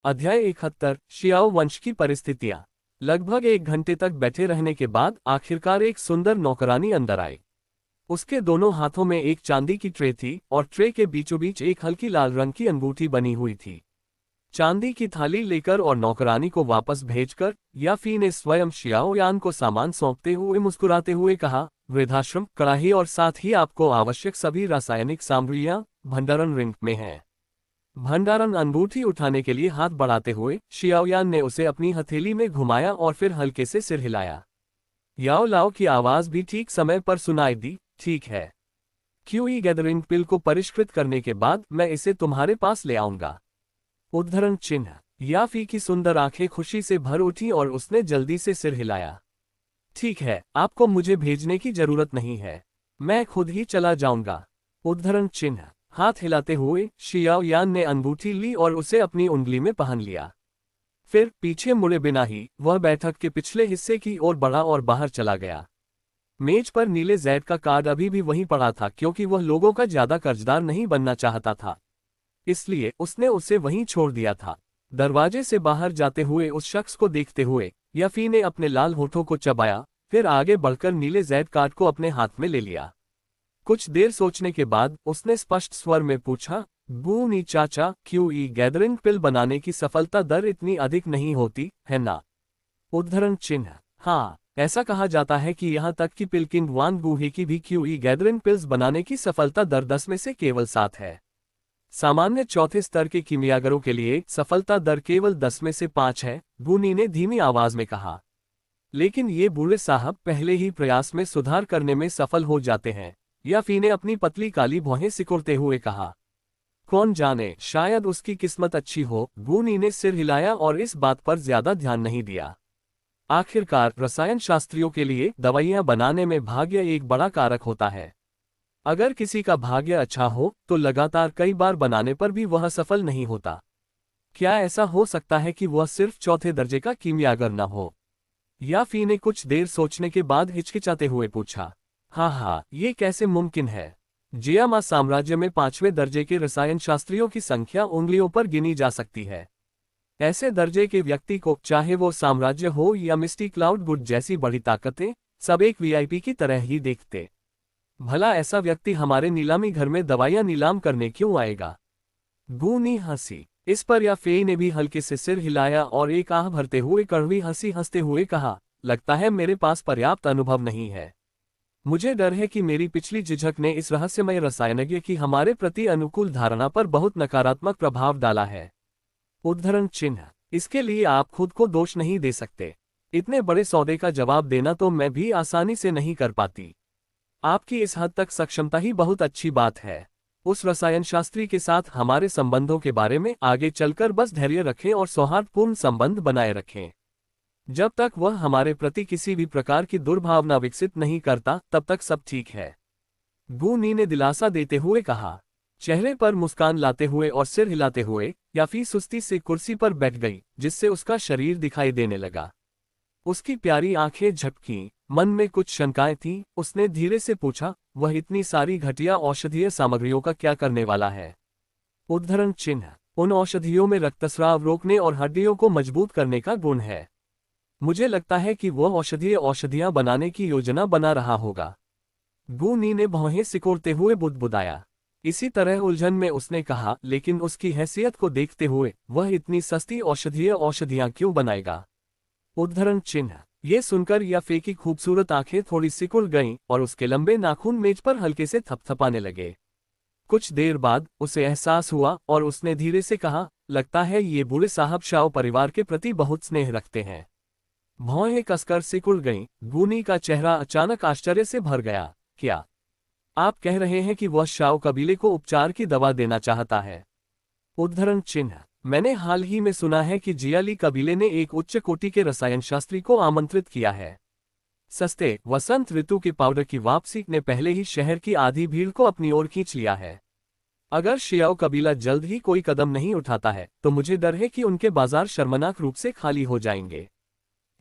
अध्याय 71 शियाओ वंश की परिस्थितियां। लगभग 1 घंटे तक बैठे रहने के बाद आखिरकार एक सुंदर नौकरानी अंदर आई। उसके दोनों हाथों में एक चांदी की ट्रे थी और ट्रे के बीचों बीच एक हल्की लाल रंग की अंगूठी बनी हुई थी। चांदी की थाली लेकर और नौकरानी को वापस भेजकर याफी ने स्वयं शियाओ यान को सामान सौंपते हुए मुस्कुराते हुए कहा, वृद्धाश्रम, कड़ाही और साथ ही आपको आवश्यक सभी रासायनिक सामग्रियां भंडारण रिंग में हैं। भंडारण अंगूठी उठाने के लिए हाथ बढ़ाते हुए शियाओयान ने उसे अपनी हथेली में घुमाया और फिर हल्के से सिर हिलाया। याओ लाओ की आवाज भी ठीक समय पर सुनाई दी, ठीक है। क्यूई गैदरिंग पिल को परिष्कृत करने के बाद मैं इसे तुम्हारे पास ले आऊंगा। उद्धरण चिन्ह। याफी की सुंदर आंखें खुशी से भर उठी और उसने जल्दी से सिर हिलाया। ठीक है, आपको मुझे भेजने की जरूरत नहीं है, मैं खुद ही चला जाऊंगा। उद्धरण चिन्ह। हाथ हिलाते हुए शियाओ यान ने अंगूठी ली और उसे अपनी उंगली में पहन लिया। फिर पीछे मुड़े बिना ही वह बैठक के पिछले हिस्से की ओर बढ़ा और बाहर चला गया। मेज पर नीले जैद का कार्ड अभी भी वहीं पड़ा था क्योंकि वह लोगों का ज्यादा कर्जदार नहीं बनना चाहता था, इसलिए उसने उसे वहीं छोड़ दिया था। दरवाजे से बाहर जाते हुए उस शख्स को देखते हुए याफी ने अपने लाल होठों को चबाया, फिर आगे बढ़कर नीले जैद कार्ड को अपने हाथ में ले लिया। कुछ देर सोचने के बाद उसने स्पष्ट स्वर में पूछा, बूनी चाचा, क्यूई गैदरिंग पिल बनाने की सफलता दर इतनी अधिक नहीं होती है ना? उद्धरण चिन्ह। हाँ, ऐसा कहा जाता है कि यहाँ तक कि पिलकिन वान गुहे की भी क्यूई गैदरिंग पिल्स बनाने की सफलता दर 10 में से केवल 7 है। सामान्य चौथे स्तर के कीमियागरों के लिए सफलता दर केवल 10 में से 5 है, बूनी ने धीमी आवाज में कहा। लेकिन ये बूढ़े साहब पहले ही प्रयास में सुधार करने में सफल हो जाते हैं, याफी ने अपनी पतली काली भौहें सिकुड़ते हुए कहा। कौन जाने, शायद उसकी किस्मत अच्छी हो। बूनी ने सिर हिलाया और इस बात पर ज्यादा ध्यान नहीं दिया। आखिरकार रसायन शास्त्रियों के लिए दवाइयां बनाने में भाग्य एक बड़ा कारक होता है। अगर किसी का भाग्य अच्छा हो तो लगातार कई बार बनाने पर भी वह सफल नहीं होता। क्या ऐसा हो सकता है कि वह सिर्फ चौथे दर्जे का कीमियागर न हो? याफी ने कुछ देर सोचने के बाद हिचकिचाते हुए पूछा। हाँ, ये कैसे मुमकिन है? जियामा साम्राज्य में 5वें दर्जे के रसायन शास्त्रियों की संख्या उंगलियों पर गिनी जा सकती है। ऐसे दर्जे के व्यक्ति को, चाहे वो साम्राज्य हो या मिस्टी क्लाउड गुड जैसी बड़ी ताकतें, सब एक वीआईपी की तरह ही देखते। भला ऐसा व्यक्ति हमारे नीलामी घर में दवाइयां नीलाम करने क्यों आएगा? बूनी हंसी। इस पर याफी ने भी हल्के से सिर हिलाया और एक आह भरते हुए कड़वी हंसी हंसते हुए कहा, लगता है मेरे पास पर्याप्त अनुभव नहीं है। मुझे डर है कि मेरी पिछली झिझक ने इस रहस्यमय रसायनज्ञ की हमारे प्रति अनुकूल धारणा पर बहुत नकारात्मक प्रभाव डाला है। उद्धरण चिन्ह। इसके लिए आप खुद को दोष नहीं दे सकते। इतने बड़े सौदे का जवाब देना तो मैं भी आसानी से नहीं कर पाती। आपकी इस हद तक सक्षमता ही बहुत अच्छी बात है। उस रसायन शास्त्री के साथ हमारे संबंधों के बारे में आगे चलकर बस धैर्य रखें और सौहार्दपूर्ण संबंध बनाए रखें। जब तक वह हमारे प्रति किसी भी प्रकार की दुर्भावना विकसित नहीं करता तब तक सब ठीक है। बूनी ने दिलासा देते हुए कहा। चेहरे पर मुस्कान लाते हुए और सिर हिलाते हुए याफी सुस्ती से कुर्सी पर बैठ गई, जिससे उसका शरीर दिखाई देने लगा। उसकी प्यारी आंखें झपकीं, मन में कुछ शंकाएं थीं। उसने धीरे से पूछा, वह इतनी सारी घटिया औषधीय सामग्रियों का क्या करने वाला है? उद्धरण चिन्ह। उन औषधियों में रक्तस्राव रोकने और हड्डियों को मजबूत करने का गुण है। मुझे लगता है कि वह औषधियां बनाने की योजना बना रहा होगा। बूनी ने भौहें सिकोड़ते हुए बुदबुदाया। इसी तरह उलझन में उसने कहा, लेकिन उसकी हैसियत को देखते हुए वह इतनी सस्ती औषधियां क्यों बनाएगा? उद्धरण चिन्ह। ये सुनकर याफी की खूबसूरत आंखें थोड़ी सिकुड़ गईं और उसके लंबे नाखून मेज पर हल्के से थपथपाने लगे। कुछ देर बाद उसे एहसास हुआ और उसने धीरे से कहा, लगता है ये बूढ़े साहब शाओ परिवार के प्रति बहुत स्नेह रखते हैं। भौहें कसकर सिकुड़ गईं। बूनी का चेहरा अचानक आश्चर्य से भर गया। क्या आप कह रहे हैं कि वह शाओ कबीले को उपचार की दवा देना चाहता है? उद्धरण चिन्ह। मैंने हाल ही में सुना है कि जियाली कबीले ने एक उच्च कोटि के रसायन शास्त्री को आमंत्रित किया है। सस्ते वसंत ऋतु के पाउडर की वापसी ने पहले ही शहर की आधी भीड़ को अपनी ओर खींच लिया है। अगर शियाओ कबीला जल्द ही कोई कदम नहीं उठाता है तो मुझे डर है कि उनके बाजार शर्मनाक रूप से खाली हो जाएंगे।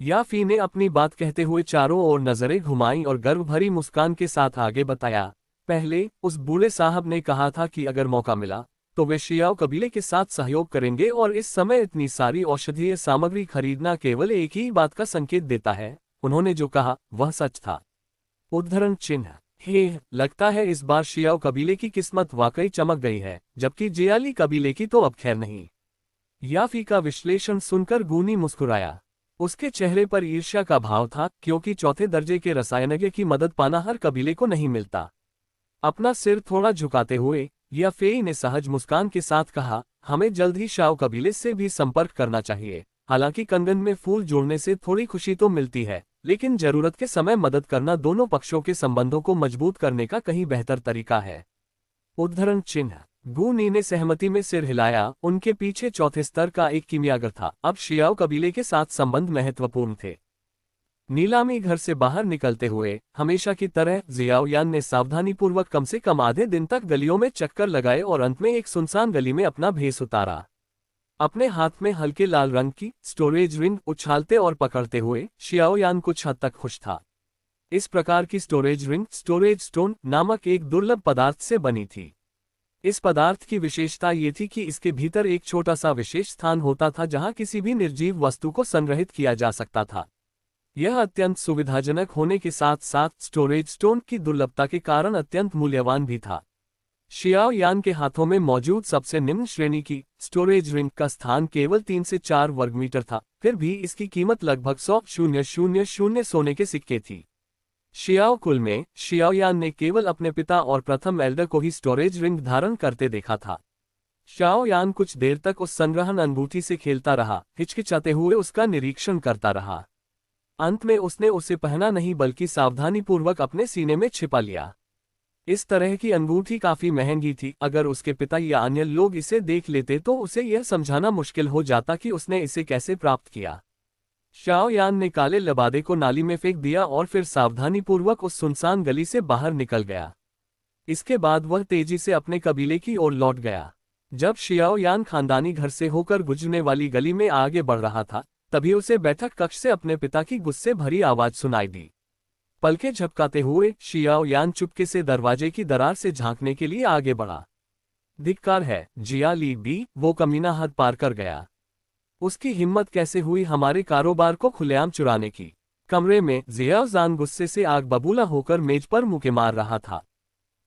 याफी ने अपनी बात कहते हुए चारों ओर नजरें घुमाईं और गर्व भरी मुस्कान के साथ आगे बताया, पहले उस बूढ़े साहब ने कहा था कि अगर मौका मिला तो वे शियाओ कबीले के साथ सहयोग करेंगे और इस समय इतनी सारी औषधीय सामग्री खरीदना केवल एक ही बात का संकेत देता है, उन्होंने जो कहा वह सच था। उद्धरण चिन्ह। हे, लगता है इस बार शियाओ कबीले की किस्मत वाकई चमक गई है, जबकि जियाली कबीले की तो अब खैर नहीं। याफी का विश्लेषण सुनकर गूनी मुस्कुराया। उसके चेहरे पर ईर्ष्या का भाव था, क्योंकि चौथे दर्जे के रसायनज्ञ की मदद पाना हर कबीले को नहीं मिलता। अपना सिर थोड़ा झुकाते हुए याफेई ने सहज मुस्कान के साथ कहा, हमें जल्द ही शाओ कबीले से भी संपर्क करना चाहिए। हालांकि कंगन में फूल जोड़ने से थोड़ी खुशी तो मिलती है, लेकिन जरूरत के समय मदद करना दोनों पक्षों के संबंधों को मजबूत करने का कहीं बेहतर तरीका है। उद्धरण चिन्ह। गूनी ने सहमति में सिर हिलाया। उनके पीछे चौथे स्तर का एक कीमियागर था। अब शियाओ कबीले के साथ संबंध महत्वपूर्ण थे। नीलामी घर से बाहर निकलते हुए हमेशा की तरह जियाओ यान ने सावधानीपूर्वक कम से कम आधे दिन तक गलियों में चक्कर लगाए और अंत में एक सुनसान गली में अपना भेस उतारा। अपने हाथ में हल्के लाल रंग की स्टोरेज रिंग उछालते और पकड़ते हुए शियाओ यान कुछ हद तक खुश था। इस प्रकार की स्टोरेज रिंग स्टोरेज स्टोन नामक एक दुर्लभ पदार्थ से बनी थी। इस पदार्थ की विशेषता ये थी कि इसके भीतर एक छोटा सा विशेष स्थान होता था जहां किसी भी निर्जीव वस्तु को संग्रहित किया जा सकता था। यह अत्यंत सुविधाजनक होने के साथ साथ स्टोरेज स्टोन की दुर्लभता के कारण अत्यंत मूल्यवान भी था। शियाओ यान के हाथों में मौजूद सबसे निम्न श्रेणी की स्टोरेज रिंग का स्थान केवल 3 से 4 वर्ग मीटर था, फिर भी इसकी कीमत लगभग 100,000 सोने के सिक्के थी। शियाओ कुल में शियाओ यान ने केवल अपने पिता और प्रथम एल्डर को ही स्टोरेज रिंग धारण करते देखा था। शियाओ यान कुछ देर तक उस संग्रहण अनुभूति से खेलता रहा, हिचकिचाते हुए उसका निरीक्षण करता रहा। अंत में उसने उसे पहना नहीं बल्कि सावधानीपूर्वक अपने सीने में छिपा लिया। इस तरह की अंगूठी काफी महंगी थी। अगर उसके पिता या अन्य लोग इसे देख लेते तो उसे यह समझाना मुश्किल हो जाता कि उसने इसे कैसे प्राप्त किया। शियाओ यान ने काले लबादे को नाली में फेंक दिया और फिर सावधानीपूर्वक उस सुनसान गली से बाहर निकल गया। इसके बाद वह तेजी से अपने कबीले की ओर लौट गया। जब शियाओ यान खानदानी घर से होकर गुजरने वाली गली में आगे बढ़ रहा था, तभी उसे बैठक कक्ष से अपने पिता की गुस्से भरी आवाज सुनाई दी। पलके झपकाते हुए शियाओ यान चुपके से दरवाजे की दरार से झांकने के लिए आगे बढ़ा। धिक्कार है, जिया ली बी, वो कमीना हद पार कर गया। उसकी हिम्मत कैसे हुई हमारे कारोबार को खुलेआम चुराने की। कमरे में जियाओ जान गुस्से से आग बबूला होकर मेज पर मुक्के मार रहा था।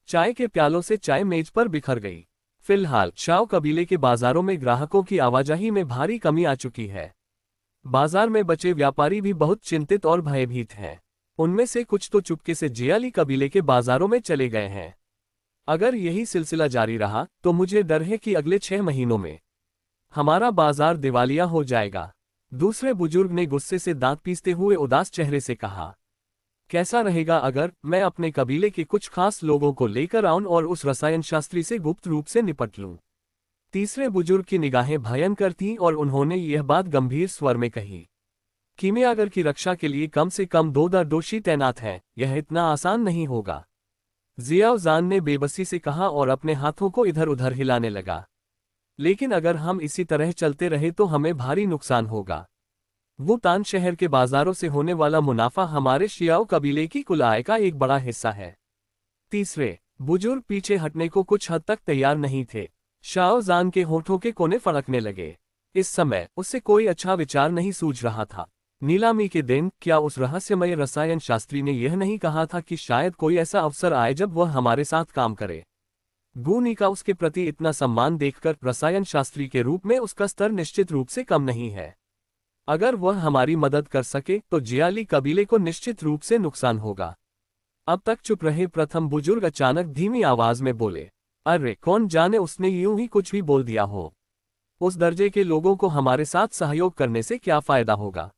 चाय के प्यालों से चाय मेज पर बिखर गई। फिलहाल शाओ कबीले के बाजारों में ग्राहकों की आवाजाही में भारी कमी आ चुकी है। बाजार में बचे व्यापारी भी बहुत चिंतित और भयभीत हैं। उनमें से कुछ तो चुपके से जियाली कबीले के बाजारों में चले गए हैं। अगर यही सिलसिला जारी रहा तो मुझे डर है कि अगले 6 महीनों में हमारा बाजार दिवालिया हो जाएगा। दूसरे बुजुर्ग ने गुस्से से दांत पीसते हुए उदास चेहरे से कहा। कैसा रहेगा अगर मैं अपने कबीले के कुछ खास लोगों को लेकर आऊं और उस रसायन शास्त्री से गुप्त रूप से निपट लूं। तीसरे बुजुर्ग की निगाहें भयंकर थीं और उन्होंने यह बात गंभीर स्वर में कही। कीमियागर की रक्षा के लिए कम से कम 2 दरदोशी तैनात हैं, यह इतना आसान नहीं होगा। जियाओ जान ने बेबसी से कहा और अपने हाथों को इधर उधर हिलाने लगा। लेकिन अगर हम इसी तरह चलते रहे तो हमें भारी नुकसान होगा। वुतान शहर के बाजारों से होने वाला मुनाफा हमारे शियाओ कबीले की कुल आय का एक बड़ा हिस्सा है। तीसरे बुजुर्ग पीछे हटने को कुछ हद तक तैयार नहीं थे। शाओ जान के होठों के कोने फड़कने लगे। इस समय उससे कोई अच्छा विचार नहीं सूझ रहा था। नीलामी के दिन क्या उस रहस्यमय रसायन शास्त्री ने यह नहीं कहा था कि शायद कोई ऐसा अवसर आए जब वह हमारे साथ काम करे। गूनी का उसके प्रति इतना सम्मान देखकर रसायन शास्त्री के रूप में उसका स्तर निश्चित रूप से कम नहीं है। अगर वह हमारी मदद कर सके तो जियाली कबीले को निश्चित रूप से नुकसान होगा। अब तक चुप रहे प्रथम बुजुर्ग अचानक धीमी आवाज में बोले, अरे कौन जाने उसने यूं ही कुछ भी बोल दिया हो। उस दर्जे के लोगों को हमारे साथ सहयोग करने से क्या फायदा होगा।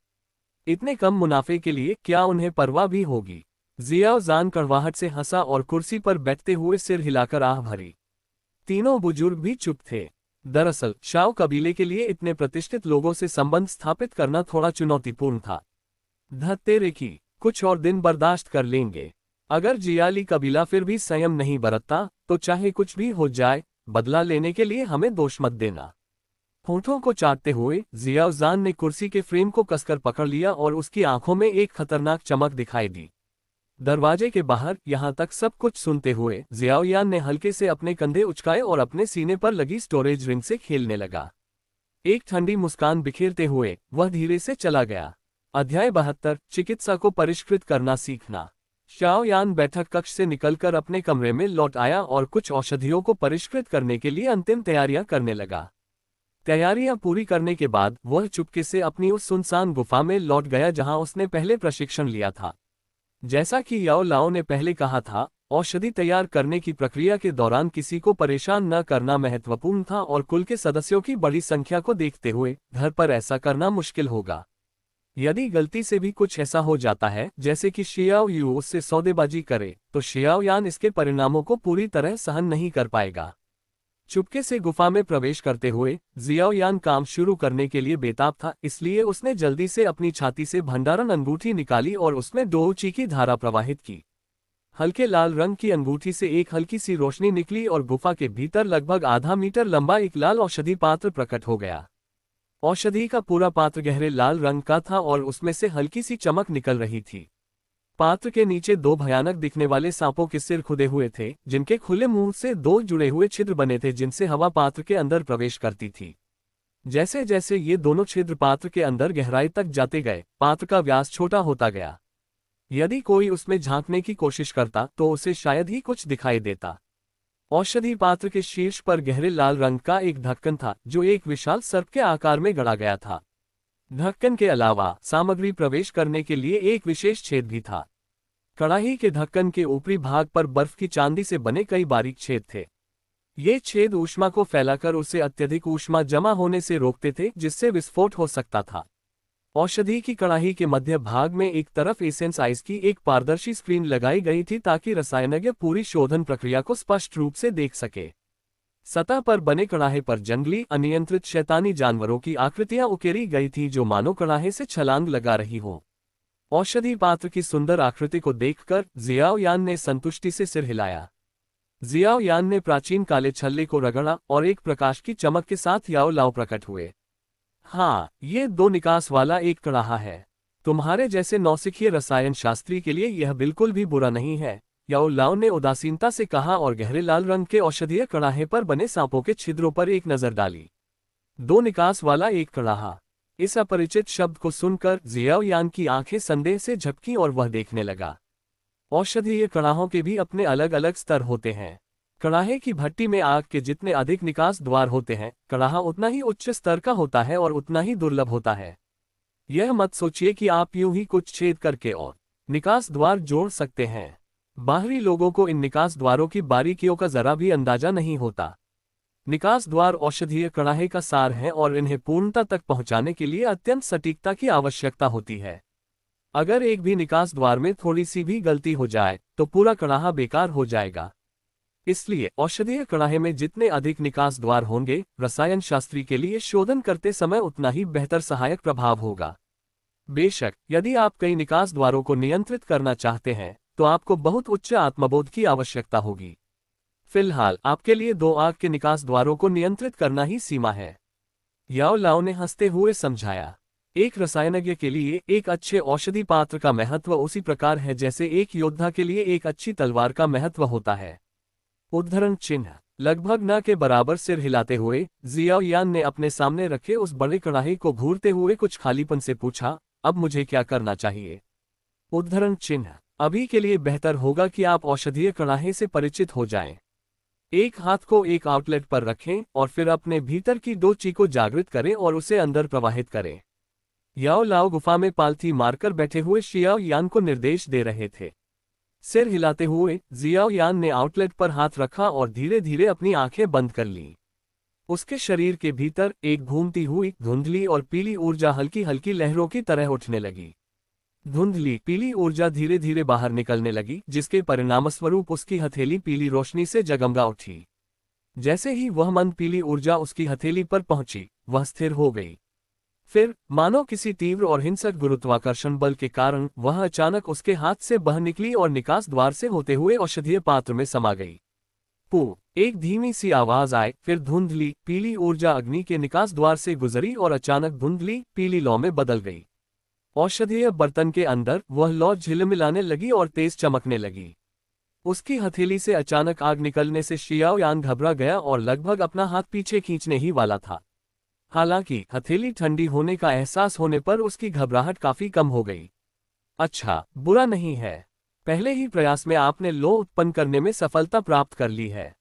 इतने कम मुनाफे के लिए क्या उन्हें परवाह भी होगी। जियाओ जान कड़वाहट से हंसा और कुर्सी पर बैठते हुए सिर हिलाकर आह भरी। तीनों बुजुर्ग भी चुप थे। दरअसल शाओ कबीले के लिए इतने प्रतिष्ठित लोगों से संबंध स्थापित करना थोड़ा चुनौतीपूर्ण था। धत्तेरे की, कुछ और दिन बर्दाश्त कर लेंगे। अगर जियाली कबीला फिर भी संयम नहीं बरतता तो चाहे कुछ भी हो जाए, बदला लेने के लिए हमें दोष मत देना। होठों को चाटते हुए जियाओ जान ने कुर्सी के फ्रेम को कसकर पकड़ लिया और उसकी आंखों में एक खतरनाक चमक दिखाई दी। दरवाजे के बाहर यहाँ तक सब कुछ सुनते हुए जियाओयान ने हल्के से अपने कंधे उचकाए और अपने सीने पर लगी स्टोरेज रिंग से खेलने लगा। एक ठंडी मुस्कान बिखेरते हुए वह धीरे से चला गया। अध्याय 72 चिकित्सा को परिष्कृत करना सीखना। शाओयान बैठक कक्ष से निकलकर अपने कमरे में लौट आया और कुछ औषधियों को परिष्कृत करने के लिए अंतिम तैयारियां करने लगा। तैयारियां पूरी करने के बाद वह चुपके से अपनी उस सुनसान गुफा में लौट गया जहां उसने पहले प्रशिक्षण लिया था। जैसा कि याओ लाओ ने पहले कहा था, औषधि तैयार करने की प्रक्रिया के दौरान किसी को परेशान न करना महत्वपूर्ण था और कुल के सदस्यों की बड़ी संख्या को देखते हुए घर पर ऐसा करना मुश्किल होगा। यदि गलती से भी कुछ ऐसा हो जाता है जैसे कि शियाओ यू उससे सौदेबाजी करे, तो शियाओयान इसके परिणामों को पूरी तरह सहन नहीं कर पाएगा। चुपके से गुफा में प्रवेश करते हुए जियाओयान काम शुरू करने के लिए बेताब था, इसलिए उसने जल्दी से अपनी छाती से भंडारण अंगूठी निकाली और उसमें डोउची की धारा प्रवाहित की। हल्के लाल रंग की अंगूठी से एक हल्की सी रोशनी निकली और गुफा के भीतर लगभग आधा मीटर लंबा एक लाल औषधि पात्र प्रकट हो गया। औषधि का पूरा पात्र गहरे लाल रंग का था और उसमें से हल्की सी चमक निकल रही थी। पात्र के नीचे दो भयानक दिखने वाले सांपों के सिर खुदे हुए थे, जिनके खुले मुंह से दो जुड़े हुए छिद्र बने थे जिनसे हवा पात्र के अंदर प्रवेश करती थी। जैसे जैसे ये दोनों छिद्र पात्र के अंदर गहराई तक जाते गए, पात्र का व्यास छोटा होता गया। यदि कोई उसमें झांकने की कोशिश करता तो उसे शायद ही कुछ दिखाई देता। औषधि पात्र के शीर्ष पर गहरे लाल रंग का एक ढक्कन था जो एक विशाल सर्प के आकार में गढ़ा गया था। ढक्कन के अलावा सामग्री प्रवेश करने के लिए एक विशेष छेद भी था। कड़ाही के ढक्कन के ऊपरी भाग पर बर्फ की चांदी से बने कई बारीक छेद थे। ये छेद ऊष्मा को फैलाकर उसे अत्यधिक ऊष्मा जमा होने से रोकते थे, जिससे विस्फोट हो सकता था। औषधि की कड़ाही के मध्य भाग में एक तरफ एसेंस आइस की एक पारदर्शी स्क्रीन लगाई गई थी ताकि रसायनज्ञ पूरी शोधन प्रक्रिया को स्पष्ट रूप से देख सके। सतह पर बने कड़ाहे पर जंगली अनियंत्रित शैतानी जानवरों की आकृतियां उकेरी गई थी जो मानो कड़ाहे से छलांग लगा रही हो। औषधि पात्र की सुंदर आकृति को देखकर जियाओयान ने संतुष्टि से सिर हिलाया। जियाओयान ने प्राचीन काले छल्ले को रगड़ा और एक प्रकाश की चमक के साथ याओ लाओ प्रकट हुए। हाँ, ये दो निकास वाला एक कड़ाहा है। तुम्हारे जैसे नौसिखिए रसायन शास्त्री के लिए यह बिल्कुल भी बुरा नहीं है, याओ लाओ ने उदासीनता से कहा और गहरे लाल रंग के औषधीय कड़ाहे पर बने सांपों के छिद्रों पर एक नजर डाली। दो निकास वाला एक कड़ाहा। इस अपरिचित शब्द को सुनकर जियाओयान की आंखें संदेह से झपकी और वह देखने लगा। औषधीय कड़ाहों के भी अपने अलग अलग स्तर होते हैं। कड़ाहे की भट्टी में आग के जितने अधिक निकास द्वार होते हैं, कड़ाहा उतना ही उच्च स्तर का होता है और उतना ही दुर्लभ होता है। यह मत सोचिए कि आप यूं ही कुछ छेद करके और निकास द्वार जोड़ सकते हैं। बाहरी लोगों को इन निकास द्वारों की बारीकियों का जरा भी अंदाजा नहीं होता। निकास द्वार औषधीय कड़ाहे का सार है और इन्हें पूर्णता तक पहुंचाने के लिए अत्यंत सटीकता की आवश्यकता होती है। अगर एक भी निकास द्वार में थोड़ी सी भी गलती हो जाए तो पूरा कड़ाहा बेकार हो जाएगा। इसलिए औषधीय कड़ाहे में जितने अधिक निकास द्वार होंगे, रसायन शास्त्री के लिए शोधन करते समय उतना ही बेहतर सहायक प्रभाव होगा। बेशक, यदि आप कई निकास द्वारों को नियंत्रित करना चाहते हैं तो आपको बहुत उच्च आत्मबोध की आवश्यकता होगी। फिलहाल आपके लिए दो आग के निकास द्वारों को नियंत्रित करना ही सीमा है, याओ लाओ ने हंसते हुए समझाया। एक रसायनज्ञ के लिए एक अच्छे औषधि पात्र का महत्व उसी प्रकार है जैसे एक योद्धा के लिए एक अच्छी तलवार का महत्व होता है। उद्धरण चिन्ह। लगभग न के बराबर सिर हिलाते हुए जियाओयान ने अपने सामने रखे उस बड़े कड़ाही को घूरते हुए कुछ खालीपन से पूछा, अब मुझे क्या करना चाहिए? उद्धरण चिन्ह। अभी के लिए बेहतर होगा कि आप औषधीय कड़ाहे से परिचित हो जाएं। एक हाथ को एक आउटलेट पर रखें और फिर अपने भीतर की डोची को जागृत करें और उसे अंदर प्रवाहित करें। याओ लाओ गुफा में पालथी मारकर बैठे हुए शियाओयान को निर्देश दे रहे थे। सिर हिलाते हुए जियाओयान ने आउटलेट पर हाथ रखा और धीरे धीरे अपनी आंखें बंद कर लीं। उसके शरीर के भीतर एक घूमती हुई धुंधली और पीली ऊर्जा हल्की हल्की लहरों की तरह उठने लगी। धुंधली पीली ऊर्जा धीरे धीरे बाहर निकलने लगी, जिसके परिणामस्वरूप उसकी हथेली पीली रोशनी से जगमगा उठी। जैसे ही वह मंद पीली ऊर्जा उसकी हथेली पर पहुंची, वह स्थिर हो गई। फिर मानो किसी तीव्र और हिंसक गुरुत्वाकर्षण बल के कारण वह अचानक उसके हाथ से बह निकली और निकास द्वार से होते हुए औषधीय पात्र में समा गई। पू, एक धीमी सी आवाज आए, फिर धुंधली पीली ऊर्जा अग्नि के निकास द्वार से गुजरी और अचानक धुंधली पीली लौ में बदल गई। औषधीय बर्तन के अंदर वह लौ झिलमिलाने लगी और तेज चमकने लगी। उसकी हथेली से अचानक आग निकलने से शियाओ यान घबरा गया और लगभग अपना हाथ पीछे खींचने ही वाला था। हालांकि हथेली ठंडी होने का एहसास होने पर उसकी घबराहट काफी कम हो गई। अच्छा, बुरा नहीं है। पहले ही प्रयास में आपने लौ उत्पन्न करने में सफलता प्राप्त कर ली है।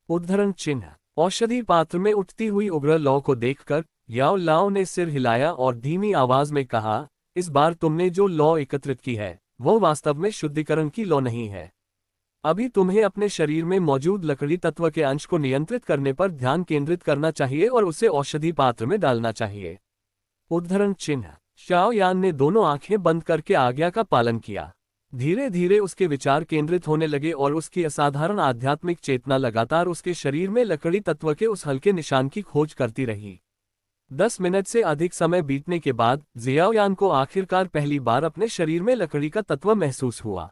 उद्धरण चिन्ह। औषधि पात्र में उठती हुई उग्र लौ को देखकर याओ लाओ ने सिर हिलाया और धीमी आवाज में कहा, इस बार तुमने जो लौ एकत्रित की है वो वास्तव में शुद्धिकरण की लौ नहीं है। अभी तुम्हें अपने शरीर में मौजूद लकड़ी तत्व के अंश को नियंत्रित करने पर ध्यान केंद्रित करना चाहिए और उसे औषधि पात्र में डालना चाहिए। उद्धरण चिन्ह। शाओ यान ने दोनों आंखें बंद करके आज्ञा का पालन किया। धीरे धीरे उसके विचार केंद्रित होने लगे और उसकी असाधारण आध्यात्मिक चेतना लगातार उसके शरीर में लकड़ी तत्व के उस हल्के निशान की खोज करती रही। 10 मिनट से अधिक समय बीतने के बाद जियाओ यान को आखिरकार पहली बार अपने शरीर में लकड़ी का तत्व महसूस हुआ।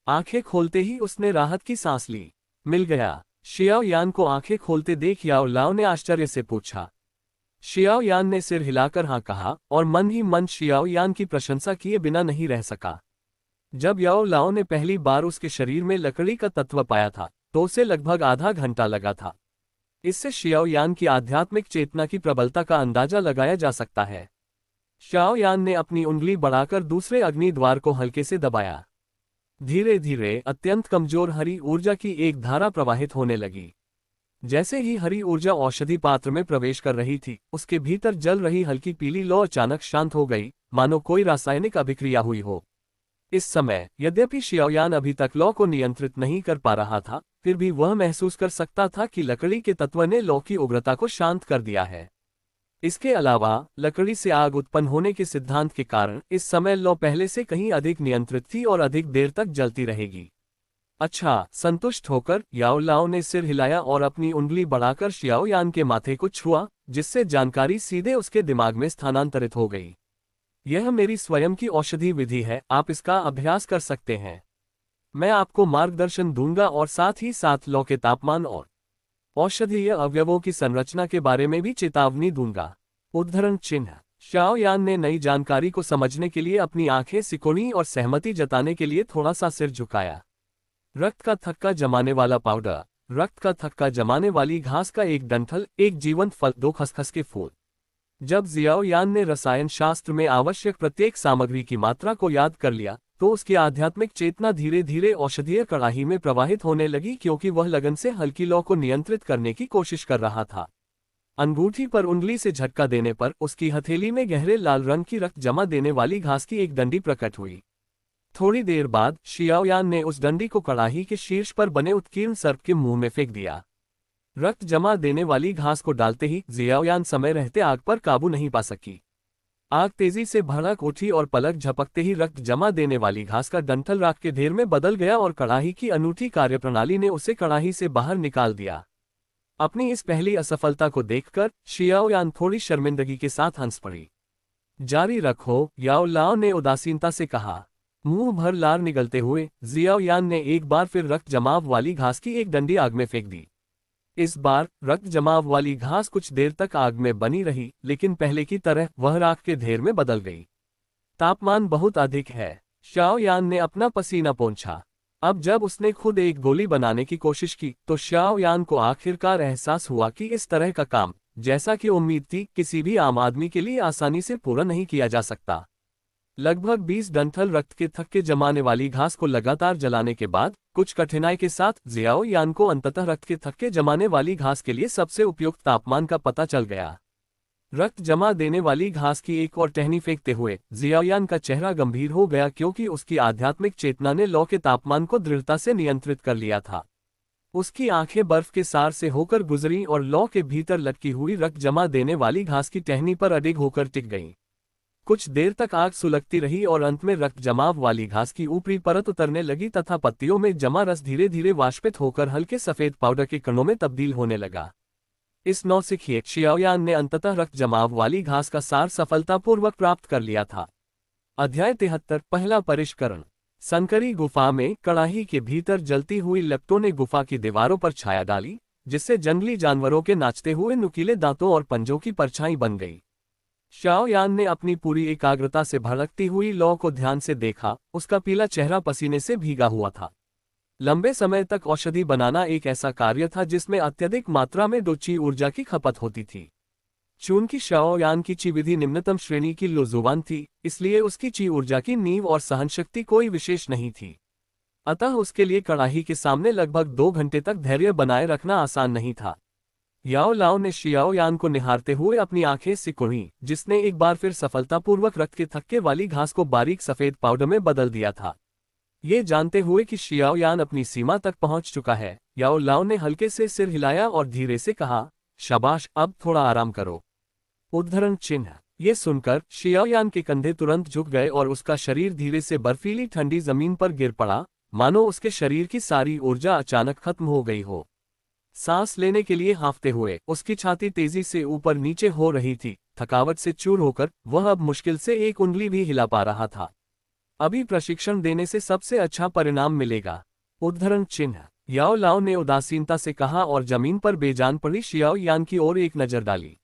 आंखें खोलते ही उसने राहत की सांस ली। मिल गया। शियाओ यान को आंखें खोलते देख याओ लाओ ने आश्चर्य से पूछा। शियाओ यान ने सिर हिलाकर हाँ कहा और मन ही मन शियाओ यान की प्रशंसा किए बिना नहीं रह सका। जब याओ लाओ ने पहली बार उसके शरीर में लकड़ी का तत्व पाया था तो उसे लगभग आधा घंटा लगा था। इससे शियाओ यान की आध्यात्मिक चेतना की प्रबलता का अंदाजा लगाया जा सकता है। शियाओ यान ने अपनी उंगली बढ़ाकर दूसरे अग्नि द्वार को हल्के से दबाया। धीरे धीरे अत्यंत कमजोर हरी ऊर्जा की एक धारा प्रवाहित होने लगी। जैसे ही हरी ऊर्जा औषधि पात्र में प्रवेश कर रही थी, उसके भीतर जल रही हल्की पीली लौ अचानक शांत हो गई, मानो कोई रासायनिक अभिक्रिया हुई हो। इस समय यद्यपि शियाओयान अभी तक लौ को नियंत्रित नहीं कर पा रहा था, फिर भी वह महसूस कर सकता था कि लकड़ी के तत्व ने लौ की उग्रता को शांत कर दिया है। इसके अलावा लकड़ी से आग उत्पन्न होने के सिद्धांत के कारण इस समय लौ पहले से कहीं अधिक नियंत्रित थी और अधिक देर तक जलती रहेगी। अच्छा, संतुष्ट होकर याओ लाओ ने सिर हिलाया और अपनी उंगली बढ़ाकर शियाओयान के माथे को छुआ, जिससे जानकारी सीधे उसके दिमाग में स्थानांतरित हो गई। यह मेरी स्वयं की औषधि विधि है, आप इसका अभ्यास कर सकते हैं। मैं आपको मार्गदर्शन दूंगा और साथ ही साथ लौ के तापमान और औषधीय अवयवों की संरचना के बारे में भी चेतावनी दूंगा। उद्धरण चिन्ह। शाओ यान ने नई जानकारी को समझने के लिए अपनी आंखें सिकोड़ी और सहमति जताने के लिए थोड़ा सा सिर झुकाया। रक्त का थक्का जमाने वाला पाउडर। रक्त का थक्का जमाने वाली घास का एक डंठल, एक जीवंत फल, 2 खसखस के फूल। जब जियाओ यान ने रसायन शास्त्र में आवश्यक प्रत्येक सामग्री की मात्रा को याद कर लिया तो उसकी आध्यात्मिक चेतना धीरे धीरे औषधीय कड़ाही में प्रवाहित होने लगी, क्योंकि वह लगन से हल्की लौ को नियंत्रित करने की कोशिश कर रहा था। अंगूठी पर उंगली से झटका देने पर उसकी हथेली में गहरे लाल रंग की रक्त जमा देने वाली घास की एक डंडी प्रकट हुई। थोड़ी देर बाद शियाओयान ने उस डंडी को कड़ाही के शीर्ष पर बने उत्कीर्ण सर्प के मुंह में फेंक दिया। रक्त जमा देने वाली घास को डालते ही जियाओयान समय रहते आग पर काबू नहीं पा सकी। आग तेजी से भड़क उठी और पलक झपकते ही रक्त जमा देने वाली घास का डंठल राख के ढेर में बदल गया और कड़ाही की अनूठी कार्यप्रणाली ने उसे कड़ाही से बाहर निकाल दिया। अपनी इस पहली असफलता को देखकर शियाओयान थोड़ी शर्मिंदगी के साथ हंस पड़ी। जारी रखो, याओ लाओ ने उदासीनता से कहा। मुंह भर लार निगलते हुए जियाओयान ने एक बार फिर रक्त जमाव वाली घास की एक डंडी आग में फेंक दी। इस बार रक्त जमाव वाली घास कुछ देर तक आग में बनी रही, लेकिन पहले की तरह वह राख के ढेर में बदल गई। तापमान बहुत अधिक है। शाओयान ने अपना पसीना पोंछा। अब जब उसने खुद एक गोली बनाने की कोशिश की तो शाओयान को आखिरकार एहसास हुआ कि इस तरह का काम, जैसा कि उम्मीद थी, किसी भी आम आदमी के लिए आसानी से पूरा नहीं किया जा सकता। लगभग 20 डंठल रक्त के थक्के जमाने वाली घास को लगातार जलाने के बाद कुछ कठिनाई के साथ जियाओयान को अंततः रक्त के थक्के जमाने वाली घास के लिए सबसे उपयुक्त तापमान का पता चल गया। रक्त जमा देने वाली घास की एक और टहनी फेंकते हुए जियाओयान का चेहरा गंभीर हो गया, क्योंकि उसकी आध्यात्मिक चेतना ने लौ के तापमान को दृढ़ता से नियंत्रित कर लिया था। उसकी आंखें बर्फ के सार से होकर गुजरी और लौ के भीतर लटकी हुई रक्त जमा देने वाली घास की टहनी पर अडिग होकर टिक गईं। कुछ देर तक आग सुलगती रही और अंत में रक्त जमाव वाली घास की ऊपरी परत उतरने लगी तथा पत्तियों में जमा रस धीरे धीरे वाष्पित होकर हल्के सफेद पाउडर के कणों में तब्दील होने लगा। इस नौसिखिए शियाओयान ने अंततः रक्त जमाव वाली घास का सार सफलतापूर्वक प्राप्त कर लिया था। अध्याय 73 पहला परिष्करण। संकरी गुफा में कड़ाही के भीतर जलती हुई लपटों ने गुफा की दीवारों पर छाया डाली, जिससे जंगली जानवरों के नाचते हुए नुकीले दांतों और पंजों की परछाई बन गई। शाओ यान ने अपनी पूरी एकाग्रता से भड़कती हुई लौ को ध्यान से देखा, उसका पीला चेहरा पसीने से भीगा हुआ था। लंबे समय तक औषधि बनाना एक ऐसा कार्य था जिसमें अत्यधिक मात्रा में ची ऊर्जा की खपत होती थी। चूंकि शाओ यान की ची विधि निम्नतम श्रेणी की लो जुबान थी, इसलिए उसकी ची ऊर्जा की नींव और सहनशक्ति कोई विशेष नहीं थी। अतः उसके लिए कड़ाही के सामने लगभग 2 घंटे तक धैर्य बनाए रखना आसान नहीं था। याओ लाओ ने शियाओ यान को निहारते हुए अपनी आंखें सिकुड़ी, जिसने एक बार फिर सफलतापूर्वक रक्त के थक्के वाली घास को बारीक सफेद पाउडर में बदल दिया था। ये जानते हुए कि शियाओ यान अपनी सीमा तक पहुंच चुका है, याओ लाओ ने हल्के से सिर हिलाया और धीरे से कहा, शाबाश, अब थोड़ा आराम करो। उद्धरण चिन्ह। ये सुनकर शियाओ यान के कंधे तुरंत झुक गए और उसका शरीर धीरे से बर्फीली ठंडी जमीन पर गिर पड़ा, मानो उसके शरीर की सारी ऊर्जा अचानक खत्म हो गई हो। सांस लेने के लिए हांफते हुए उसकी छाती तेजी से ऊपर नीचे हो रही थी। थकावट से चूर होकर वह अब मुश्किल से एक उंगली भी हिला पा रहा था। अभी प्रशिक्षण देने से सबसे अच्छा परिणाम मिलेगा। उद्धरण चिन्ह। याओ लाओ ने उदासीनता से कहा और जमीन पर बेजान पड़ी शियाओ यान की ओर एक नजर डाली।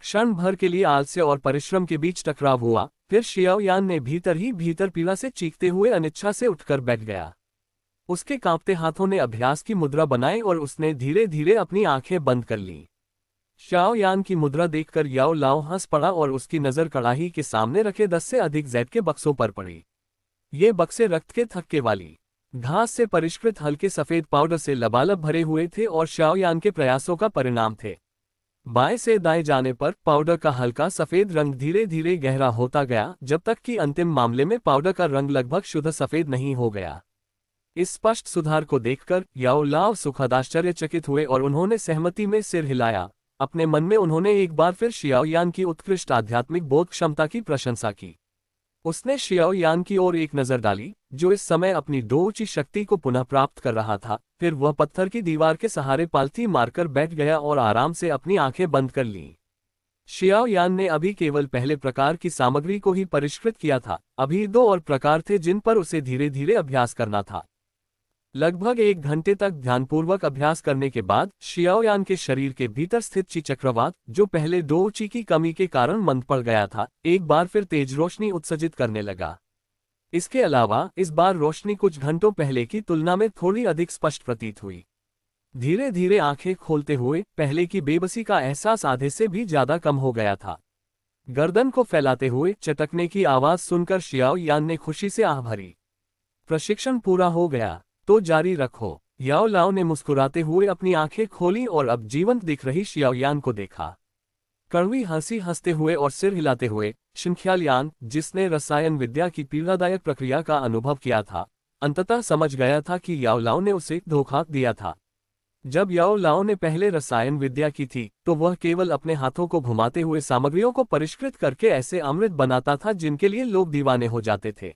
क्षण भर के लिए आलस्य और परिश्रम के बीच टकराव हुआ, फिर शियाओ यान ने भीतर ही भीतर पीड़ा से चीखते हुए अनिच्छा से उठकर बैठ गया। उसके कांपते हाथों ने अभ्यास की मुद्रा बनाई और उसने धीरे धीरे अपनी आंखें बंद कर लीं। शाओ यान की मुद्रा देखकर याओ लाओ हंस पड़ा और उसकी नजर कड़ाही के सामने रखे 10 से अधिक जैद के बक्सों पर पड़ी। ये बक्से रक्त के थक्के वाली घास से परिष्कृत हल्के सफेद पाउडर से लबालब भरे हुए थे और शाओ यान के प्रयासों का परिणाम थे। बाएं से दाएं जाने पर पाउडर का हल्का सफेद रंग धीरे धीरे गहरा होता गया, जब तक कि अंतिम मामले में पाउडर का रंग लगभग शुद्ध सफेद नहीं हो गया। इस स्पष्ट सुधार को देखकर याओ लाओ सुखद आश्चर्यचकित हुए और उन्होंने सहमति में सिर हिलाया। अपने मन में उन्होंने एक बार फिर शियाओ यान की उत्कृष्ट आध्यात्मिक बोध क्षमता की प्रशंसा की। उसने शियाओ यान की ओर एक नजर डाली, जो इस समय अपनी ऊंची शक्ति को पुनः प्राप्त कर रहा था। फिर वह पत्थर की दीवार के सहारे पालथी मारकर बैठ गया और आराम से अपनी आंखें बंद कर लीं। शियाओ यान ने अभी केवल पहले प्रकार की सामग्री को ही परिष्कृत किया था, अभी 2 और प्रकार थे जिन पर उसे धीरे धीरे अभ्यास करना था। लगभग 1 घंटे तक ध्यानपूर्वक अभ्यास करने के बाद शियाओ यान के शरीर के भीतर स्थित ची चक्रवात, जो पहले 2 ची की कमी के कारण मंद पड़ गया था, एक बार फिर तेज रोशनी उत्सर्जित करने लगा। इसके अलावा इस बार रोशनी कुछ घंटों पहले की तुलना में थोड़ी अधिक स्पष्ट प्रतीत हुई। धीरे धीरे आंखें खोलते हुए पहले की बेबसी का एहसास आधे से भी ज्यादा कम हो गया था। गर्दन को फैलाते हुए चटकने की आवाज सुनकर शियाओ यान ने खुशी से आह भरी। प्रशिक्षण पूरा हो गया तो जारी रखो। याओ लाओ ने मुस्कुराते हुए अपनी आंखें खोली और अब जीवंत दिख रही शियाओ यान को देखा। कड़वी हंसी हंसते हुए और सिर हिलाते हुए शिंख्याल यान, जिसने रसायन विद्या की पीड़ादायक प्रक्रिया का अनुभव किया था, अंततः समझ गया था कि याओ लाओ ने उसे धोखा दिया था। जब याओ लाओ ने पहले रसायन विद्या की थी तो वह केवल अपने हाथों को घुमाते हुए सामग्रियों को परिष्कृत करके ऐसे अमृत बनाता था जिनके लिए लोग दीवाने हो जाते थे।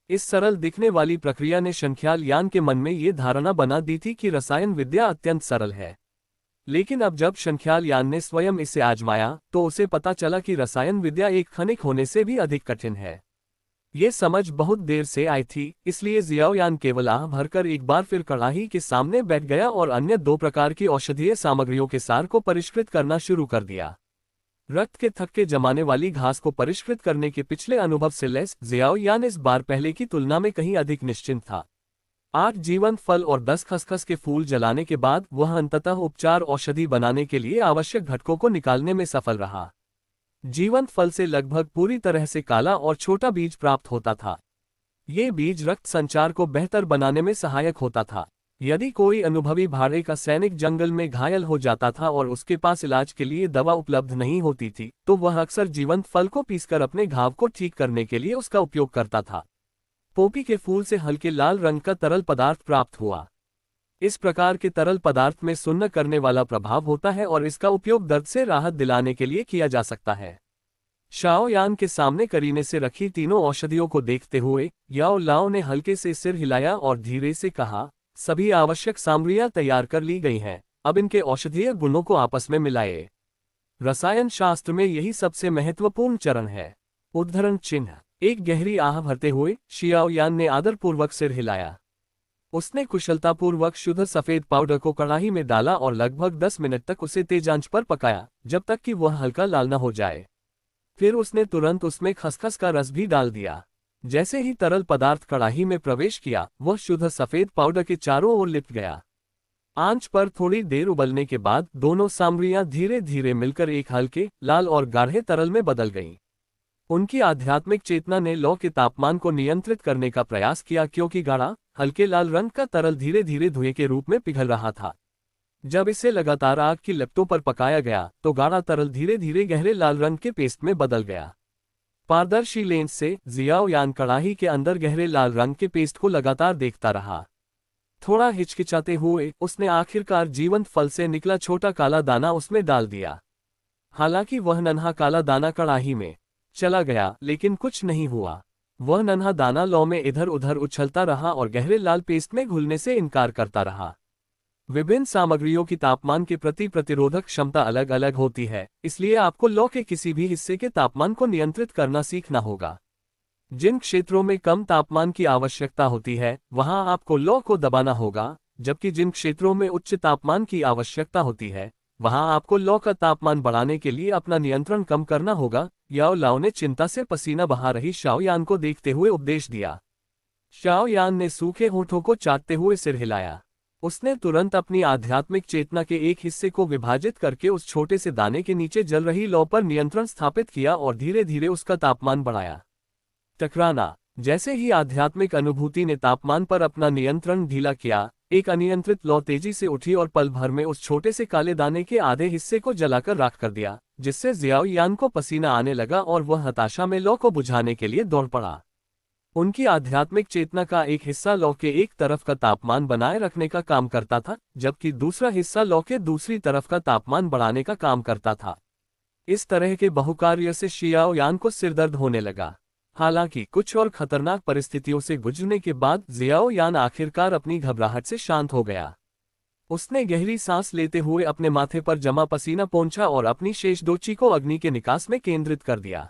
इस सरल दिखने वाली प्रक्रिया ने शंख्याल यान के मन में ये धारणा बना दी थी कि रसायन विद्या अत्यंत सरल है। लेकिन अब जब शंख्याल यान ने स्वयं इसे आजमाया तो उसे पता चला कि रसायन विद्या एक खनिक होने से भी अधिक कठिन है। ये समझ बहुत देर से आई थी, इसलिए जियाओ यान केवल आह भरकर एक बार फिर कड़ाही के सामने बैठ गया और अन्य 2 प्रकार की औषधीय सामग्रियों के सार को परिष्कृत करना शुरू कर दिया। रक्त के थक्के जमाने वाली घास को परिष्कृत करने के पिछले अनुभव से लैस जियाओ यान इस बार पहले की तुलना में कहीं अधिक निश्चिंत था। 8 जीवंत फल और 10 खसखस के फूल जलाने के बाद वह अंततः उपचार औषधि बनाने के लिए आवश्यक घटकों को निकालने में सफल रहा। जीवंत फल से लगभग पूरी तरह से काला और छोटा बीज प्राप्त होता था। ये बीज रक्त संचार को बेहतर बनाने में सहायक होता था। यदि कोई अनुभवी भाड़े का सैनिक जंगल में घायल हो जाता था और उसके पास इलाज के लिए दवा उपलब्ध नहीं होती थी, तो वह अक्सर जीवंत फल को पीसकर अपने घाव को ठीक करने के लिए उसका उपयोग करता था। पोपी के फूल से हल्के लाल रंग का तरल पदार्थ प्राप्त हुआ। इस प्रकार के तरल पदार्थ में सुन्न करने वाला प्रभाव होता है और इसका उपयोग दर्द से राहत दिलाने के लिए किया जा सकता है। शाओ यान के सामने करीने से रखी तीनों औषधियों को देखते हुए याओ लाओ ने हल्के से सिर हिलाया और धीरे से कहा, सभी आवश्यक सामग्रियां तैयार कर ली गई हैं, अब इनके औषधीय गुणों को आपस में मिलाए। रसायन शास्त्र में यही सबसे महत्वपूर्ण चरण है। उद्धरण चिन्ह। एक गहरी आह भरते हुए शियाओ यान ने आदरपूर्वक सिर हिलाया। उसने कुशलतापूर्वक शुद्ध सफेद पाउडर को कड़ाही में डाला और लगभग 10 मिनट तक उसे तेज आंच पर पकाया, जब तक कि वह हल्का लाल न हो जाए। फिर उसने तुरंत उसमें खसखस का रस भी डाल दिया। जैसे ही तरल पदार्थ कड़ाही में प्रवेश किया, वह शुद्ध सफेद पाउडर के चारों ओर लिपट गया। आंच पर थोड़ी देर उबलने के बाद दोनों सामग्रियां धीरे धीरे मिलकर एक हल्के, लाल और गाढ़े तरल में बदल गईं। उनकी आध्यात्मिक चेतना ने लौ के तापमान को नियंत्रित करने का प्रयास किया, क्योंकि गाढ़ा, हल्के लाल रंग का तरल धीरे धीरे धुएं के रूप में पिघल रहा था। जब इसे लगातार आग की लपटों पर पकाया गया, तो गाढ़ा तरल धीरे धीरे गहरे लाल रंग के पेस्ट में बदल गया। पारदर्शी लेंस से जियाओ यान कड़ाही के अंदर गहरे लाल रंग के पेस्ट को लगातार देखता रहा। थोड़ा हिचकिचाते हुए उसने आखिरकार जीवंत फल से निकला छोटा काला दाना उसमें डाल दिया। हालांकि वह नन्हा काला दाना कड़ाही में चला गया, लेकिन कुछ नहीं हुआ। वह नन्हा दाना लौ में इधर उधर उछलता रहा और गहरे लाल पेस्ट में घुलने से इनकार करता रहा। विभिन्न सामग्रियों की तापमान के प्रति प्रतिरोधक क्षमता अलग अलग होती है, इसलिए आपको लौ के किसी भी हिस्से के तापमान को नियंत्रित करना सीखना होगा। जिन क्षेत्रों में कम तापमान की आवश्यकता होती है, वहां आपको लौ को दबाना होगा, जबकि जिन क्षेत्रों में उच्च तापमान की आवश्यकता होती है, वहां आपको लौ का तापमान बढ़ाने के लिए अपना नियंत्रण कम करना होगा। याओ लाओ ने चिंता से पसीना बहा रही शाओयान को देखते हुए उपदेश दिया। शाओयान ने सूखे होठों को चाटते हुए सिर हिलाया। उसने तुरंत अपनी आध्यात्मिक चेतना के एक हिस्से को विभाजित करके उस छोटे से दाने के नीचे जल रही लौ पर नियंत्रण स्थापित किया और धीरे धीरे उसका तापमान बढ़ाया। टकराना। जैसे ही आध्यात्मिक अनुभूति ने तापमान पर अपना नियंत्रण ढीला किया, एक अनियंत्रित लौ तेजी से उठी और पल भर में उस छोटे से काले दाने के आधे हिस्से को जलाकर राख कर दिया, जिससे जियाओ यान को पसीना आने लगा और वह हताशा में लौ को बुझाने के लिए दौड़ पड़ा। उनकी आध्यात्मिक चेतना का एक हिस्सा लौ के एक तरफ का तापमान बनाए रखने का काम करता था, जबकि दूसरा हिस्सा लौ के दूसरी तरफ का तापमान बढ़ाने का काम करता था। इस तरह के बहुकार्य से शियाओ यान को सिरदर्द होने लगा। हालांकि कुछ और खतरनाक परिस्थितियों से गुजरने के बाद जियाओ यान आखिरकार अपनी घबराहट से शांत हो गया। उसने गहरी सांस लेते हुए अपने माथे पर जमा पसीना पोंछा और अपनी शेष दोची को अग्नि के निकास में केंद्रित कर दिया।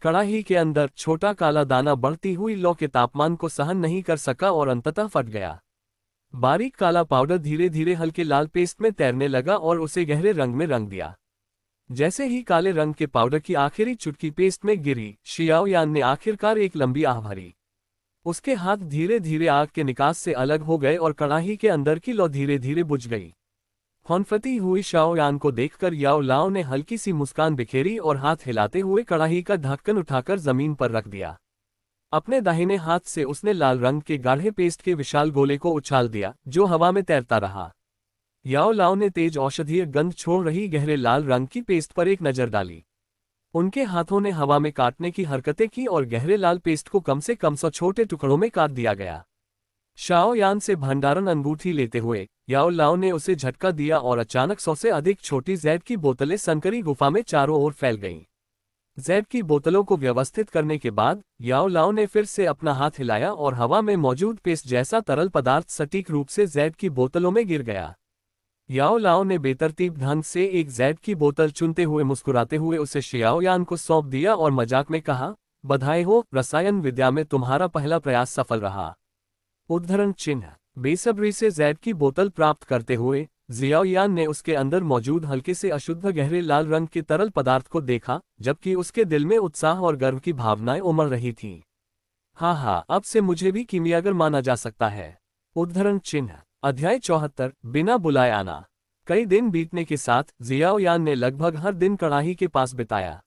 कड़ाही के अंदर छोटा काला दाना बढ़ती हुई लौ के तापमान को सहन नहीं कर सका और अंततः फट गया। बारीक काला पाउडर धीरे धीरे हल्के लाल पेस्ट में तैरने लगा और उसे गहरे रंग में रंग दिया। जैसे ही काले रंग के पाउडर की आखिरी चुटकी पेस्ट में गिरी, शियाओ यान ने आखिरकार एक लंबी आह भरी। उसके हाथ धीरे धीरे आग के निकास से अलग हो गए और कड़ाही के अंदर की लौ धीरे धीरे बुझ गई। हौंफती हुई शाओ यान को देखकर याओ लाओ ने हल्की सी मुस्कान बिखेरी और हाथ हिलाते हुए कड़ाही का ढक्कन उठाकर जमीन पर रख दिया। अपने दाहिने हाथ से उसने लाल रंग के गाढ़े पेस्ट के विशाल गोले को उछाल दिया, जो हवा में तैरता रहा। याओ लाओ ने तेज औषधीय गंध छोड़ रही गहरे लाल रंग की पेस्ट पर एक नजर डाली। उनके हाथों ने हवा में काटने की हरकतें की और गहरे लाल पेस्ट को कम से कम 100 छोटे टुकड़ों में काट दिया गया। शाओ यान से भंडारण अंगूठी लेते हुए याओ लाओ ने उसे झटका दिया और अचानक 100 से अधिक छोटी जैद की बोतलें संकरी गुफा में चारों ओर फैल गईं। जैद की बोतलों को व्यवस्थित करने के बाद याओ लाओ ने फिर से अपना हाथ हिलाया और हवा में मौजूद पेस्ट जैसा तरल पदार्थ सटीक रूप से जैद की बोतलों में गिर गया। याओ लाओ ने बेतरतीब ढंग से एक जैद की बोतल चुनते हुए मुस्कुराते हुए उसे शियाओ यान को सौंप दिया और मजाक में कहा, बधाई हो, रसायन विद्या में तुम्हारा पहला प्रयास सफल रहा। उद्धरण चिन्ह। बेसब्री से जैद की बोतल प्राप्त करते हुए जियाओ यान ने उसके अंदर मौजूद हल्के से अशुद्ध गहरे लाल रंग के तरल पदार्थ को देखा, जबकि उसके दिल में उत्साह और गर्व की भावनाएं उमड़ रही थीं। हाँ, अब से मुझे भी कीमियागर माना जा सकता है। उद्धरण चिन्ह। अध्याय 74। बिना बुलाए आना। कई दिन बीतने के साथ जियाओ यान ने लगभग हर दिन कड़ाही के पास बिताया।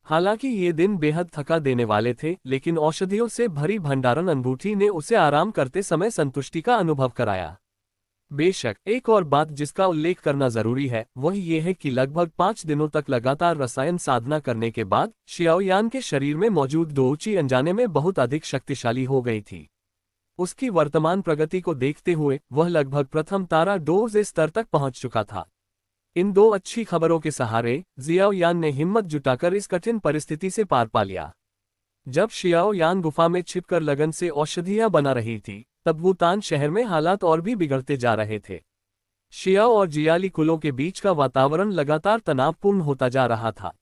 हालांकि ये दिन बेहद थका देने वाले थे, लेकिन औषधियों से भरी भंडारण अंगूठी ने उसे आराम करते समय संतुष्टि का अनुभव कराया। बेशक एक और बात जिसका उल्लेख करना जरूरी है, वह ये है कि लगभग 5 दिनों तक लगातार रसायन साधना करने के बाद शियाओ यान के शरीर में मौजूद दोउची अनजाने में बहुत अधिक शक्तिशाली हो गई थी। उसकी वर्तमान प्रगति को देखते हुए वह लगभग प्रथम तारा डोज स्तर तक पहुंच चुका था। इन दो अच्छी खबरों के सहारे जियाओ यान ने हिम्मत जुटाकर इस कठिन परिस्थिति से पार पा लिया। जब शियाओ यान गुफा में छिपकर लगन से औषधियां बना रही थी, तब वुतान शहर में हालात और भी बिगड़ते जा रहे थे। शियाओ और जियाली कुलों के बीच का वातावरण लगातार तनावपूर्ण होता जा रहा था।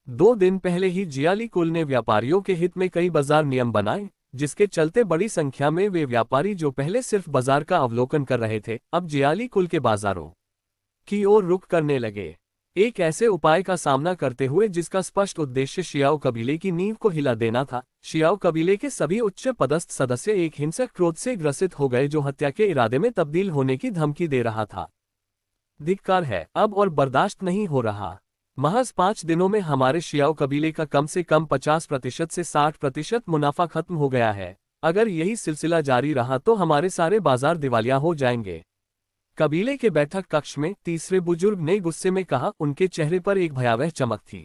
2 दिन पहले ही जियाली कुल ने व्यापारियों के हित में कई बाजार नियम बनाए, जिसके चलते बड़ी संख्या में वे व्यापारी जो पहले सिर्फ बाजार का अवलोकन कर रहे थे, अब जियाली कुल के बाजारों की ओर रुख करने लगे। एक ऐसे उपाय का सामना करते हुए जिसका स्पष्ट उद्देश्य शियाओ कबीले की नींव को हिला देना था। शियाओ कबीले के सभी उच्च पदस्थ सदस्य एक हिंसक क्रोध से ग्रसित हो गए जो हत्या के इरादे में तब्दील होने की धमकी दे रहा था। धिक्कार है, अब और बर्दाश्त नहीं हो रहा। महज 5 दिनों में हमारे शियाओ कबीले का कम से कम 50% से 60% मुनाफा खत्म हो गया है। अगर यही सिलसिला जारी रहा तो हमारे सारे बाजार दिवालिया हो जाएंगे। कबीले के बैठक कक्ष में तीसरे बुजुर्ग ने गुस्से में कहा। उनके चेहरे पर एक भयावह चमक थी।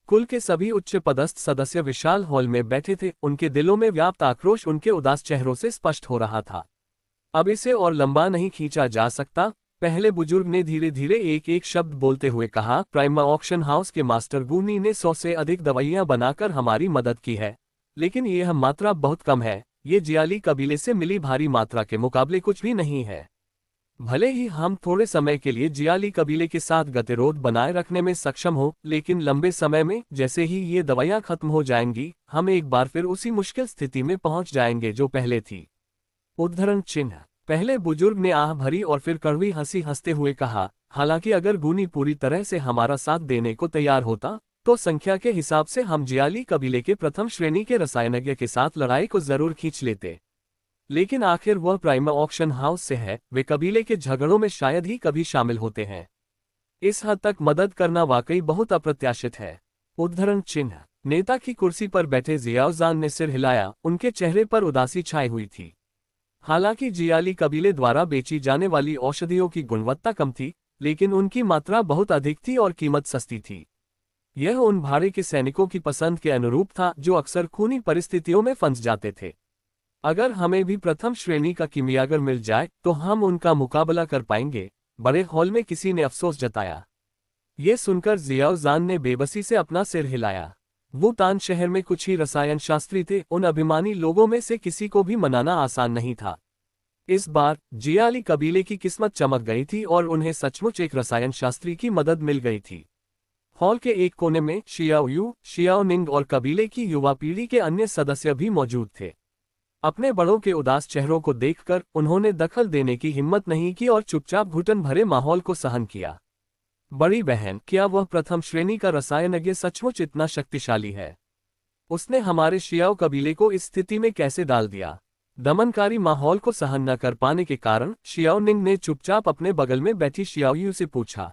कुल के सभी उच्च पदस्थ सदस्य विशाल हॉल में बैठे थे। उनके दिलों में व्याप्त आक्रोश उनके उदास चेहरों से स्पष्ट हो रहा था। अब इसे और लंबा नहीं खींचा जा सकता। पहले बुजुर्ग ने धीरे धीरे एक एक शब्द बोलते हुए कहा, प्राइमा ऑक्शन हाउस के मास्टर गुनी ने 100 से अधिक दवाइयां बनाकर हमारी मदद की है, लेकिन यह मात्रा बहुत कम है। ये जियाली कबीले से मिली भारी मात्रा के मुकाबले कुछ भी नहीं है। भले ही हम थोड़े समय के लिए जियाली कबीले के साथ गतिरोध बनाए रखने में सक्षम हो, लेकिन लंबे समय में जैसे ही ये दवाइयां खत्म हो जाएंगी, हम एक बार फिर उसी मुश्किल स्थिति में पहुंच जाएंगे जो पहले थी। उद्धरण चिन्ह। पहले बुजुर्ग ने आह भरी और फिर कड़वी हंसी हंसते हुए कहा, हालांकि अगर गुनी पूरी तरह से हमारा साथ देने को तैयार होता तो संख्या के हिसाब से हम जियाली कबीले के प्रथम श्रेणी के रसायनज्ञ के साथ लड़ाई को जरूर खींच लेते। लेकिन आखिर वह प्राइमा ऑक्शन हाउस से है, वे कबीले के झगड़ों में शायद ही कभी शामिल होते हैं। इस हद तक मदद करना वाकई बहुत अप्रत्याशित है। उद्धरण चिन्ह। नेता की कुर्सी पर बैठे जियाउजान ने सिर हिलाया। उनके चेहरे पर उदासी छाई हुई थी। हालांकि जियाली कबीले द्वारा बेची जाने वाली औषधियों की गुणवत्ता कम थी, लेकिन उनकी मात्रा बहुत अधिक थी और कीमत सस्ती थी। यह उन भाड़े के सैनिकों की पसंद के अनुरूप था जो अक्सर खूनी परिस्थितियों में फंस जाते थे। अगर हमें भी प्रथम श्रेणी का कीमियागर मिल जाए तो हम उनका मुकाबला कर पाएंगे, बड़े हॉल में किसी ने अफसोस जताया। ये सुनकर जियाउजान ने बेबसी से अपना सिर हिलाया। वो तान शहर में कुछ ही रसायन शास्त्री थे। उन अभिमानी लोगों में से किसी को भी मनाना आसान नहीं था। इस बार जियाली कबीले की किस्मत चमक गई थी और उन्हें सचमुच एक रसायन शास्त्री की मदद मिल गई थी। हॉल के एक कोने में शियाओ यू, शियाओ निंग और कबीले की युवा पीढ़ी के अन्य सदस्य भी मौजूद थे। अपने बड़ों के उदास चेहरों को देखकर उन्होंने दखल देने की हिम्मत नहीं की और चुपचाप घुटन भरे माहौल को सहन किया। बड़ी बहन, क्या वह प्रथम श्रेणी का रसायनज्ञ सचमुच इतना शक्तिशाली है? उसने हमारे शियाओ कबीले को इस स्थिति में कैसे डाल दिया? दमनकारी माहौल को सहन न कर पाने के कारण शियाओ निंग ने चुपचाप अपने बगल में बैठी शियाओ यू से पूछा।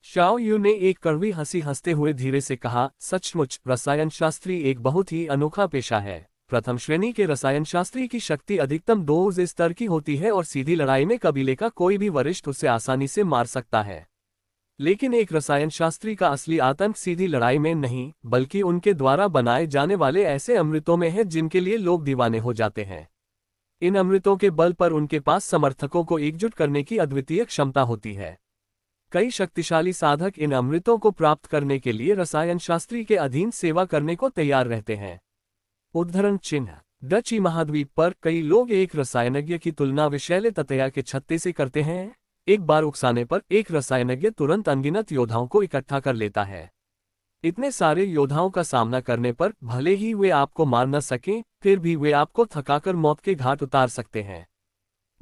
शियाओ यू ने एक कड़वी हंसी हंसते हुए धीरे से कहा, सचमुच रसायन शास्त्री एक बहुत ही अनोखा पेशा है। प्रथम श्रेणी के रसायन शास्त्री की शक्ति अधिकतम 2 स्तर की होती है और सीधी लड़ाई में कबीले का कोई भी वरिष्ठ उसे आसानी से मार सकता है। लेकिन एक रसायन शास्त्री का असली आतंक सीधी लड़ाई में नहीं, बल्कि उनके द्वारा बनाए जाने वाले ऐसे अमृतों में है जिनके लिए लोग दीवाने हो जाते हैं। इन अमृतों के बल पर उनके पास समर्थकों को एकजुट करने की अद्वितीय क्षमता होती है। कई शक्तिशाली साधक इन अमृतों को प्राप्त करने के लिए रसायन शास्त्री के अधीन सेवा करने को तैयार रहते हैं। उद्धरण चिन्ह। डची महाद्वीप पर कई लोग एक रसायनज्ञ की तुलना विषैले ततैया के छत्ते से करते हैं। एक बार उकसाने पर एक रसायनज्ञ तुरंत अनगिनत योद्धाओं को इकट्ठा कर लेता है। इतने सारे योद्धाओं का सामना करने पर भले ही वे आपको मार न सकें, फिर भी वे आपको थकाकर मौत के घाट उतार सकते हैं।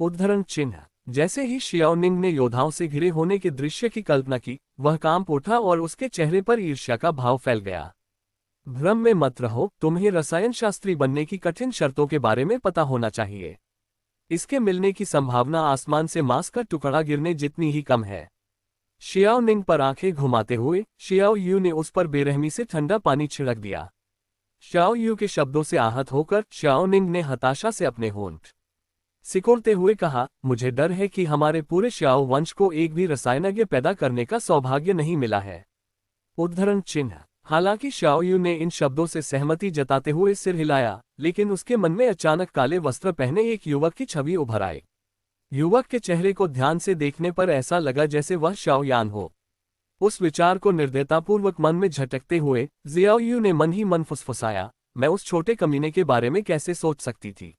उद्धरण चिन्ह। जैसे ही शियाओ निंग ने योद्धाओं से घिरे होने के दृश्य की कल्पना की, वह कांप उठा और उसके चेहरे पर ईर्ष्या का भाव फैल गया। भ्रम में मत रहो, तुम्हें रसायन शास्त्री बनने की कठिन शर्तों के बारे में पता होना चाहिए। इसके मिलने की संभावना आसमान से मांस का टुकड़ा गिरने जितनी ही कम है। शियाओ निंग पर आंखें घुमाते हुए शियाओ यू ने उस पर बेरहमी से ठंडा पानी छिड़क दिया। शियाओ यू के शब्दों से आहत होकर शियाओ निंग ने हताशा से अपने होंठ सिकोड़ते हुए कहा, मुझे डर है कि हमारे पूरे शियाओ वंश को एक भी रसायनज्ञ पैदा करने का सौभाग्य नहीं मिला है। उद्धरण चिन्ह। हालांकि शियाओ यू ने इन शब्दों से सहमति जताते हुए सिर हिलाया, लेकिन उसके मन में अचानक काले वस्त्र पहने एक युवक की छवि उभर आई। युवक के चेहरे को ध्यान से देखने पर ऐसा लगा जैसे वह शाओ यान हो। उस विचार को निर्दयतापूर्वक मन में झटकते हुए जियाओ यू ने मन ही मन फुसफुसाया, मैं उस छोटे कमीने के बारे में कैसे सोच सकती थी।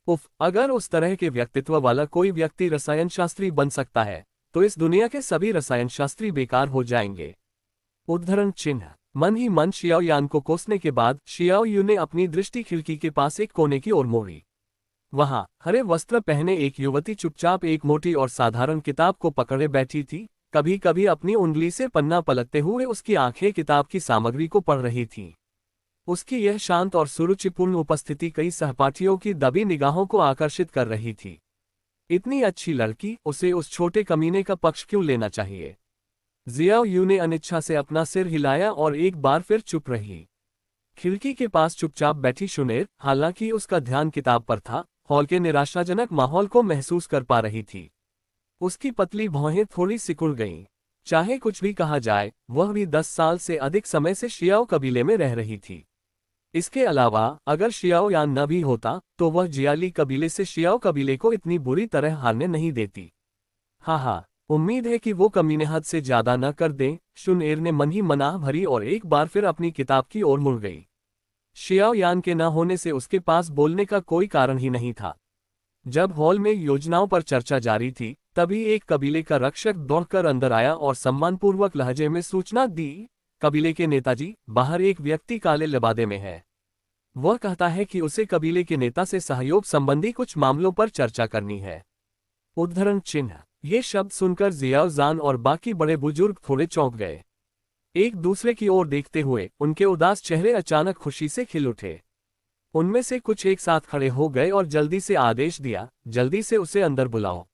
उफ, अगर उस तरह के व्यक्तित्व वाला कोई व्यक्ति रसायन शास्त्री बन सकता है तो इस दुनिया के सभी रसायन शास्त्री बेकार हो जाएंगे। उद्धरण चिन्ह। मन ही मन शियाओ यान को कोसने के बाद शियाओ यू ने अपनी दृष्टि खिड़की के पास एक कोने की ओर मोड़ी। वहां हरे वस्त्र पहने एक युवती चुपचाप एक मोटी और साधारण किताब को पकड़े बैठी थी। कभी कभी अपनी उंगली से पन्ना पलटते हुए उसकी आंखें किताब की सामग्री को पढ़ रही थीं। उसकी यह शांत और सुरुचिपूर्ण उपस्थिति कई सहपाठियों की दबी निगाहों को आकर्षित कर रही थी। इतनी अच्छी लड़की, उसे उस छोटे कमीने का पक्ष क्यों लेना चाहिए? जियाओ यू ने अनिच्छा से अपना सिर हिलाया और एक बार फिर चुप रही। खिड़की के पास चुपचाप बैठी शुनेर, हालांकि उसका ध्यान किताब पर था, हॉल के निराशाजनक माहौल को महसूस कर पा रही थी। उसकी पतली भौहें थोड़ी सिकुड़ गईं। चाहे कुछ भी कहा जाए, वह भी 10 साल से अधिक समय से शियाओ कबीले में रह रही थी। इसके अलावा अगर शियाओ यान न भी होता तो वह जियाली कबीले से शियाओ कबीले को इतनी बुरी तरह हारने नहीं देती। हाँ, उम्मीद है कि वो कमीने हद से ज्यादा न कर दें, शुनेर ने मन ही मनाह भरी और एक बार फिर अपनी किताब की ओर मुड़ गई। शियाओ यान के न होने से उसके पास बोलने का कोई कारण ही नहीं था। जब हॉल में योजनाओं पर चर्चा जारी थी, तभी एक कबीले का रक्षक दौड़कर अंदर आया और सम्मानपूर्वक लहजे में सूचना दी, कबीले के नेताजी, बाहर एक व्यक्ति काले लिबादे में है। वह कहता है कि उसे कबीले के नेता से सहयोग संबंधी कुछ मामलों पर चर्चा करनी है। उद्धरण चिन्ह। ये शब्द सुनकर जियाओ जान और बाकी बड़े बुजुर्ग थोड़े चौंक गए। एक दूसरे की ओर देखते हुए उनके उदास चेहरे अचानक खुशी से खिल उठे। उनमें से कुछ एक साथ खड़े हो गए और जल्दी से आदेश दिया, जल्दी से उसे अंदर बुलाओ।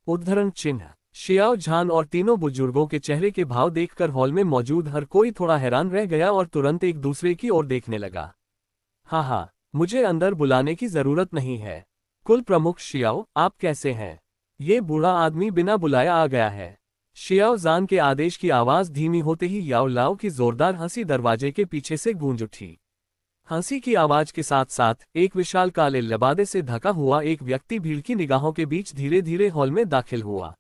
उद्धरण चिन्ह। शियाओ झान और तीनों बुजुर्गों के चेहरे के भाव देखकर हॉल में मौजूद हर कोई थोड़ा हैरान रह गया और तुरंत एक दूसरे की ओर देखने लगा। हाँ, मुझे अंदर बुलाने की जरूरत नहीं है। कुल प्रमुख शियाओ, आप कैसे हैं? ये बूढ़ा आदमी बिना बुलाया आ गया है। शियाओ जान के आदेश की आवाज धीमी होते ही याओ लाओ की जोरदार हंसी दरवाजे के पीछे से गूंज उठी। हंसी की आवाज के साथ साथ एक विशाल काले लबादे से ढका हुआ एक व्यक्ति भीड़ की निगाहों के बीच धीरे धीरे हॉल में दाखिल हुआ।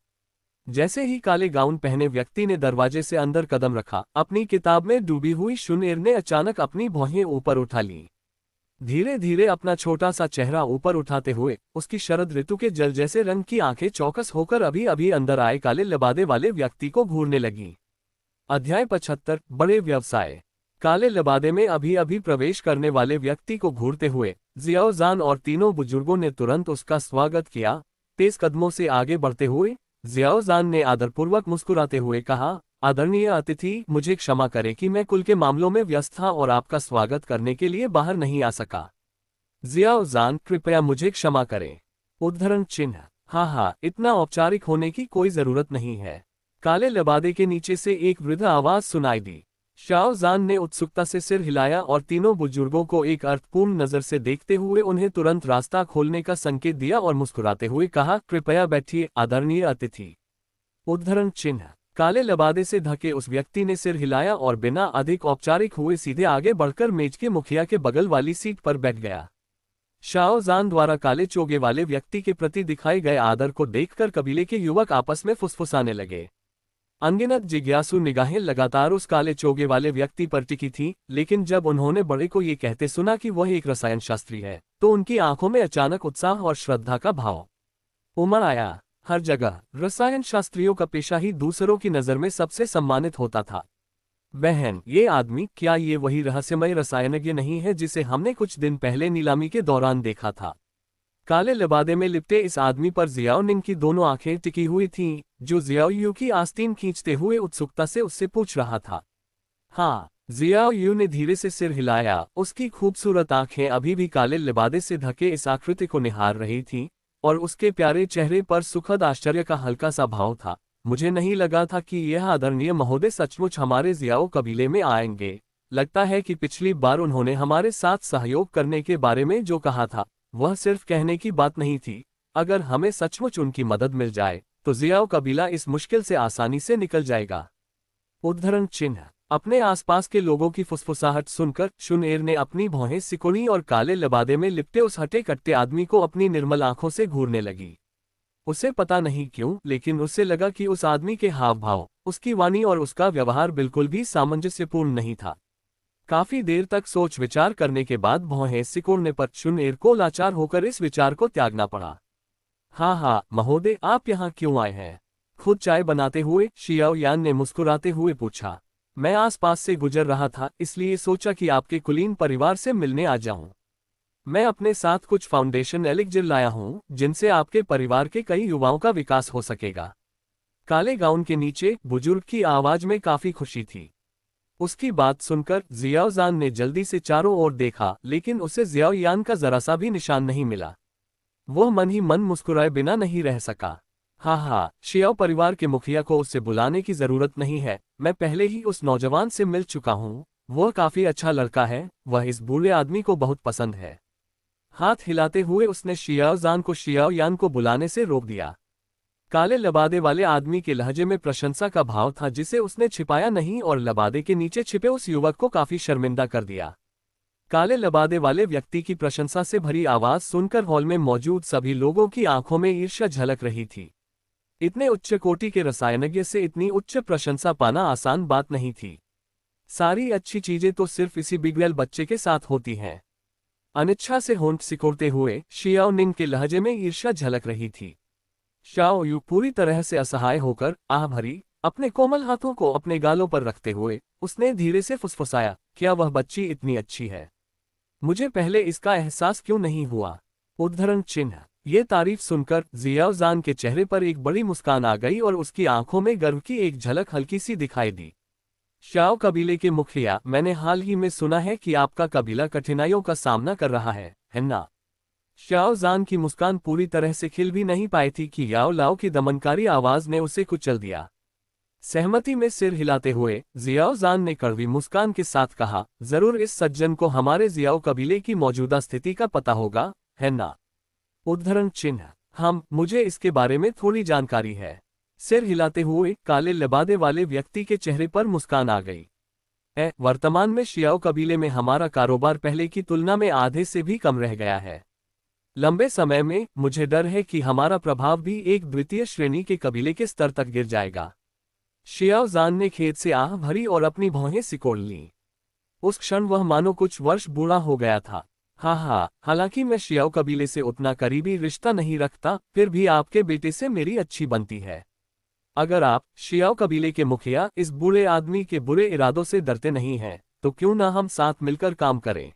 जैसे ही काले गाउन पहने व्यक्ति ने दरवाजे से अंदर कदम रखा, अपनी किताब में डूबी हुई शुनेर ने अचानक अपनी भौहें ऊपर उठा लीं। धीरे धीरे अपना छोटा सा चेहरा ऊपर उठाते हुए उसकी शरद ऋतु के जल जैसे रंग की आंखें चौकस होकर अभी अभी अंदर आए काले लबादे वाले व्यक्ति को घूरने लगीं। अध्याय 75 बड़े व्यवसाय। काले लबादे में अभी अभी प्रवेश करने वाले व्यक्ति को घूरते हुए जियाओ जान और तीनों बुजुर्गों ने तुरंत उसका स्वागत किया। तेज कदमों से आगे बढ़ते हुए जियाओ जान ने आदरपूर्वक मुस्कुराते हुए कहा, आदरणीय अतिथि, मुझे क्षमा करें कि मैं कुल के मामलों में व्यस्त था और आपका स्वागत करने के लिए बाहर नहीं आ सका। जियाओ जान, कृपया मुझे क्षमा करें। उद्धरण चिन्ह। हाँ, इतना औपचारिक होने की कोई जरूरत नहीं है। काले लबादे के नीचे से एक वृद्ध आवाज सुनाई दी। शाओ जान ने उत्सुकता से सिर हिलाया और तीनों बुजुर्गों को एक अर्थपूर्ण नजर से देखते हुए उन्हें तुरंत रास्ता खोलने का संकेत दिया और मुस्कुराते हुए कहा, कृपया बैठिए आदरणीय अतिथि। उद्धरण चिन्ह। काले लबादे से ढके उस व्यक्ति ने सिर हिलाया और बिना अधिक औपचारिक हुए सीधे आगे बढ़कर मेज के मुखिया के बगल वाली सीट पर बैठ गया। शाओ जान द्वारा काले चोगे वाले व्यक्ति के प्रति दिखाए गए आदर को देखकर कबीले के युवक आपस में फुसफुसाने लगे। अनगिनत जिज्ञासु निगाहें लगातार उस काले चोगे वाले व्यक्ति पर टिकी थीं, लेकिन जब उन्होंने बड़े को ये कहते सुना कि वह एक रसायन शास्त्री है, तो उनकी आंखों में अचानक उत्साह और श्रद्धा का भाव उमड़ आया। हर जगह रसायन शास्त्रियों का पेशा ही दूसरों की नजर में सबसे सम्मानित होता था। बहन, ये आदमी, क्या ये वही रहस्यमय रसायनज्ञ नहीं है जिसे हमने कुछ दिन पहले नीलामी के दौरान देखा था? काले लिबादे में लिपटे इस आदमी पर जियाओ निंग की दोनों आंखें टिकी हुई थीं, जो जियाओ यू की आस्तीन खींचते हुए उत्सुकता से उससे पूछ रहा था। हाँ, जियाओ यू ने धीरे से सिर हिलाया। उसकी खूबसूरत आंखें अभी भी काले लिबादे से ढके इस आकृति को निहार रही थीं, और उसके प्यारे चेहरे पर सुखद आश्चर्य का हल्का सा भाव था। मुझे नहीं लगा था कि यह आदरणीय महोदय सचमुच हमारे जियाओ कबीले में आएंगे। लगता है कि पिछली बार उन्होंने हमारे साथ सहयोग करने के बारे में जो कहा था, वह सिर्फ कहने की बात नहीं थी। अगर हमें सचमुच उनकी मदद मिल जाए, तो जियाओ कबीला इस मुश्किल से आसानी से निकल जाएगा। उद्धरण चिन्ह। अपने आसपास के लोगों की फुसफुसाहट सुनकर शुनेर ने अपनी भौहें सिकुड़ी और काले लिबादे में लिपटे उस हटे कट्टे आदमी को अपनी निर्मल आंखों से घूरने लगी। उसे पता नहीं क्यों, लेकिन उसे लगा कि उस आदमी के हाव भाव, उसकी वाणी और उसका व्यवहार बिल्कुल भी सामंजस्यपूर्ण नहीं था। काफी देर तक सोच विचार करने के बाद भौहें सिकुड़ने पर शुनेर को लाचार होकर इस विचार को त्यागना पड़ा। हाँ महोदय, आप यहाँ क्यों आए हैं? खुद चाय बनाते हुए शियाओ यान ने मुस्कुराते हुए पूछा। मैं आसपास से गुजर रहा था, इसलिए सोचा कि आपके कुलीन परिवार से मिलने आ जाऊं। मैं अपने साथ कुछ फाउंडेशन एलिक्जिर लाया हूं, जिनसे आपके परिवार के कई युवाओं का विकास हो सकेगा। काले गाउन के नीचे बुजुर्ग की आवाज में काफी खुशी थी। उसकी बात सुनकर जियाओजान ने जल्दी से चारों ओर देखा, लेकिन उसे जियाओयान का जरा सा भी निशान नहीं मिला। वह मन ही मन मुस्कुराए बिना नहीं रह सका। हाँ, शियाओ परिवार के मुखिया को उससे बुलाने की जरूरत नहीं है, मैं पहले ही उस नौजवान से मिल चुका हूँ। वह काफी अच्छा लड़का है, वह इस बूढ़े आदमी को बहुत पसंद है। हाथ हिलाते हुए उसने शियाओजान को शियाओयान को बुलाने से रोक दिया। काले लबादे वाले आदमी के लहजे में प्रशंसा का भाव था जिसे उसने छिपाया नहीं और लबादे के नीचे छिपे उस युवक को काफी शर्मिंदा कर दिया। काले लबादे वाले व्यक्ति की प्रशंसा से भरी आवाज सुनकर हॉल में मौजूद सभी लोगों की आंखों में ईर्ष्या झलक रही थी। इतने उच्च कोटि के रसायनज्ञ से इतनी उच्च प्रशंसा पाना आसान बात नहीं थी। सारी अच्छी चीजें तो सिर्फ इसी बिगड़ैल बच्चे के साथ होती हैं। अनिच्छा से होंठ सिकोड़ते हुए शियाओ निंग के लहजे में ईर्ष्या झलक रही थी। शाओ यू पूरी तरह से असहाय होकर आह भरी अपने कोमल हाथों को अपने गालों पर रखते हुए उसने धीरे से फुसफुसाया, क्या वह बच्ची इतनी अच्छी है? मुझे पहले इसका एहसास क्यों नहीं हुआ? उद्धरण चिन्ह। ये तारीफ सुनकर जियाओजान के चेहरे पर एक बड़ी मुस्कान आ गई और उसकी आंखों में गर्व की एक झलक हल्की सी दिखाई दी। शाओ कबीले के मुखिया, मैंने हाल ही में सुना है कि आपका कबीला कठिनाइयों का सामना कर रहा है ना? शाओजान की मुस्कान पूरी तरह से खिल भी नहीं पाई थी कि याओ लाओ की दमनकारी आवाज ने उसे कुचल दिया। सहमति में सिर हिलाते हुए जियाओजान ने कड़वी मुस्कान के साथ कहा, जरूर इस सज्जन को हमारे जियाओ कबीले की मौजूदा स्थिति का पता होगा, है ना? उद्धरण चिन्ह। मुझे इसके बारे में थोड़ी जानकारी है। सिर हिलाते हुए काले लबादे वाले व्यक्ति के चेहरे पर मुस्कान आ गई। वर्तमान में शियाओ कबीले में हमारा कारोबार पहले की तुलना में आधे से भी कम रह गया है। लंबे समय में मुझे डर है कि हमारा प्रभाव भी एक द्वितीय श्रेणी के कबीले के स्तर तक गिर जाएगा। शियाओजान ने खेद से आह भरी और अपनी भौहें सिकोड़ लीं। उस क्षण वह मानो कुछ वर्ष बूढ़ा हो गया था। हालांकि मैं शियाओ कबीले से उतना करीबी रिश्ता नहीं रखता, फिर भी आपके बेटे से मेरी अच्छी बनती है। अगर आप शियाओ कबीले के मुखिया इस बूढ़े आदमी के बुरे इरादों से डरते नहीं हैं, तो क्यों ना हम साथ मिलकर काम करें?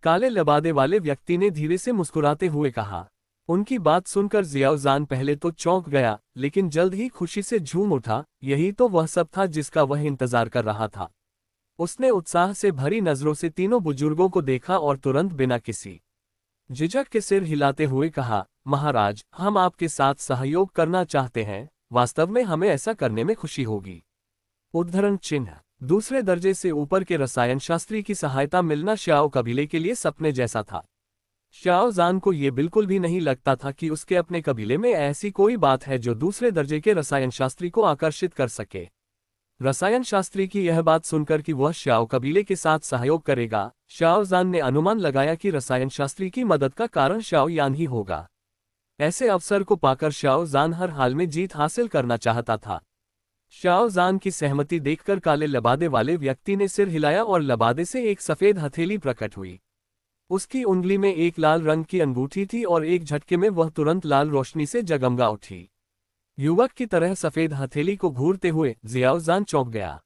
काले लबादे वाले व्यक्ति ने धीरे से मुस्कुराते हुए कहा। उनकी बात सुनकर जियाओजान पहले तो चौंक गया, लेकिन जल्द ही खुशी से झूम उठा। यही तो वह सब था जिसका वह इंतजार कर रहा था। उसने उत्साह से भरी नजरों से तीनों बुजुर्गों को देखा और तुरंत बिना किसी झिझक के सिर हिलाते हुए कहा, महाराज, हम आपके साथ सहयोग करना चाहते हैं। वास्तव में हमें ऐसा करने में खुशी होगी। उद्धरण चिन्ह। दूसरे दर्जे से ऊपर के रसायन शास्त्री की सहायता मिलना शाओ कबीले के लिए सपने जैसा था। शाओजान को यह बिल्कुल भी नहीं लगता था कि उसके अपने कबीले में ऐसी कोई बात है जो दूसरे दर्जे के रसायन शास्त्री को आकर्षित कर सके। रसायन शास्त्री की यह बात सुनकर कि वह शाओ कबीले के साथ सहयोग करेगा, शाओजान ने अनुमान लगाया कि रसायन शास्त्री की मदद का कारण शाओयान ही होगा। ऐसे अवसर को पाकर शाओजान हर हाल में जीत हासिल करना चाहता था। शाओजान की सहमति देखकर काले लबादे वाले व्यक्ति ने सिर हिलाया और लबादे से एक सफेद हथेली प्रकट हुई। उसकी उंगली में एक लाल रंग की अंगूठी थी और एक झटके में वह तुरंत लाल रोशनी से जगमगा उठी। युवक की तरह सफेद हथेली को घूरते हुए जियाओजान चौंक गया।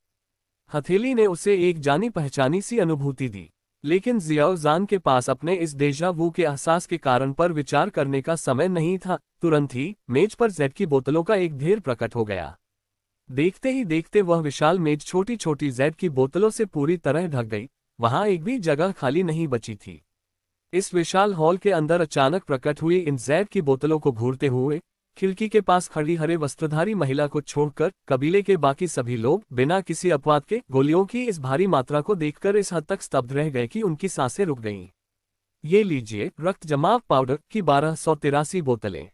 हथेली ने उसे एक जानी पहचानी सी अनुभूति दी, लेकिन जियाओजान के पास अपने इस डेजा वू के एहसास के कारण पर विचार करने का समय नहीं था। तुरंत ही मेज पर जेड की बोतलों का एक ढेर प्रकट हो गया। देखते ही देखते वह विशाल मेज छोटी छोटी जेड की बोतलों से पूरी तरह ढक गई। वहां एक भी जगह खाली नहीं बची थी। इस विशाल हॉल के अंदर अचानक प्रकट हुई इन जेड की बोतलों को घूरते हुए खिड़की के पास खड़ी हरे वस्त्रधारी महिला को छोड़कर कबीले के बाकी सभी लोग बिना किसी अपवाद के गोलियों की इस भारी मात्रा को देखकर इस हद तक स्तब्ध रह गए कि उनकी सांसें रुक गईं। ये लीजिए रक्त जमाव पाउडर की 1283 बोतलें।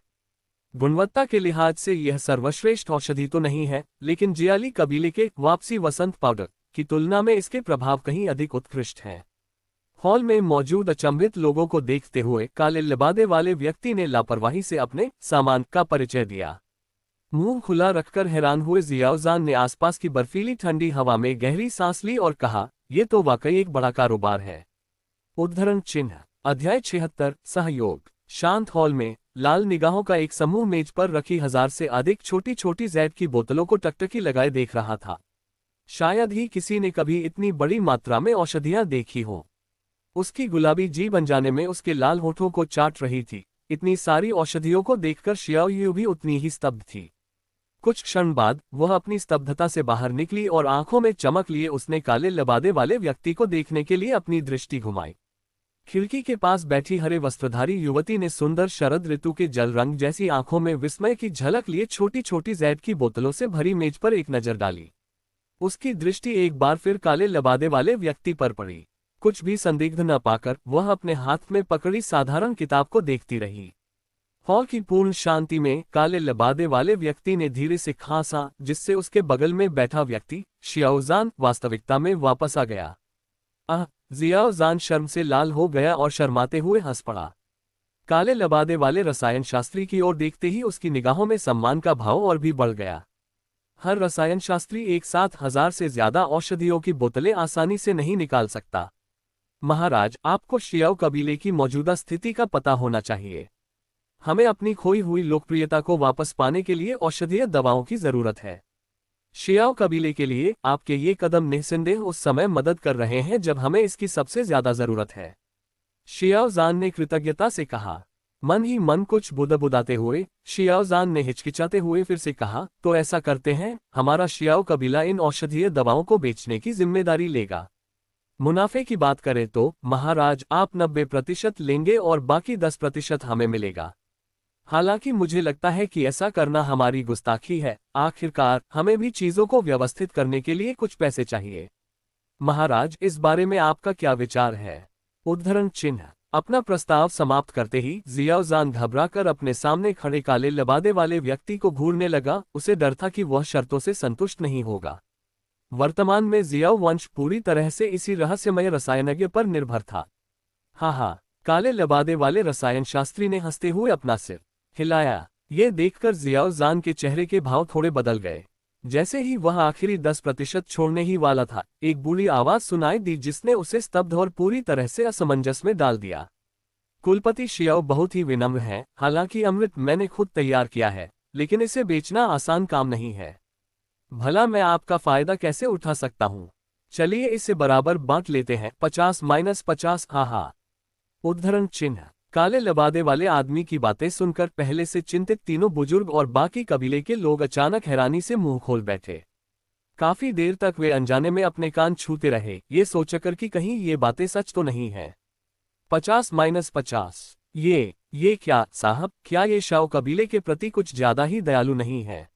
गुणवत्ता के लिहाज से यह सर्वश्रेष्ठ औषधि तो नहीं है, लेकिन जियाली कबीले के वापसी वसंत पाउडर की तुलना में इसके प्रभाव कहीं अधिक उत्कृष्ट हैं। हॉल में मौजूद अचंभित लोगों को देखते हुए काले लिबादे वाले व्यक्ति ने लापरवाही से अपने सामान का परिचय दिया। मुंह खुला रखकर हैरान हुए जियाओजान ने आसपास की बर्फीली ठंडी हवा में गहरी सांस ली और कहा, यह तो वाकई एक बड़ा कारोबार है। उद्धरण चिन्ह। अध्याय 76 सहयोग। शांत हॉल में लाल निगाहों का एक समूह मेज पर रखी 1000 से अधिक छोटी छोटी जैद की बोतलों को टकटकी लगाए देख रहा था। शायद ही किसी ने कभी इतनी बड़ी मात्रा में औषधियां देखी हो। उसकी गुलाबी जीभ अनजाने में उसके लाल होठों को चाट रही थी। इतनी सारी औषधियों को देखकर शियाओ यू भी उतनी ही स्तब्ध थी। कुछ क्षण बाद वह अपनी स्तब्धता से बाहर निकली और आंखों में चमक लिए उसने काले लबादे वाले व्यक्ति को देखने के लिए अपनी दृष्टि घुमाई। खिड़की के पास बैठी हरे वस्त्रधारी युवती ने सुंदर शरद ऋतु के जल रंग जैसी आंखों में विस्मय की झलक लिए छोटी छोटी जैड की बोतलों से भरी मेज पर एक नजर डाली। उसकी दृष्टि एक बार फिर काले लबादे वाले व्यक्ति पर पड़ी। कुछ भी संदिग्ध न पाकर वह अपने हाथ में पकड़ी साधारण किताब को देखती रही। हॉल की पूर्ण शांति में काले लबादे वाले व्यक्ति ने धीरे से खांसा, जिससे उसके बगल में बैठा व्यक्ति शियाओजान वास्तविकता में वापस आ गया। जियाओजान शर्म से लाल हो गया और शर्माते हुए हंस पड़ा। काले लबादे वाले रसायन शास्त्री की ओर देखते ही उसकी निगाहों में सम्मान का भाव और भी बढ़ गया। हर रसायन शास्त्री एक साथ 1000 से ज्यादा औषधियों की बोतलें आसानी से नहीं निकाल सकता। महाराज, आपको शियाओ कबीले की मौजूदा स्थिति का पता होना चाहिए। हमें अपनी खोई हुई लोकप्रियता को वापस पाने के लिए औषधीय दवाओं की जरूरत है। शियाओ कबीले के लिए आपके ये कदम निस्संदेह उस समय मदद कर रहे हैं जब हमें इसकी सबसे ज्यादा जरूरत है। शियाओजान ने कृतज्ञता से कहा। मन ही मन कुछ बुदबुदाते हुए शियाओजान ने हिचकिचाते हुए फिर से कहा, तो ऐसा करते हैं, हमारा शियाओ कबीला इन औषधीय दवाओं को बेचने की जिम्मेदारी लेगा। मुनाफे की बात करें तो महाराज, आप 90% लेंगे और बाकी 10% हमें मिलेगा। हालांकि मुझे लगता है कि ऐसा करना हमारी गुस्ताखी है। आखिरकार हमें भी चीजों को व्यवस्थित करने के लिए कुछ पैसे चाहिए। महाराज, इस बारे में आपका क्या विचार है? उद्धरण चिन्ह। अपना प्रस्ताव समाप्त करते ही जियाओजान घबराकर अपने सामने खड़े काले लबादे वाले व्यक्ति को घूरने लगा। उसे डर था कि वह शर्तों से संतुष्ट नहीं होगा। वर्तमान में जियाओ वंश पूरी तरह से इसी रहस्यमय रसायनज्ञ पर निर्भर था। हाँ, काले लबादे वाले रसायन शास्त्री ने हंसते हुए अपना सिर हिलाया। ये देखकर जियाओजान के चेहरे के भाव थोड़े बदल गए। जैसे ही वह आखिरी 10% छोड़ने ही वाला था, एक बुरी आवाज सुनाई दी जिसने उसे स्तब्ध और पूरी तरह से असमंजस में डाल दिया। कुलपति शियाओ बहुत ही विनम्र हैं। हालांकि अमृत मैंने खुद तैयार किया है, लेकिन इसे बेचना आसान काम नहीं है। भला मैं आपका फायदा कैसे उठा सकता हूँ? चलिए इसे बराबर बांट लेते हैं, 50-50। हाँ। उद्धरण चिन्ह। काले लबादे वाले आदमी की बातें सुनकर पहले से चिंतित तीनों बुजुर्ग और बाकी कबीले के लोग अचानक हैरानी से मुंह खोल बैठे। काफी देर तक वे अनजाने में अपने कान छूते रहे, ये सोचकर कि कहीं ये बातें सच तो नहीं है। 50-50। ये क्या साहब, क्या ये शाओ कबीले के प्रति कुछ ज्यादा ही दयालु नहीं है?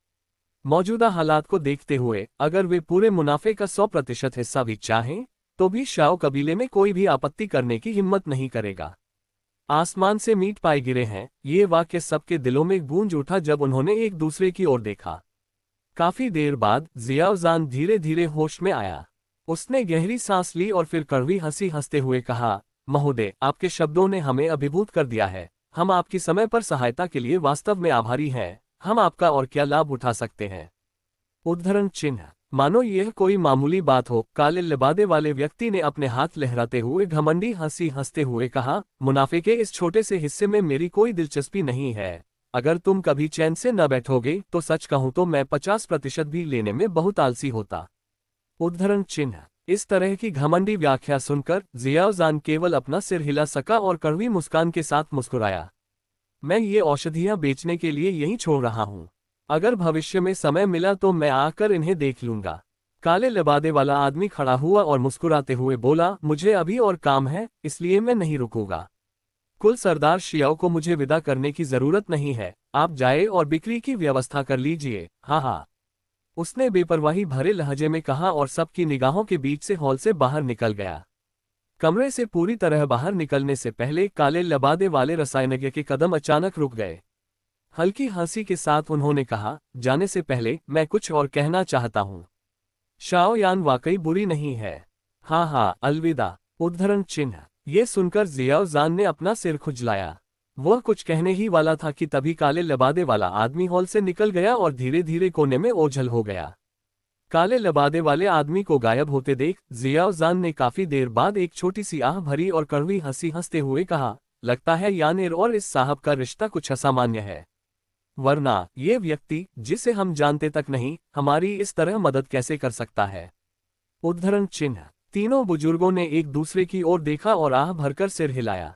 मौजूदा हालात को देखते हुए अगर वे पूरे मुनाफे का 100% हिस्सा भी चाहें तो भी शाओ कबीले में कोई भी आपत्ति करने की हिम्मत नहीं करेगा। आसमान से मीट पाए गिरे हैं, ये वाक्य सबके दिलों में गूंज उठा जब उन्होंने एक दूसरे की ओर देखा। काफी देर बाद जियाओजान धीरे धीरे होश में आया। उसने गहरी सांस ली और फिर कड़वी हंसी हंसते हुए कहा, महोदय, आपके शब्दों ने हमें अभिभूत कर दिया है। हम आपकी समय पर सहायता के लिए वास्तव में आभारी हैं। हम आपका और क्या लाभ उठा सकते हैं? उद्धरण चिन्ह। मानो यह कोई मामूली बात हो, काले लिबादे वाले व्यक्ति ने अपने हाथ लहराते हुए घमंडी हंसी हंसते हुए कहा, मुनाफे के इस छोटे से हिस्से में मेरी कोई दिलचस्पी नहीं है। अगर तुम कभी चैन से न बैठोगे तो सच कहूं तो मैं 50% भी लेने में बहुत आलसी होता। उद्धरण चिन्ह। इस तरह की घमंडी व्याख्या सुनकर जियाओजान केवल अपना सिर हिला सका और कड़वी मुस्कान के साथ मुस्कुराया। मैं ये औषधियां बेचने के लिए यहीं छोड़ रहा हूं। अगर भविष्य में समय मिला तो मैं आकर इन्हें देख लूंगा। काले लिबादे वाला आदमी खड़ा हुआ और मुस्कुराते हुए बोला, मुझे अभी और काम है, इसलिए मैं नहीं रुकूंगा। कुल सरदार शियाओ को मुझे विदा करने की जरूरत नहीं है। आप जाए और बिक्री की व्यवस्था कर लीजिए। हाँ, उसने बेपरवाही भरे लहजे में कहा और सबकी निगाहों के बीच से हॉल से बाहर निकल गया। कमरे से पूरी तरह बाहर निकलने से पहले काले लिबादे वाले रसायनज्ञ के कदम अचानक रुक गए। हल्की हंसी के साथ उन्होंने कहा, जाने से पहले मैं कुछ और कहना चाहता हूँ। शाओयान वाकई बुरी नहीं है। हाँ, अलविदा। उद्धरण चिन्ह। ये सुनकर जियाओजान ने अपना सिर खुजलाया। वह कुछ कहने ही वाला था कि तभी काले लिबादे वाला आदमी हॉल से निकल गया और धीरे धीरे कोने में ओझल हो गया। काले लिबादे वाले आदमी को गायब होते देख जियाओजान ने काफी देर बाद एक छोटी सी आह भरी और कड़वी हंसी हंसते हुए कहा, लगता है यानेर और इस साहब का रिश्ता कुछ असामान्य है। वरना ये व्यक्ति, जिसे हम जानते तक नहीं, हमारी इस तरह मदद कैसे कर सकता है? उद्धरण चिन्ह। तीनों बुजुर्गों ने एक दूसरे की ओर देखा और आह भरकर सिर हिलाया।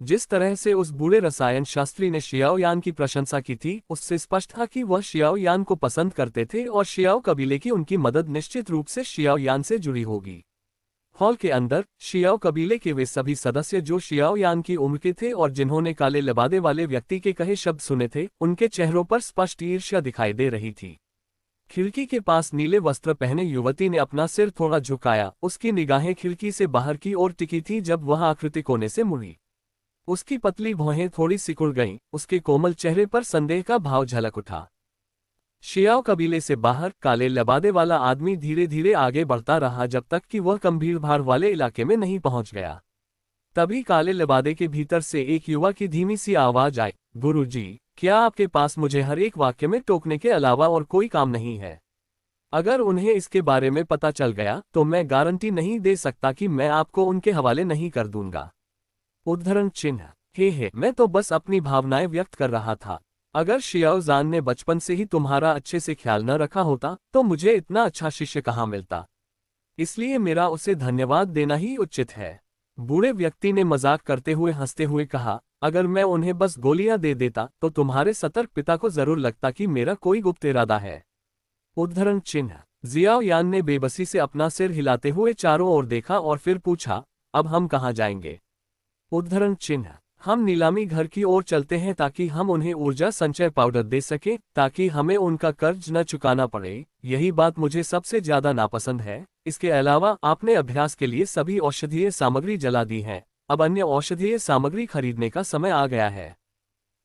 जिस तरह से उस बूढ़े रसायन शास्त्री ने शियाओ यान की प्रशंसा की थी, उससे स्पष्ट था कि वह शियाओ यान को पसंद करते थे और शियाओ कबीले की उनकी मदद निश्चित रूप से शियाओ यान से जुड़ी होगी। हॉल के अंदर शियाओ कबीले के वे सभी सदस्य जो शियाओ यान की उम्र के थे और जिन्होंने काले लिबादे वाले व्यक्ति के कहे शब्द सुने थे, उनके चेहरों पर स्पष्ट ईर्ष्या दिखाई दे रही थी। खिड़की के पास नीले वस्त्र पहने युवती ने अपना सिर थोड़ा झुकाया, उसकी निगाहें खिड़की से बाहर की ओर टिकी थी जब वह आकृति कोने से मुड़ी। उसकी पतली भौहें थोड़ी सिकुड़ गईं, उसके कोमल चेहरे पर संदेह का भाव झलक उठा। शियाओ कबीले से बाहर काले लबादे वाला आदमी धीरे धीरे आगे बढ़ता रहा जब तक कि वह कम भीड़ भाड़ वाले इलाके में नहीं पहुंच गया। तभी काले लबादे के भीतर से एक युवा की धीमी सी आवाज आई, गुरुजी, क्या आपके पास मुझे हर एक वाक्य में टोकने के अलावा और कोई काम नहीं है? अगर उन्हें इसके बारे में पता चल गया तो मैं गारंटी नहीं दे सकता कि मैं आपको उनके हवाले नहीं कर दूंगा। उद्धरण चिन्ह। हे, मैं तो बस अपनी भावनाएं व्यक्त कर रहा था। अगर शियाओ जान ने बचपन से ही तुम्हारा अच्छे से ख्याल न रखा होता तो मुझे इतना अच्छा शिष्य कहाँ मिलता। इसलिए मेरा उसे धन्यवाद देना ही उचित है। बूढ़े व्यक्ति ने मजाक करते हुए हंसते हुए कहा, अगर मैं उन्हें बस गोलियां दे देता तो तुम्हारे सतर्क पिता को जरूर लगता कि मेरा कोई गुप्त इरादा है। उद्धरण चिन्ह। जियाओ यान ने बेबसी से अपना सिर हिलाते हुए चारों ओर देखा और फिर पूछा, अब हम कहाँ जाएंगे? उद्धरण चिन्ह। हम नीलामी घर की ओर चलते हैं ताकि हम उन्हें ऊर्जा संचय पाउडर दे सकें, ताकि हमें उनका कर्ज न चुकाना पड़े। यही बात मुझे सबसे ज्यादा नापसंद है। इसके अलावा आपने अभ्यास के लिए सभी औषधीय सामग्री जला दी है। अब अन्य औषधीय सामग्री खरीदने का समय आ गया है।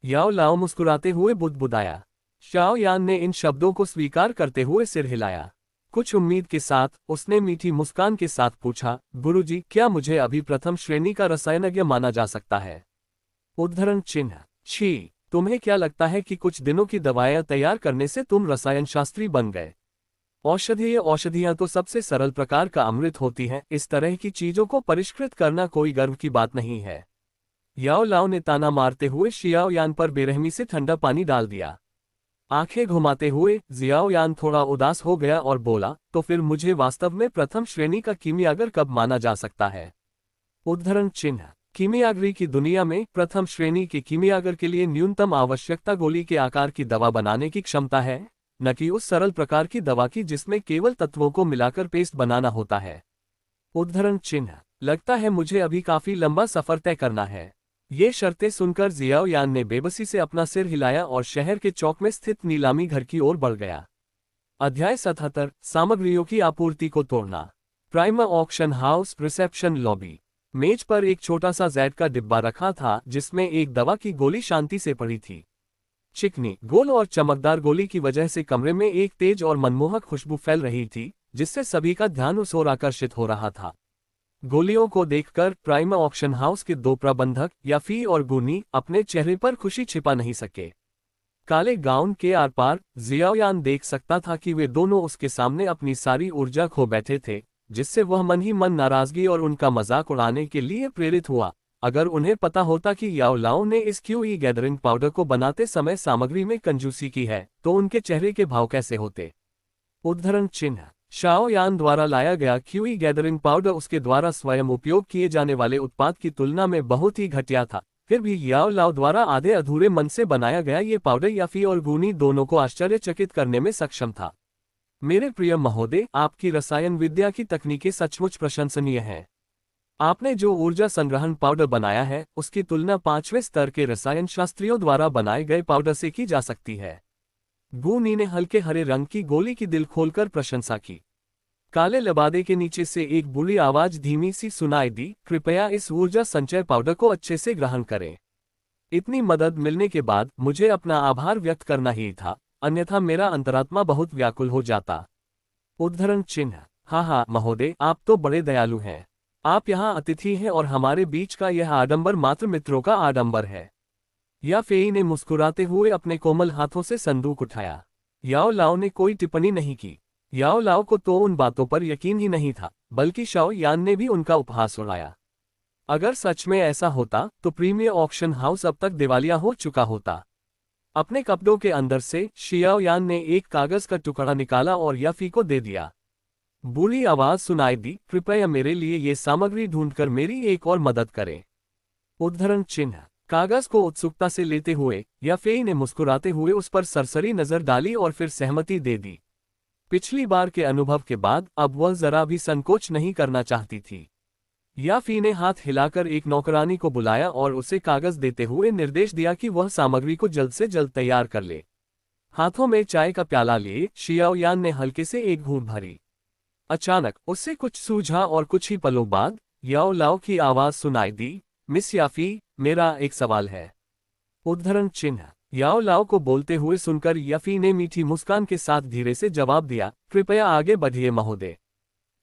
याओ लाओ मुस्कुराते हुए बुदबुदाया। शाओ यान ने इन शब्दों को स्वीकार करते हुए सिर हिलाया। कुछ उम्मीद के साथ उसने मीठी मुस्कान के साथ पूछा, गुरुजी, क्या मुझे अभी प्रथम श्रेणी का रसायनज्ञ माना जा सकता है? उद्धरण चिन्ह। छी, तुम्हें क्या लगता है कि कुछ दिनों की दवाएं तैयार करने से तुम रसायन शास्त्री बन गए? औषधियां तो सबसे सरल प्रकार का अमृत होती हैं। इस तरह की चीजों को परिष्कृत करना कोई गर्व की बात नहीं है। याओ लाओ ने ताना मारते हुए शियाओ यान पर बेरहमी से ठंडा पानी डाल दिया। आंखें घुमाते हुए जियाओ यान थोड़ा उदास हो गया और बोला, तो फिर मुझे वास्तव में प्रथम श्रेणी का कीमियागर कब माना जा सकता है? उद्धरण चिन्ह। कीमियागरी की दुनिया में प्रथम श्रेणी के कीमियागर के लिए न्यूनतम आवश्यकता गोली के आकार की दवा बनाने की क्षमता है, न कि उस सरल प्रकार की दवा की जिसमें केवल तत्वों को मिलाकर पेस्ट बनाना होता है। उद्धरण चिन्ह। लगता है मुझे अभी काफी लंबा सफर तय करना है। ये शर्तें सुनकर जियाओ यान ने बेबसी से अपना सिर हिलाया और शहर के चौक में स्थित नीलामी घर की ओर बढ़ गया। अध्याय 77। सामग्रियों की आपूर्ति को तोड़ना। Prima auction house reception lobby. मेज पर एक छोटा सा जैड का डिब्बा रखा था जिसमें एक दवा की गोली शांति से पड़ी थी। चिकनी, गोल और चमकदार गोली की वजह से कमरे में एक तेज और मनमोहक खुशबू फैल रही थी, जिससे सभी का ध्यान उस ओर आकर्षित हो रहा था। गोलियों को देखकर प्राइमा ऑक्शन हाउस के दो प्रबंधक याफी और गुनी अपने चेहरे पर खुशी छिपा नहीं सके। काले गाउन के आर पार जियाओ यान देख सकता था कि वे दोनों उसके सामने अपनी सारी ऊर्जा खो बैठे थे, जिससे वह मन ही मन नाराजगी और उनका मजाक उड़ाने के लिए प्रेरित हुआ। अगर उन्हें पता होता कि याओ लाओ ने इस क्यूई गैदरिंग पाउडर को बनाते समय सामग्री में कंजूसी की है, तो उनके चेहरे के भाव कैसे होते। उद्धरण चिन्ह। शाओ यान द्वारा लाया गया क्यूई गैदरिंग पाउडर उसके द्वारा स्वयं उपयोग किए जाने वाले उत्पाद की तुलना में बहुत ही घटिया था। फिर भी याओ लाओ द्वारा आधे अधूरे मन से बनाया गया ये पाउडर याफी और गुनी दोनों को आश्चर्यचकित करने में सक्षम था। मेरे प्रिय महोदय, आपकी रसायन विद्या की तकनीकें सचमुच प्रशंसनीय हैं। आपने जो ऊर्जा संग्रहण पाउडर बनाया है उसकी तुलना 5वें स्तर के रसायन शास्त्रियों द्वारा बनाए गए पाउडर से की जा सकती है। गुनी ने हल्के हरे रंग की गोली की दिल खोलकर प्रशंसा की। काले लबादे के नीचे से एक बुरी आवाज धीमी सी सुनाई दी, कृपया इस ऊर्जा संचय पाउडर को अच्छे से ग्रहण करें। इतनी मदद मिलने के बाद मुझे अपना आभार व्यक्त करना ही था, अन्यथा मेरा अंतरात्मा बहुत व्याकुल हो जाता। उद्धरण चिन्ह। हाँ महोदय, आप तो बड़े दयालु हैं। आप यहाँ अतिथि हैं और हमारे बीच का यह आडंबर मात्र मित्रों का आडंबर है। या फेई ने मुस्कुराते हुए अपने कोमल हाथों से संदूक उठाया। याओ लाओ ने कोई टिप्पणी नहीं की। याओ लाओ को तो उन बातों पर यकीन ही नहीं था, बल्कि शाओ यान ने भी उनका उपहास उड़ाया। अगर सच में ऐसा होता तो प्रीमियर ऑक्शन हाउस अब तक दिवालिया हो चुका होता। अपने कपड़ों के अंदर से शियाओ यान ने एक कागज का टुकड़ा निकाला और याफी को दे दिया। बुरी आवाज सुनाई दी, कृपया मेरे लिए ये सामग्री ढूंढकर मेरी एक और मदद करें। उद्धरण चिन्ह। कागज को उत्सुकता से लेते हुए याफेई ने मुस्कुराते हुए उस पर सरसरी नजर डाली और फिर सहमति दे दी। पिछली बार के अनुभव के बाद अब वह जरा भी संकोच नहीं करना चाहती थी। याफी ने हाथ हिलाकर एक नौकरानी को बुलाया और उसे कागज देते हुए निर्देश दिया कि वह सामग्री को जल्द से जल्द तैयार कर ले। हाथों में चाय का प्याला लिए शियाओयान ने हल्के से एक घूंट भरी। अचानक उससे कुछ सूझा और कुछ ही पलों बाद याओ लाओ की आवाज सुनाई दी, मिस याफी, मेरा एक सवाल है। उद्धरण चिन्ह। याओ लाओ को बोलते हुए सुनकर याफी ने मीठी मुस्कान के साथ धीरे से जवाब दिया, कृपया आगे बढ़िए महोदय।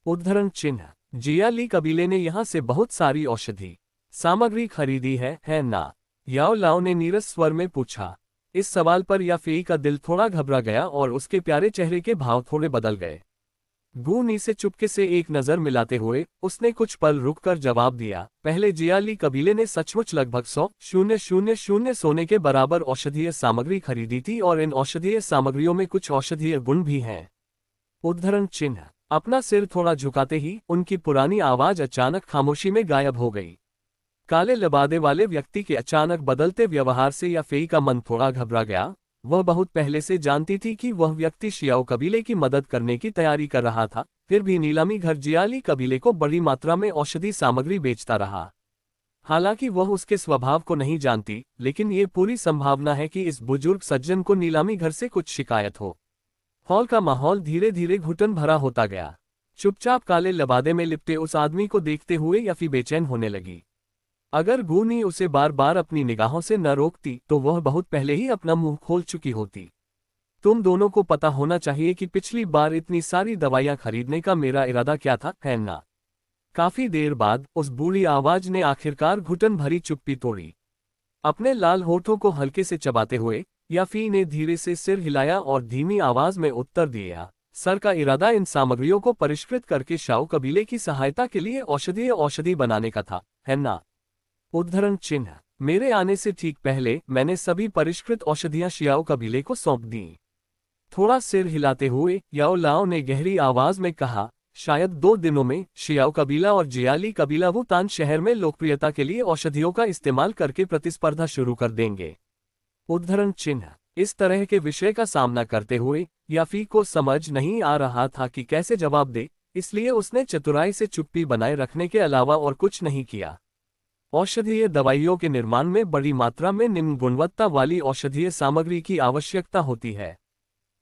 उद्धरण चिन्ह। जियाली कबीले ने यहाँ से बहुत सारी औषधि सामग्री खरीदी है ना? याओ लाओ ने नीरस स्वर में पूछा। इस सवाल पर याफी का दिल थोड़ा घबरा गया और उसके प्यारे चेहरे के भाव थोड़े बदल गए। गूनी से चुपके से एक नजर मिलाते हुए उसने कुछ पल रुककर जवाब दिया, पहले जियाली कबीले ने सचमुच लगभग 100,000 सोने के बराबर औषधीय सामग्री खरीदी थी और इन औषधीय सामग्रियों में कुछ औषधीय गुण भी हैं। उद्धरण चिन्ह। अपना सिर थोड़ा झुकाते ही उनकी पुरानी आवाज अचानक खामोशी में गायब हो गई। काले लबादे वाले व्यक्ति के अचानक बदलते व्यवहार से याफेई का मन थोड़ा घबरा गया। वह बहुत पहले से जानती थी कि वह व्यक्ति शियाओ कबीले की मदद करने की तैयारी कर रहा था, फिर भी नीलामी घर जियाली कबीले को बड़ी मात्रा में औषधि सामग्री बेचता रहा। हालांकि वह उसके स्वभाव को नहीं जानती, लेकिन ये पूरी संभावना है कि इस बुजुर्ग सज्जन को नीलामी घर से कुछ शिकायत हो। हॉल का माहौल धीरे धीरे घुटन भरा होता गया। चुपचाप काले लबादे में लिपटे उस आदमी को देखते हुए याफी बेचैन होने लगी। अगर गूनी उसे बार बार अपनी निगाहों से न रोकती तो वह बहुत पहले ही अपना मुंह खोल चुकी होती। तुम दोनों को पता होना चाहिए कि पिछली बार इतनी सारी दवाइयां खरीदने का मेरा इरादा क्या था, है ना? काफी देर बाद उस बूढ़ी आवाज ने आखिरकार घुटन भरी चुप्पी तोड़ी। अपने लाल होठों को हल्के से चबाते हुए याफी ने धीरे से सिर हिलाया और धीमी आवाज में उत्तर दिया, सर का इरादा इन सामग्रियों को परिष्कृत करके शाओ कबीले की सहायता के लिए औषधि बनाने का था, है ना? उद्धरण चिन्ह। मेरे आने से ठीक पहले मैंने सभी परिष्कृत औषधियां शियाओ कबीले को सौंप दी। थोड़ा सिर हिलाते हुए याओ लाओ ने गहरी आवाज में कहा, शायद 2 दिनों में शियाओ कबीला और जियाली कबीला वुतान शहर में लोकप्रियता के लिए औषधियों का इस्तेमाल करके प्रतिस्पर्धा शुरू कर देंगे। उद्धरण चिन्ह। इस तरह के विषय का सामना करते हुए याफी को समझ नहीं आ रहा था कि कैसे जवाब दे, इसलिए उसने चतुराई से चुप्पी बनाए रखने के अलावा और कुछ नहीं किया। औषधीय दवाइयों के निर्माण में बड़ी मात्रा में निम्न गुणवत्ता वाली औषधीय सामग्री की आवश्यकता होती है।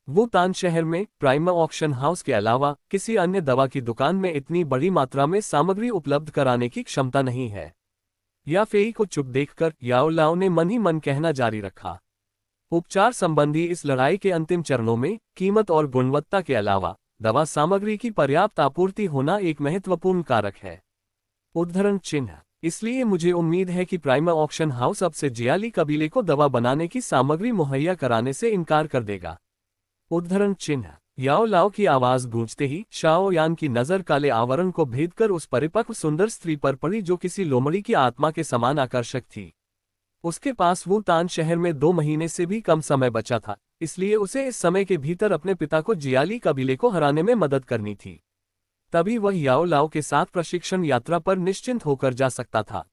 वुतान शहर में प्राइमा ऑक्शन हाउस के अलावा किसी अन्य दवा की दुकान में इतनी बड़ी मात्रा में सामग्री उपलब्ध कराने की क्षमता नहीं है। याफेई को चुप देखकर याओ लाओ ने मन ही मन कहना जारी रखा, उपचार संबंधी इस लड़ाई के अंतिम चरणों में कीमत और गुणवत्ता के अलावा दवा सामग्री की पर्याप्त आपूर्ति होना एक महत्वपूर्ण कारक है। उद्धरण चिन्ह। इसलिए मुझे उम्मीद है कि प्राइमा ऑक्शन हाउस अब से जियाली कबीले को दवा बनाने की सामग्री मुहैया कराने से इनकार कर देगा। उद्धरण चिन्ह। याओ लाओ की आवाज गूंजते ही शाओ यान की नजर काले आवरण को भेदकर उस परिपक्व सुंदर स्त्री पर पड़ी जो किसी लोमड़ी की आत्मा के समान आकर्षक थी। उसके पास वुतान शहर में 2 महीने से भी कम समय बचा था, इसलिए उसे इस समय के भीतर अपने पिता को जियाली कबीले को हराने में मदद करनी थी। तभी वह याओ लाओ के साथ प्रशिक्षण यात्रा पर निश्चिंत होकर जा सकता था।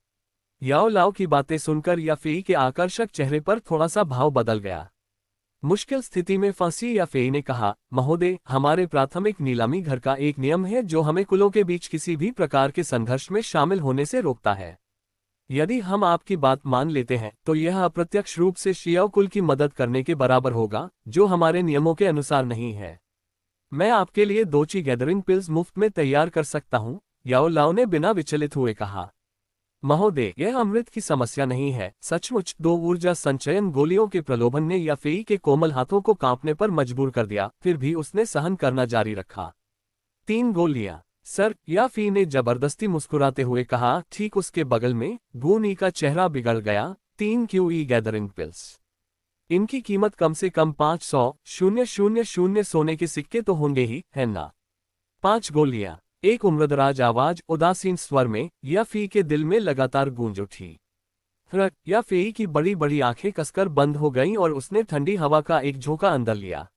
याओ लाओ की बातें सुनकर याफेई के आकर्षक चेहरे पर थोड़ा सा भाव बदल गया। मुश्किल स्थिति में फंसी याफेई ने कहा, महोदय, हमारे प्राथमिक नीलामी घर का एक नियम है जो हमें कुलों के बीच किसी भी प्रकार के संघर्ष में शामिल होने से रोकता है। यदि हम आपकी बात मान लेते हैं तो यह अप्रत्यक्ष रूप से शियाओ कुल की मदद करने के बराबर होगा, जो हमारे नियमों के अनुसार नहीं है। मैं आपके लिए 2 ची गैदरिंग पिल्स मुफ्त में तैयार कर सकता हूं, याओ लाओ ने बिना विचलित हुए कहा। महोदय, यह अमृत की समस्या नहीं है। सचमुच 2 ऊर्जा संचयन गोलियों के प्रलोभन ने याफेई के कोमल हाथों को कांपने पर मजबूर कर दिया, फिर भी उसने सहन करना जारी रखा। 3 गोलियां, सर, याफी ने जबरदस्ती मुस्कुराते हुए कहा। ठीक उसके बगल में गूनी का चेहरा बिगड़ गया। 3 क्यूई गैदरिंग पिल्स। इनकी कीमत कम से कम 500,000 सोने के सिक्के तो होंगे ही, है ना? 5 गोलियां। एक उम्रदराज आवाज उदासीन स्वर में याफी के दिल में लगातार गूंज उठी। याफी की बड़ी बड़ी आंखें कसकर बंद हो गईं और उसने ठंडी हवा का एक झोंका अंदर लिया।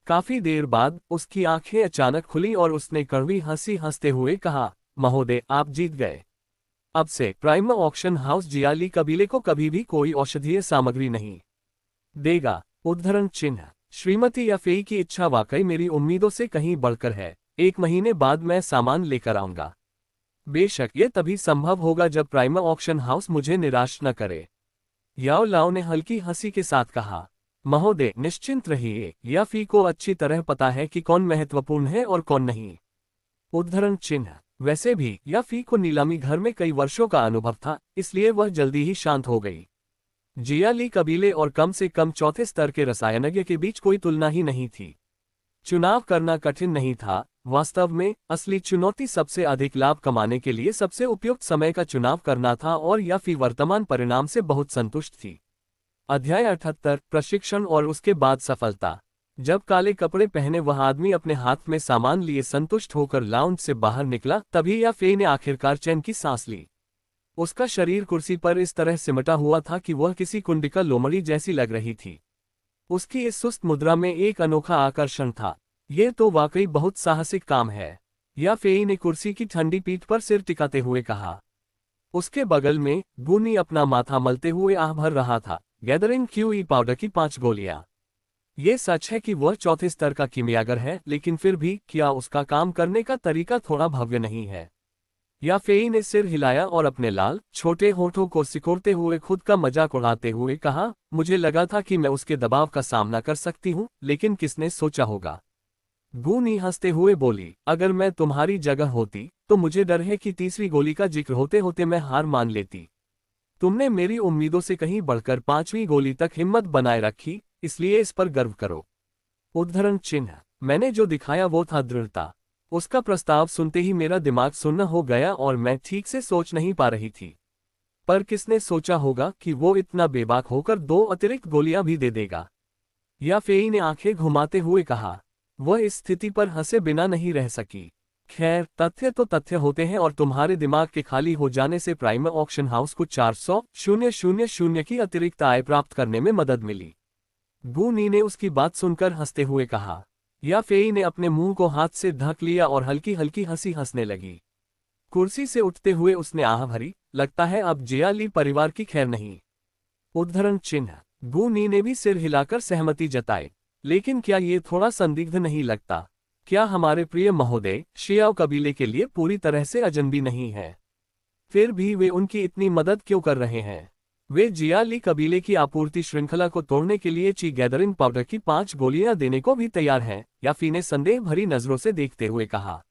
काफी देर बाद उसकी आंखें अचानक खुली और उसने कड़वी हंसी हंसते हुए कहा, महोदय, आप जीत गए। अब से प्राइम ऑक्शन हाउस जियाली कबीले को कभी भी कोई औषधीय सामग्री नहीं देगा। उद्धरण चिन्ह। श्रीमती याफेई की इच्छा वाकई मेरी उम्मीदों से कहीं बढ़कर है। 1 महीने बाद मैं सामान लेकर आऊंगा। बेशक ये तभी संभव होगा जब प्राइम ऑक्शन हाउस मुझे निराश न करे। याओ लाओ ने हल्की हंसी के साथ कहा। महोदय निश्चिंत रहिए, याफी को अच्छी तरह पता है कि कौन महत्वपूर्ण है और कौन नहीं। उद्धरण चिन्ह। वैसे भी याफी को नीलामी घर में कई वर्षों का अनुभव था, इसलिए वह जल्दी ही शांत हो गई। जियाली कबीले और कम से कम चौथे स्तर के रसायनज्ञ के बीच कोई तुलना ही नहीं थी। चुनाव करना कठिन नहीं था। वास्तव में असली चुनौती सबसे अधिक लाभ कमाने के लिए सबसे उपयुक्त समय का चुनाव करना था, और याफी वर्तमान परिणाम से बहुत संतुष्ट थी। अध्याय 78 प्रशिक्षण और उसके बाद सफलता। जब काले कपड़े पहने वह आदमी अपने हाथ में सामान लिए संतुष्ट होकर लाउंज से बाहर निकला, तभी याफे ने आखिरकार चैन की सांस ली। उसका शरीर कुर्सी पर इस तरह सिमटा हुआ था कि वह किसी कुंडिका लोमड़ी जैसी लग रही थी। उसकी इस सुस्त मुद्रा में एक अनोखा आकर्षण था। यह तो वाकई बहुत साहसिक काम है, याफे ने कुर्सी की ठंडी पीठ पर सिर टिकाते हुए कहा। उसके बगल में गुनी अपना माथा मलते हुए आह भर रहा था। गैदरिंग क्यूई पाउडर की 5 गोलियां। ये सच है कि वह चौथे स्तर का कीमियागर है, लेकिन फिर भी क्या उसका काम करने का तरीका थोड़ा भव्य नहीं है? याफे ने सिर हिलाया और अपने लाल छोटे होठों को सिकोड़ते हुए खुद का मजाक उड़ाते हुए कहा, मुझे लगा था कि मैं उसके दबाव का सामना कर सकती हूँ, लेकिन किसने सोचा होगा। गुनी हंसते हुए बोली, अगर मैं तुम्हारी जगह होती तो मुझे डर है कि तीसरी गोली का जिक्र होते होते मैं हार मान लेती। तुमने मेरी उम्मीदों से कहीं बढ़कर 5वीं गोली तक हिम्मत बनाए रखी, इसलिए इस पर गर्व करो। उद्धरण चिन्ह। मैंने जो दिखाया वो था दृढ़ता। उसका प्रस्ताव सुनते ही मेरा दिमाग सुन्न हो गया और मैं ठीक से सोच नहीं पा रही थी। पर किसने सोचा होगा कि वो इतना बेबाक होकर 2 अतिरिक्त गोलियां भी दे देगा। याफे ने आंखें घुमाते हुए कहा। वह इस स्थिति पर हंसे बिना नहीं रह सकी। खैर, तथ्य तो तथ्य होते हैं, और तुम्हारे दिमाग के खाली हो जाने से प्राइम ऑक्शन हाउस को 400,000 की अतिरिक्त आय प्राप्त करने में मदद मिली। गुनी ने उसकी बात सुनकर हंसते हुए कहा। याफे ने अपने मुंह को हाथ से ढक लिया और हल्की हल्की हंसी हंसने लगी। कुर्सी से उठते हुए उसने आह भरी, लगता है अब जियाली परिवार की खैर नहीं। उद्धरण चिन्ह। गुनी ने भी सिर हिलाकर सहमति जताई। लेकिन क्या ये थोड़ा संदिग्ध नहीं लगता? क्या हमारे प्रिय महोदय शियाओ कबीले के लिए पूरी तरह से अजनबी नहीं है? फिर भी वे उनकी इतनी मदद क्यों कर रहे हैं? वे जियाली कबीले की आपूर्ति श्रृंखला को तोड़ने के लिए ची गैदरिंग पाउडर की 5 गोलियां देने को भी तैयार हैं, याफी ने संदेह भरी नजरों से देखते हुए कहा।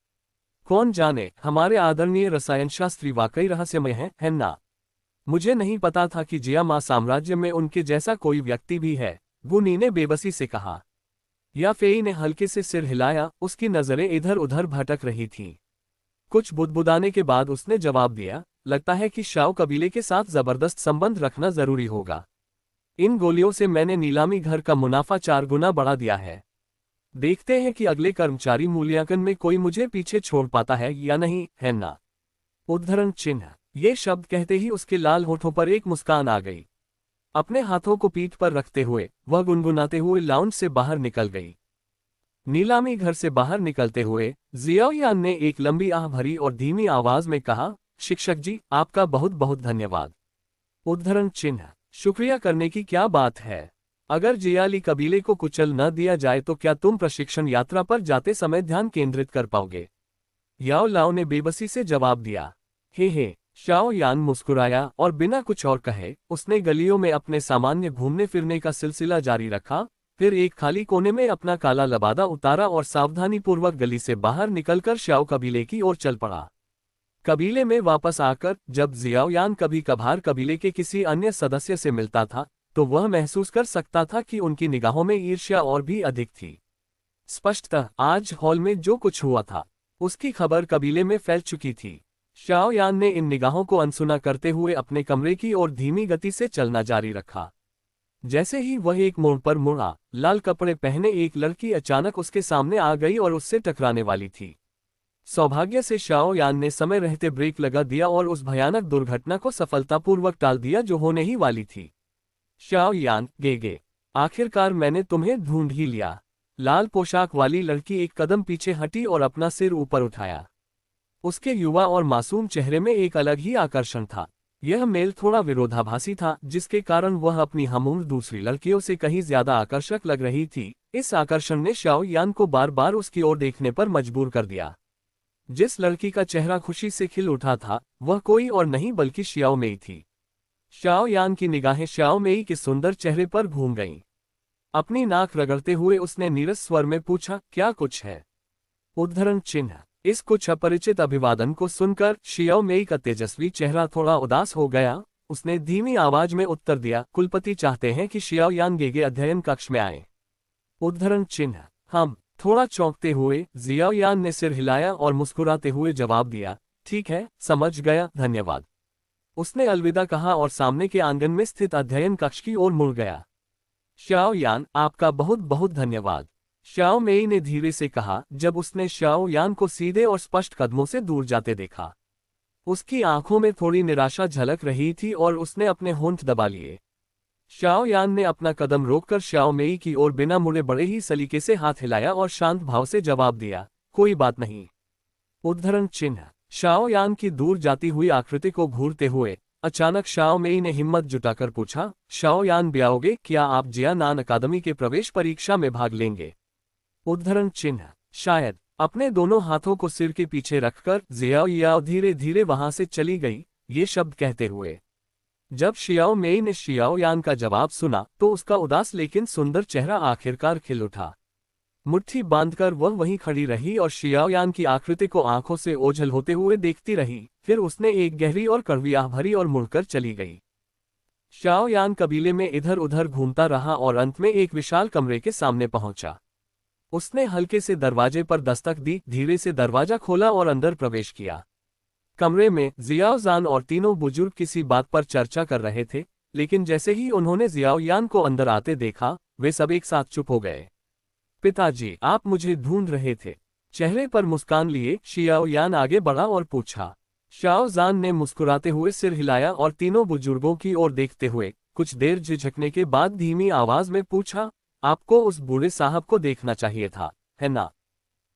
कौन जाने, हमारे आदरणीय रसायनशास्त्री वाकई रहस्यमय हैं, है ना? मुझे नहीं पता था कि जियामा साम्राज्य में उनके जैसा कोई व्यक्ति भी है, गुनी ने बेबसी से कहा। याफे ने हल्के से सिर हिलाया, उसकी नजरें इधर उधर भटक रही थीं। कुछ बुदबुदाने के बाद उसने जवाब दिया, लगता है कि शाओ कबीले के साथ जबरदस्त संबंध रखना जरूरी होगा। इन गोलियों से मैंने नीलामी घर का मुनाफा 4 गुना बढ़ा दिया है। देखते हैं कि अगले कर्मचारी मूल्यांकन में कोई मुझे पीछे छोड़ पाता है या नहीं, है ना? उद्धरण चिन्ह। ये शब्द कहते ही उसके लाल होठों पर एक मुस्कान आ गई। अपने हाथों को पीठ पर रखते हुए वह गुनगुनाते हुए लाउंज से बाहर निकल गई। नीलामी घर से बाहर निकलते हुए जियाओयान ने एक लंबी आह भरी और धीमी आवाज में कहा, शिक्षक जी, आपका बहुत बहुत धन्यवाद। उद्धरण चिन्ह। शुक्रिया करने की क्या बात है? अगर जियाली कबीले को कुचल न दिया जाए तो क्या तुम प्रशिक्षण यात्रा पर जाते समय ध्यान केंद्रित कर पाओगे? याओ लाओ ने बेबसी से जवाब दिया। हे, शाओ यान मुस्कुराया और बिना कुछ और कहे उसने गलियों में अपने सामान्य घूमने फिरने का सिलसिला जारी रखा। फिर एक खाली कोने में अपना काला लबादा उतारा और सावधानीपूर्वक गली से बाहर निकलकर शाओ कबीले की ओर चल पड़ा। कबीले में वापस आकर जब जियाओयान कभी कभार कबीले के किसी अन्य सदस्य से मिलता था, तो वह महसूस कर सकता था कि उनकी निगाहों में ईर्ष्या और भी अधिक थी। स्पष्टतः आज हॉल में जो कुछ हुआ था, उसकी खबर कबीले में फैल चुकी थी। शाओयान ने इन निगाहों को अनसुना करते हुए अपने कमरे की ओर धीमी गति से चलना जारी रखा। जैसे ही वह एक मोड़ पर मुड़ा, लाल कपड़े पहने एक लड़की अचानक उसके सामने आ गई और उससे टकराने वाली थी। सौभाग्य से शाओयान ने समय रहते ब्रेक लगा दिया और उस भयानक दुर्घटना को सफलतापूर्वक टाल दिया जो होने ही वाली थी। शाओयान, गे, आखिरकार मैंने तुम्हें ढूंढ ही लिया। लाल पोशाक वाली लड़की एक कदम पीछे हटी और अपना सिर ऊपर उठाया। उसके युवा और मासूम चेहरे में एक अलग ही आकर्षण था। यह मेल थोड़ा विरोधाभासी था, जिसके कारण वह अपनी हमउम्र दूसरी लड़कियों से कहीं ज्यादा आकर्षक लग रही थी। इस आकर्षण ने शाओ यान को बार बार उसकी ओर देखने पर मजबूर कर दिया। जिस लड़की का चेहरा खुशी से खिल उठा था, वह कोई और नहीं बल्कि शियाओ मेई थी। शाओ यान की निगाहें शाओ मेई के सुंदर चेहरे पर घूम गईं। अपनी नाक रगड़ते हुए उसने नीरस स्वर में पूछा, क्या कुछ है? उद्धरण चिन्ह। इस कुछ अपरिचित अभिवादन को सुनकर शियाओ मेई का तेजस्वी चेहरा थोड़ा उदास हो गया। उसने धीमी आवाज में उत्तर दिया, कुलपति चाहते हैं कि शियाओ यान गेगे अध्ययन कक्ष में आए। उद्धरण चिन्ह। हम। थोड़ा चौंकते हुए जियाओ यान ने सिर हिलाया और मुस्कुराते हुए जवाब दिया, ठीक है, समझ गया, धन्यवाद। उसने अलविदा कहा और सामने के आंगन में स्थित अध्ययन कक्ष की ओर मुड़ गया। शाओ यान, आपका बहुत बहुत धन्यवाद, शाओ मेई ने धीरे से कहा जब उसने शाओ यान को सीधे और स्पष्ट कदमों से दूर जाते देखा। उसकी आंखों में थोड़ी निराशा झलक रही थी और उसने अपने होंठ दबा लिए। शाओ यान ने अपना कदम रोककर शाओ मेई की ओर बिना मुड़े बड़े ही सलीके से हाथ हिलाया और शांत भाव से जवाब दिया, कोई बात नहीं। उद्धरण चिन्ह। शाओ यान की दूर जाती हुई आकृति को घूरते हुए अचानक शाओ मेई ने हिम्मत जुटाकर पूछा, शाओ यान ब्याओगे? क्या आप जियानान अकादमी के प्रवेश परीक्षा में भाग लेंगे? उद्धरण चिन्ह। शायद। अपने दोनों हाथों को सिर के पीछे रखकर जियाओ याओ धीरे धीरे वहां से चली गई, ये शब्द कहते हुए। जब शियाओ मेई ने शियाओ यान का जवाब सुना तो उसका उदास लेकिन सुंदर चेहरा आखिरकार खिल उठा। मुट्ठी बांधकर वह वहीं खड़ी रही और शियाओ यान की आकृति को आंखों से ओझल होते हुए देखती रही। फिर उसने एक गहरी और कड़वी आह भरी और मुड़कर चली गई। शाओ यान कबीले में इधर उधर घूमता रहा और अंत में एक विशाल कमरे के सामने पहुंचा। उसने हल्के से दरवाजे पर दस्तक दी, धीरे से दरवाजा खोला और अंदर प्रवेश किया। कमरे में जियाओ जान और तीनों बुजुर्ग किसी बात पर चर्चा कर रहे थे, लेकिन जैसे ही उन्होंने जियाओ यान को अंदर आते देखा, वे सब एक साथ चुप हो गए। पिताजी, आप मुझे ढूंढ रहे थे? चेहरे पर मुस्कान लिए शियाओ यान आगे बढ़ा और पूछा। शाओ जान ने मुस्कुराते हुए सिर हिलाया और तीनों बुजुर्गों की ओर देखते हुए कुछ देर झिझकने के बाद धीमी आवाज में पूछा, आपको उस बूढ़े साहब को देखना चाहिए था, है ना?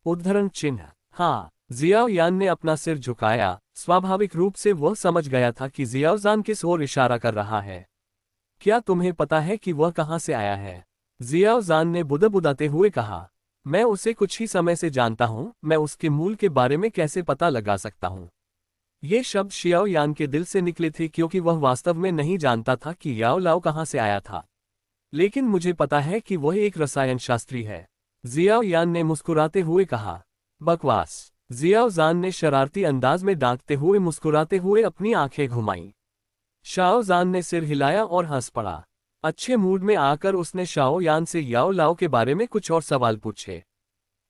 उद्धरण चिन्ह। हाँ। जियाओ यान ने अपना सिर झुकाया। स्वाभाविक रूप से वह समझ गया था कि जियाओ जान किस ओर इशारा कर रहा है। क्या तुम्हें पता है कि वह कहाँ से आया है? जियाओ जान ने बुदबुदाते हुए कहा, मैं उसे कुछ ही समय से जानता हूँ, मैं उसके मूल के बारे में कैसे पता लगा सकता हूँ? ये शब्द शियाओ यान के दिल से निकले थे क्योंकि वह वास्तव में नहीं जानता था कि याओ लाओ कहाँ से आया था। लेकिन मुझे पता है कि वह एक रसायन शास्त्री है, जियाओ यान ने मुस्कुराते हुए कहा। बकवास। जियाओ जान ने शरारती अंदाज में डांटते हुए मुस्कुराते हुए अपनी आंखें घुमाईं। शाओ जान ने सिर हिलाया और हंस पड़ा। अच्छे मूड में आकर उसने शाओ यान से याओ लाओ के बारे में कुछ और सवाल पूछे।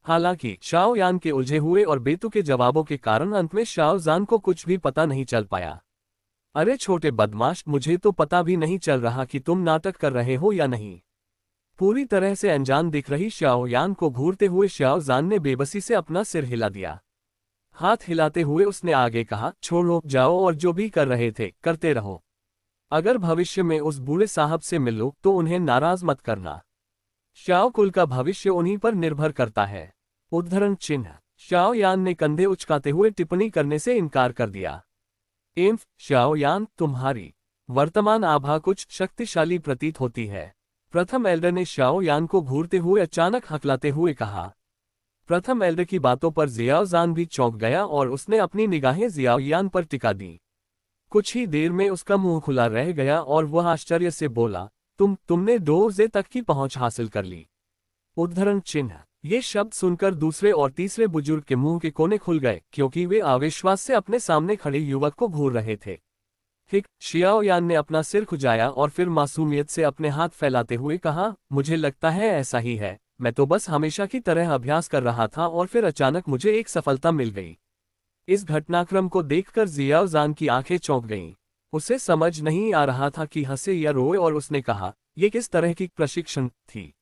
हालांकि शाओ यान के उलझे हुए और बेतुके जवाबों के कारण अंत में शाओ जान को कुछ भी पता नहीं चल पाया। अरे छोटे बदमाश, मुझे तो पता भी नहीं चल रहा कि तुम नाटक कर रहे हो या नहीं। पूरी तरह से अनजान दिख रही शाओ यान को घूरते हुए शाओ जान ने बेबसी से अपना सिर हिला दिया। हाथ हिलाते हुए उसने आगे कहा, छोड़ो, जाओ और जो भी कर रहे थे करते रहो। अगर भविष्य में उस बूढ़े साहब से मिलो तो उन्हें नाराज मत करना। शाओ कुल का भविष्य उन्हीं पर निर्भर करता है। उद्धरण चिन्ह। शाओ यान ने कंधे उचकाते हुए टिप्पणी करने से इनकार कर दिया। एम्फ, शाओ यान, तुम्हारी वर्तमान आभा कुछ शक्तिशाली प्रतीत होती है, प्रथम एल्डर ने शाओ यान को घूरते हुए अचानक हकलाते हुए कहा। प्रथम एल्डर की बातों पर जियाओ जान भी चौंक गया और उसने अपनी निगाहें जियाओ यान पर टिका दी। कुछ ही देर में उसका मुंह खुला रह गया और वह आश्चर्य से बोला, तुमने 2 तक की पहुंच हासिल कर ली। उद्धरण चिन्ह। ये शब्द सुनकर दूसरे और तीसरे बुजुर्ग के मुंह के कोने खुल गए क्योंकि वे अविश्वास से अपने सामने खड़े युवक को घूर रहे थे। ठीक। शियाओ यान ने अपना सिर खुजाया और फिर मासूमियत से अपने हाथ फैलाते हुए कहा, मुझे लगता है ऐसा ही है, मैं तो बस हमेशा की तरह अभ्यास कर रहा था और फिर अचानक मुझे एक सफलता मिल गई। इस घटनाक्रम को देखकर जियाओ जान की आंखें चौंक गईं। उसे समझ नहीं आ रहा था कि हंसे या रोए और उसने कहा, यह किस तरह की प्रशिक्षण थी?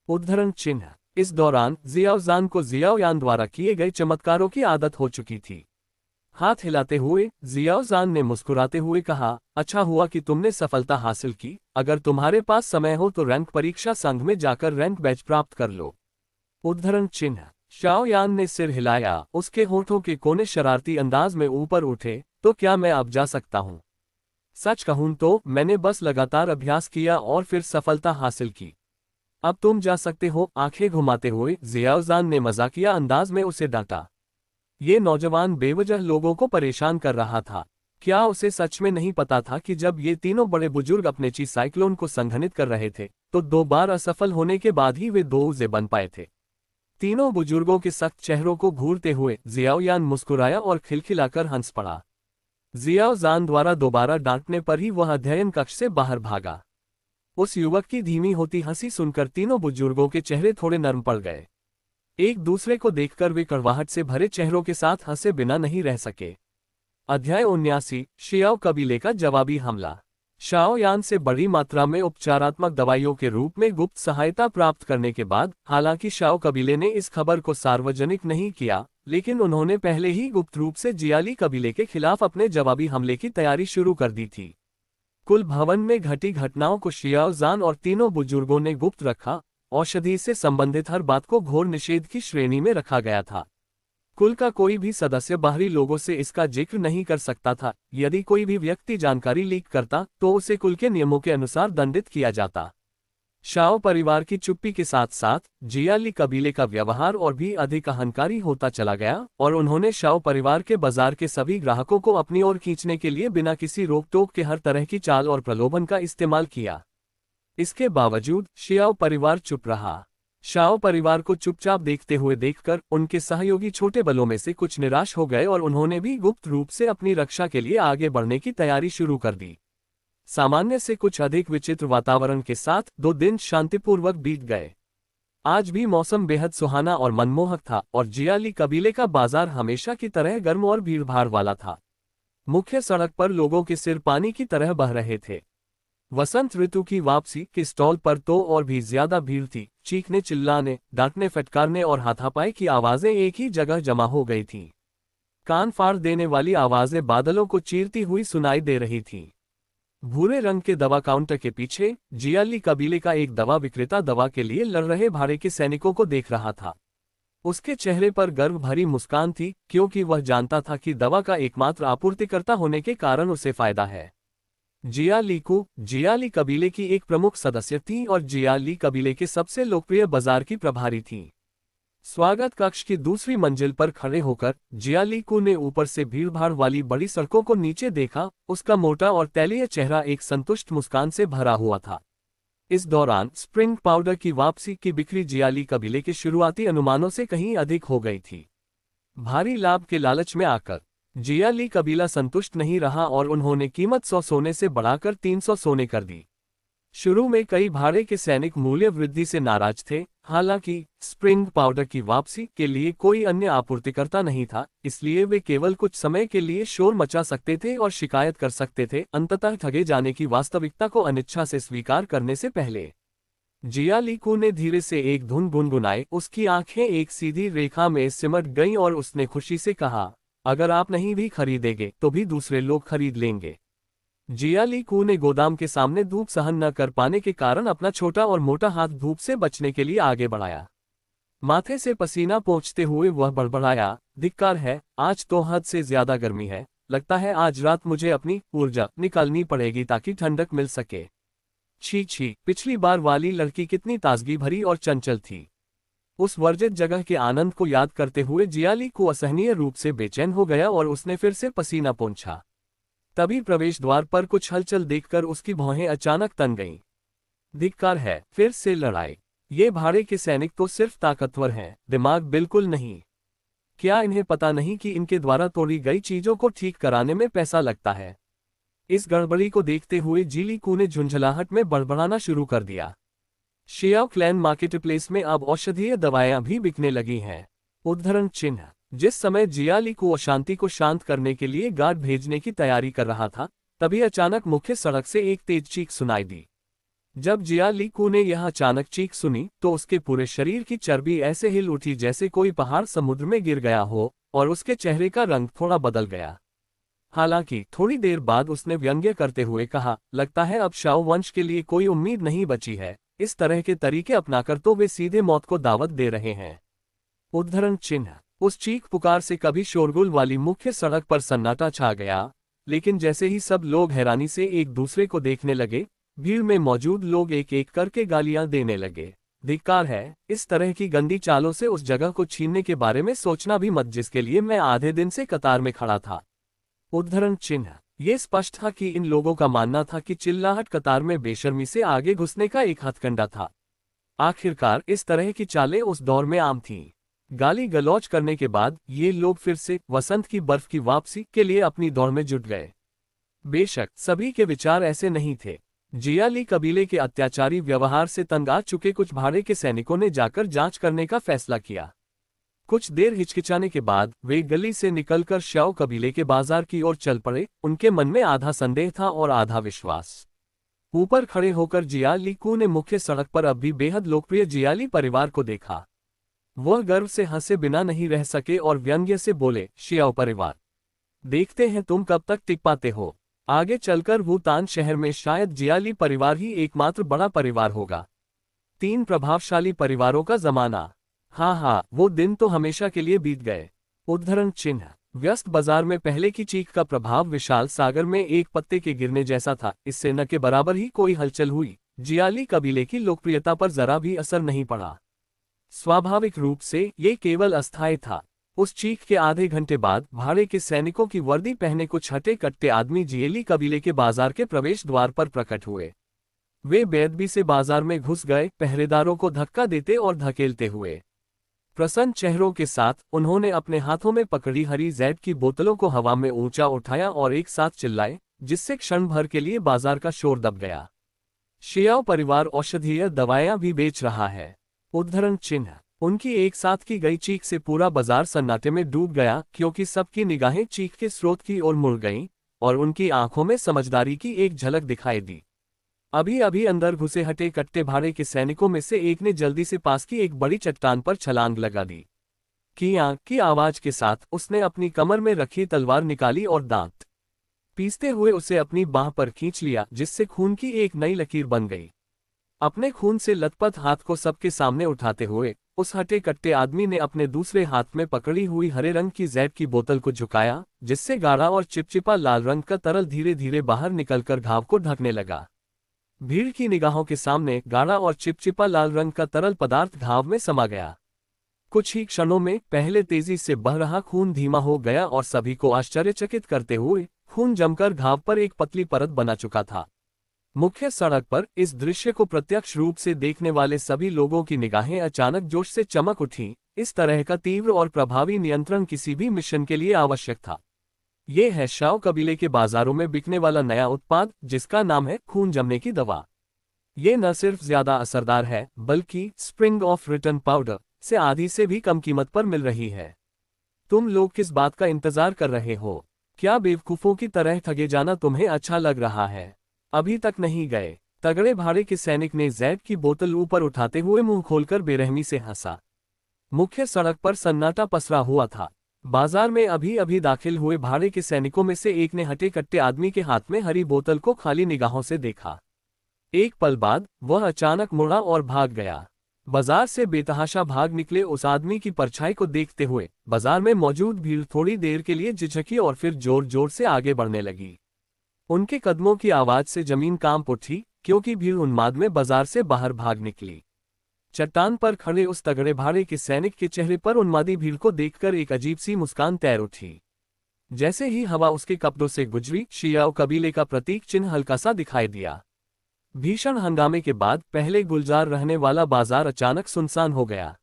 उद्धरण चिन्ह। इस दौरान जियाओ जान को जियाओ यान द्वारा किए गए चमत्कारों की आदत हो चुकी थी। हाथ हिलाते हुए जियाओ जान ने मुस्कुराते हुए कहा, अच्छा हुआ कि तुमने सफलता हासिल की, अगर तुम्हारे पास समय हो तो रैंक परीक्षा संघ में जाकर रैंक बैच प्राप्त कर लो। उद्धरण चिन्ह। शाओ यान ने सिर हिलाया, उसके होठों के कोने शरारती अंदाज में ऊपर उठे। तो क्या मैं अब जा सकता हूँ? सच कहूं तो मैंने बस लगातार अभ्यास किया और फिर सफलता हासिल की। अब तुम जा सकते हो। आंखें घुमाते हुए जियाओजान ने मजाकिया अंदाज में उसे डांटा। ये नौजवान बेवजह लोगों को परेशान कर रहा था। क्या उसे सच में नहीं पता था कि जब ये तीनों बड़े बुजुर्ग अपने ची साइक्लोन को संघनित कर रहे थे तो 2 बार असफल होने के बाद ही वे 2 उजे बन पाए थे। तीनों बुजुर्गों के सख्त चेहरों को घूरते हुए जियाओयान मुस्कुराया और खिलखिलाकर हंस पड़ा। जियाओजान द्वारा दोबारा डांटने पर ही वह अध्ययन कक्ष से बाहर भागा। उस युवक की धीमी होती हंसी सुनकर तीनों बुजुर्गों के चेहरे थोड़े नरम पड़ गए। एक दूसरे को देखकर वे कड़वाहट से भरे चेहरों के साथ हंसे बिना नहीं रह सके। अध्याय 79 शियाओ कबीले का जवाबी हमला। शाओ यान से बड़ी मात्रा में उपचारात्मक दवाइयों के रूप में गुप्त सहायता प्राप्त करने के बाद, हालांकि शाओ कबीले ने इस खबर को सार्वजनिक नहीं किया, लेकिन उन्होंने पहले ही गुप्त रूप से जियाली कबीले के खिलाफ अपने जवाबी हमले की तैयारी शुरू कर दी थी। कुल भवन में घटी घटनाओं को शियाओजान और तीनों बुजुर्गों ने गुप्त रखा। औषधि से संबंधित हर बात को घोर निषेध की श्रेणी में रखा गया था। कुल का कोई भी सदस्य बाहरी लोगों से इसका जिक्र नहीं कर सकता था। यदि कोई भी व्यक्ति जानकारी लीक करता तो उसे कुल के नियमों के अनुसार दंडित किया जाता। शाओ परिवार की चुप्पी के साथ साथ जियाली कबीले का व्यवहार और भी अधिक अहंकारी होता चला गया और उन्होंने शाओ परिवार के बाजार के सभी ग्राहकों को अपनी ओर खींचने के लिए बिना किसी रोक टोक के हर तरह की चाल और प्रलोभन का इस्तेमाल किया। इसके बावजूद शियाओ परिवार चुप रहा। शाओ परिवार को चुपचाप देखते हुए देखकर उनके सहयोगी छोटे बलों में से कुछ निराश हो गए और उन्होंने भी गुप्त रूप से अपनी रक्षा के लिए आगे बढ़ने की तैयारी शुरू कर दी। सामान्य से कुछ अधिक विचित्र वातावरण के साथ 2 दिन शांतिपूर्वक बीत गए। आज भी मौसम बेहद सुहाना और मनमोहक था और जियाली कबीले का बाजार हमेशा की तरह गर्म और भीड़भाड़ वाला था। मुख्य सड़क पर लोगों के सिर पानी की तरह बह रहे थे। वसंत ऋतु की वापसी के स्टॉल पर तो और भी ज्यादा भीड़ थी। चीखने, चिल्लाने, डांटने, फटकारने और हाथापाई की आवाजें एक ही जगह जमा हो गई थीं। कान फाड़ देने वाली आवाजें बादलों को चीरती हुई सुनाई दे रही थीं। भूरे रंग के दवा काउंटर के पीछे जियाली कबीले का एक दवा विक्रेता दवा के लिए लड़ रहे भाड़े के सैनिकों को देख रहा था। उसके चेहरे पर गर्व भरी मुस्कान थी, क्योंकि वह जानता था कि दवा का एकमात्र आपूर्तिकर्ता होने के कारण उसे फायदा है। जियालीकू जियाली कबीले की एक प्रमुख सदस्य थी और जियाली कबीले के सबसे लोकप्रिय बाजार की प्रभारी थी। स्वागत कक्ष की दूसरी मंजिल पर खड़े होकर जियालीकू ने ऊपर से भीड़भाड़ वाली बड़ी सड़कों को नीचे देखा। उसका मोटा और तैलीय चेहरा एक संतुष्ट मुस्कान से भरा हुआ था। इस दौरान स्प्रिंग पाउडर की वापसी की बिक्री जियाली कबीले के शुरुआती अनुमानों से कहीं अधिक हो गई थी। भारी लाभ के लालच में आकर जियाली कबीला संतुष्ट नहीं रहा और उन्होंने कीमत 100 सोने से बढ़ाकर 300 सोने कर दी। शुरू में कई भाड़े के सैनिक मूल्य वृद्धि से नाराज थे। हालांकि स्प्रिंग पाउडर की वापसी के लिए कोई अन्य आपूर्तिकर्ता नहीं था, इसलिए वे केवल कुछ समय के लिए शोर मचा सकते थे और शिकायत कर सकते थे। अंततः ठगे जाने की वास्तविकता को अनिच्छा से स्वीकार करने से पहले जियालीकू ने धीरे से एक धुन गुनगुनाई। उसकी आंखें एक सीधी रेखा में सिमट गईं और उसने खुशी से कहा, अगर आप नहीं भी खरीदेंगे तो भी दूसरे लोग खरीद लेंगे। जियालीकू ने गोदाम के सामने धूप सहन न कर पाने के कारण अपना छोटा और मोटा हाथ धूप से बचने के लिए आगे बढ़ाया। माथे से पसीना पोंछते हुए वह बड़बड़ाया, धिक्कार है, आज तो हद से ज्यादा गर्मी है। लगता है आज रात मुझे अपनी ऊर्जा निकालनी पड़ेगी ताकि ठंडक मिल सके। छी छी, पिछली बार वाली लड़की कितनी ताजगी भरी और चंचल थी। उस वर्जित जगह के आनंद को याद करते हुए जियालीकू असहनीय रूप से बेचैन हो गया और उसने फिर से पसीना पोंछा। तभी प्रवेश द्वार पर कुछ हलचल देखकर उसकी भौहें अचानक तन गईं। धिक्कार है, फिर से लड़ाई। ये भाड़े के सैनिक तो सिर्फ ताकतवर हैं, दिमाग बिल्कुल नहीं। क्या इन्हें पता नहीं कि इनके द्वारा तोड़ी गई चीजों को ठीक कराने में पैसा लगता है? इस गड़बड़ी को देखते हुए जियालीकू ने झुंझलाहट में बड़बड़ाना शुरू कर दिया। शियाओ क्लैन मार्केटप्लेस में अब औषधीय दवाएं भी बिकने लगी हैं। उद्धरण चिन्ह। जिस समय जियालीकू अशांति को शांत करने के लिए गार्ड भेजने की तैयारी कर रहा था, तभी अचानक मुख्य सड़क से एक तेज चीख सुनाई दी। जब जियालीकू ने यह अचानक चीख सुनी तो उसके पूरे शरीर की चर्बी ऐसे हिल उठी जैसे कोई पहाड़ समुद्र में गिर गया हो और उसके चेहरे का रंग थोड़ा बदल गया। हालांकि थोड़ी देर बाद उसने व्यंग्य करते हुए कहा, लगता है अब शाओ वंश के लिए कोई उम्मीद नहीं बची है। इस तरह के तरीके अपनाकर तो वे सीधे मौत को दावत दे रहे हैं। उद्धरण चिन्ह। उस चीख पुकार से कभी शोरगुल वाली मुख्य सड़क पर सन्नाटा छा गया, लेकिन जैसे ही सब लोग हैरानी से एक दूसरे को देखने लगे, भीड़ में मौजूद लोग एक एक करके गालियां देने लगे। धिक्कार है, इस तरह की गंदी चालों से उस जगह को छीनने के बारे में सोचना भी मत जिसके लिए मैं आधे दिन से कतार में खड़ा था। उद्धरण चिन्ह। ये स्पष्ट था कि इन लोगों का मानना था कि चिल्लाहट कतार में बेशर्मी से आगे घुसने का एक हथकंडा था। आखिरकार इस तरह की चालें उस दौर में आम थीं। गाली गलौज करने के बाद ये लोग फिर से वसंत की बर्फ की वापसी के लिए अपनी दौड़ में जुट गए। बेशक सभी के विचार ऐसे नहीं थे। जियाली कबीले के अत्याचारी व्यवहार से तंग आ चुके कुछ भाड़े के सैनिकों ने जाकर जांच करने का फैसला किया। कुछ देर हिचकिचाने के बाद वे गली से निकलकर श्याओ कबीले के बाजार की ओर चल पड़े। उनके मन में आधा संदेह था और आधा विश्वास। ऊपर खड़े होकर जियाली कू ने मुख्य सड़क पर अब भी बेहद लोकप्रिय जियाली परिवार को देखा। वह गर्व से हंसे बिना नहीं रह सके और व्यंग्य से बोले, शियाओ परिवार, देखते हैं तुम कब तक टिक पाते हो। आगे चलकर वुतान शहर में शायद जियाली परिवार ही एकमात्र बड़ा परिवार होगा। 3 प्रभावशाली परिवारों का जमाना। हाँ, वो दिन तो हमेशा के लिए बीत गए। उद्धरण चिन्ह। व्यस्त बाजार में पहले की चीख का प्रभाव विशाल सागर में एक पत्ते के गिरने जैसा था। इससे न के बराबर ही कोई हलचल हुई। जियाली कबीले की लोकप्रियता पर जरा भी असर नहीं पड़ा। स्वाभाविक रूप से ये केवल अस्थायी था। उस चीख के आधे घंटे बाद भाड़े के सैनिकों की वर्दी पहने कुछ हटे कट्टे आदमी जियाली कबीले के बाजार के प्रवेश द्वार पर प्रकट हुए। वे बेअदबी से बाजार में घुस गए, पहरेदारों को धक्का देते और धकेलते हुए। प्रसन्न चेहरों के साथ उन्होंने अपने हाथों में पकड़ी हरी जैड की बोतलों को हवा में ऊंचा उठाया और एक साथ चिल्लाए, जिससे क्षण भर के लिए बाजार का शोर दब गया। शियाओ परिवार औषधीय दवाएं भी बेच रहा है। उद्धरण चिन्ह। उनकी एक साथ की गई चीख से पूरा बाजार सन्नाटे में डूब गया, क्योंकि सबकी निगाहें चीख के स्रोत की ओर मुड़ गईं और उनकी आंखों में समझदारी की एक झलक दिखाई दी। अभी अभी अंदर घुसे हटे कट्टे भाड़े के सैनिकों में से एक ने जल्दी से पास की एक बड़ी चट्टान पर छलांग लगा दी। कियां की आवाज के साथ उसने अपनी कमर में रखी तलवार निकाली और दांत पीसते हुए उसे अपनी बाह पर खींच लिया, जिससे खून की एक नई लकीर बन गई। अपने खून से लथपथ हाथ को सबके सामने उठाते हुए उस हटे कट्टे आदमी ने अपने दूसरे हाथ में पकड़ी हुई हरे रंग की जैड की बोतल को झुकाया, जिससे गाढ़ा और चिपचिपा लाल रंग का तरल धीरे धीरे बाहर निकलकर घाव को ढकने लगा। भीड़ की निगाहों के सामने गाढ़ा और चिपचिपा लाल रंग का तरल पदार्थ घाव में समा गया। कुछ ही क्षणों में पहले तेजी से बह रहा खून धीमा हो गया और सभी को आश्चर्यचकित करते हुए खून जमकर घाव पर एक पतली परत बना चुका था। मुख्य सड़क पर इस दृश्य को प्रत्यक्ष रूप से देखने वाले सभी लोगों की निगाहें अचानक जोश से चमक उठीं। इस तरह का तीव्र और प्रभावी नियंत्रण किसी भी मिशन के लिए आवश्यक था। ये है शाओ कबीले के बाजारों में बिकने वाला नया उत्पाद, जिसका नाम है खून जमने की दवा। ये न सिर्फ ज्यादा असरदार है, बल्कि स्प्रिंग ऑफ रिटर्न पाउडर से आधी से भी कम कीमत पर मिल रही है। तुम लोग किस बात का इंतजार कर रहे हो? क्या बेवकूफों की तरह ठगे जाना तुम्हें अच्छा लग रहा है? अभी तक नहीं गए? तगड़े भाड़े के सैनिक ने जैड की बोतल ऊपर उठाते हुए मुंह खोलकर बेरहमी से हंसा। मुख्य सड़क पर सन्नाटा पसरा हुआ था। बाजार में अभी अभी दाखिल हुए भाड़े के सैनिकों में से एक ने हटे कट्टे आदमी के हाथ में हरी बोतल को खाली निगाहों से देखा। एक पल बाद वह अचानक मुड़ा और भाग गया। बाजार से बेतहाशा भाग निकले उस आदमी की परछाई को देखते हुए बाजार में मौजूद भीड़ थोड़ी देर के लिए झिझकी और फिर जोर जोर से आगे बढ़ने लगी। उनके कदमों की आवाज से जमीन कांप उठी, क्योंकि भीड़ उन्माद में बाजार से बाहर भाग निकली। चट्टान पर खड़े उस तगड़े भाड़े के सैनिक के चेहरे पर उन्मादी भीड़ को देखकर एक अजीब सी मुस्कान तैर उठी। जैसे ही हवा उसके कपड़ों से गुजरी, शियाओ कबीले का प्रतीक चिन्ह हल्का सा दिखाई दिया। भीषण हंगामे के बाद पहले गुलजार रहने वाला बाजार अचानक सुनसान हो गया।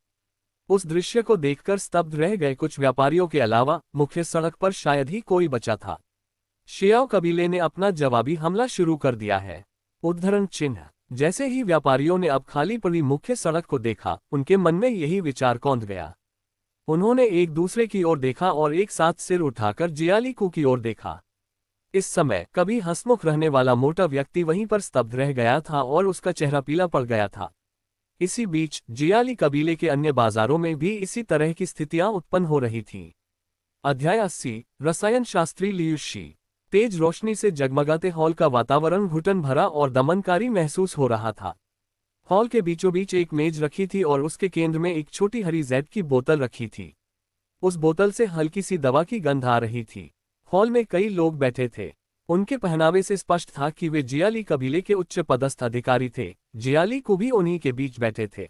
उस दृश्य को देखकर स्तब्ध रह गए कुछ व्यापारियों के अलावा मुख्य सड़क पर शायद ही कोई बचा था। शियाओ कबीले ने अपना जवाबी हमला शुरू कर दिया है। उद्धरण चिन्ह। जैसे ही व्यापारियों ने अब खाली पड़ी मुख्य सड़क को देखा, उनके मन में यही विचार कौंध गया। उन्होंने एक दूसरे की ओर देखा और एक साथ सिर उठाकर जियाली कू की ओर देखा। इस समय कभी हंसमुख रहने वाला मोटा व्यक्ति वहीं पर स्तब्ध रह गया था और उसका चेहरा पीला पड़ गया था। इसी बीच जियाली कबीले के अन्य बाजारों में भी इसी तरह की स्थितियां उत्पन्न हो रही थीं। अध्याय 80। रसायन शास्त्री लियुशी। तेज रोशनी से जगमगाते हॉल का वातावरण घुटन भरा और दमनकारी महसूस हो रहा था। हॉल के बीचों बीच एक मेज रखी थी और उसके केंद्र में एक छोटी हरी जैड की बोतल रखी थी। उस बोतल से हल्की सी दवा की गंध आ रही थी। हॉल में कई लोग बैठे थे। उनके पहनावे से स्पष्ट था कि वे जियाली कबीले के उच्च पदस्थ अधिकारी थे। जियाली को भी उन्हीं के बीच बैठे थे।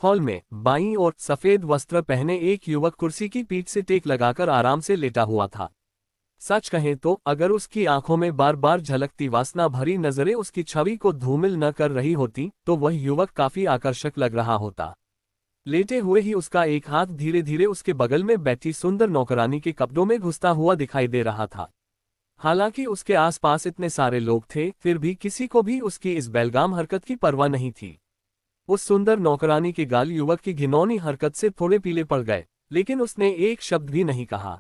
हॉल में बाईं ओर सफेद वस्त्र पहने एक युवक कुर्सी की पीठ से टेक लगाकर आराम से लेटा हुआ था। सच कहें तो अगर उसकी आंखों में बार बार झलकती वासना भरी नजरें उसकी छवि को धूमिल न कर रही होती तो वह युवक काफी आकर्षक लग रहा होता। लेटे हुए ही उसका एक हाथ धीरे धीरे उसके बगल में बैठी सुंदर नौकरानी के कपड़ों में घुसता हुआ दिखाई दे रहा था। हालांकि उसके आसपास इतने सारे लोग थे, फिर भी किसी को भी उसकी इस बेलगाम हरकत की परवाह नहीं थी। उस सुंदर नौकरानी के गाल युवक की घिनौनी हरकत से थोड़े पीले पड़ गए, लेकिन उसने एक शब्द भी नहीं कहा।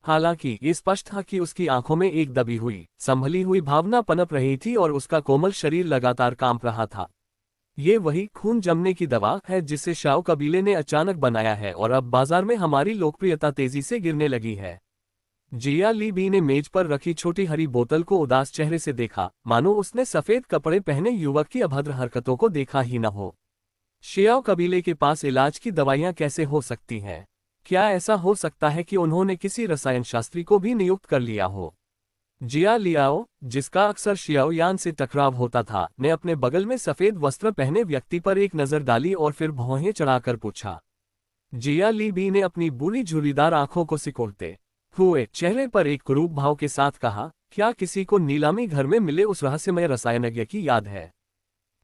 हालांकि ये स्पष्ट था कि उसकी आंखों में एक दबी हुई, संभली हुई भावना पनप रही थी और उसका कोमल शरीर लगातार कांप रहा था। ये वही खून जमने की दवा है जिसे शाओ कबीले ने अचानक बनाया है और अब बाजार में हमारी लोकप्रियता तेजी से गिरने लगी है। जिया ली बी ने मेज पर रखी छोटी हरी बोतल को उदास चेहरे से देखा, मानो उसने सफेद कपड़े पहने युवक की अभद्र हरकतों को देखा ही न हो। शियाओ कबीले के पास इलाज की दवाइयां कैसे हो सकती हैं? क्या ऐसा हो सकता है कि उन्होंने किसी रसायन शास्त्री को भी नियुक्त कर लिया हो? जिया लियाओ, जिसका अक्सर शियाओ यान से टकराव होता था, ने अपने बगल में सफेद वस्त्र पहने व्यक्ति पर एक नजर डाली और फिर भौहें चढ़ाकर पूछा। जिया ली बी ने अपनी बुरी झुर्रीदार आंखों को सिकोड़ते हुए चेहरे पर एक कुरूप भाव के साथ कहा, क्या किसी को नीलामी घर में मिले उस रहस्यमय रसायनज्ञ की याद है?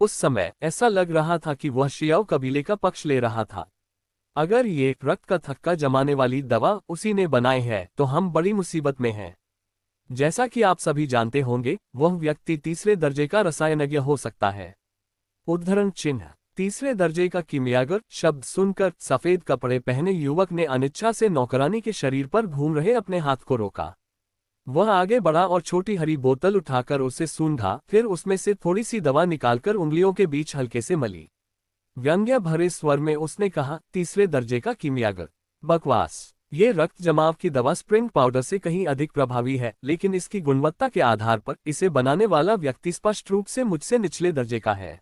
उस समय ऐसा लग रहा था कि वह शियाओ कबीले का पक्ष ले रहा था। अगर ये रक्त का थक्का जमाने वाली दवा उसी ने बनाई है तो हम बड़ी मुसीबत में हैं। जैसा कि आप सभी जानते होंगे, वह व्यक्ति तीसरे दर्जे का रसायनज्ञ हो सकता है। उद्धरण चिन्ह। तीसरे दर्जे का कीमियागर शब्द सुनकर सफेद कपड़े पहने युवक ने अनिच्छा से नौकरानी के शरीर पर घूम रहे अपने हाथ को रोका। वह आगे बढ़ा और छोटी हरी बोतल उठाकर उसे सूंघा, फिर उसमें से थोड़ी सी दवा निकालकर उंगलियों के बीच हल्के से मली। व्यंग्य भरे स्वर में उसने कहा, तीसरे दर्जे का कीमियागर? बकवास। ये रक्त जमाव की दवा स्प्रिंग पाउडर से कहीं अधिक प्रभावी है, लेकिन इसकी गुणवत्ता के आधार पर इसे बनाने वाला व्यक्ति स्पष्ट रूप से मुझसे निचले दर्जे का है।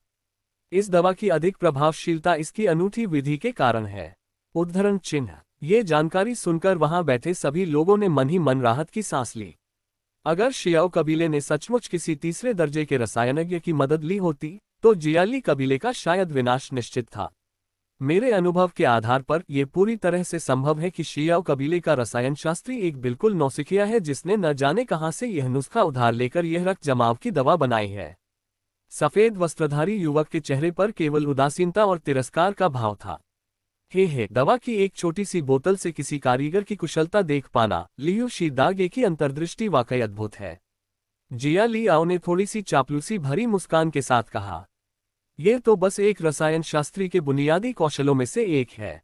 इस दवा की अधिक प्रभावशीलता इसकी अनूठी विधि के कारण है। उद्धरण चिन्ह। ये जानकारी सुनकर वहां बैठे सभी लोगों ने मन ही मन राहत की सांस ली। अगर शियाओ कबीले ने सचमुच किसी तीसरे दर्जे के रसायनज्ञ की मदद ली होती तो जियाली कबीले का शायद विनाश निश्चित था। मेरे अनुभव के आधार पर यह पूरी तरह से संभव है कि शियाओ कबीले का रसायन शास्त्री एक बिल्कुल नौसिखिया है जिसने न जाने कहां से यह नुस्खा उधार लेकर यह रक्त जमाव की दवा बनाई है। सफेद वस्त्रधारी युवक के चेहरे पर केवल उदासीनता और तिरस्कार का भाव था। हे दवा की एक छोटी सी बोतल से किसी कारीगर की कुशलता देख पाना, लियू शीदागे की अंतर्दृष्टि वाकई अद्भुत है। जिया लियाओ ने थोड़ी सी चापलूसी भरी मुस्कान के साथ कहा, यह तो बस एक रसायन शास्त्री के बुनियादी कौशलों में से एक है।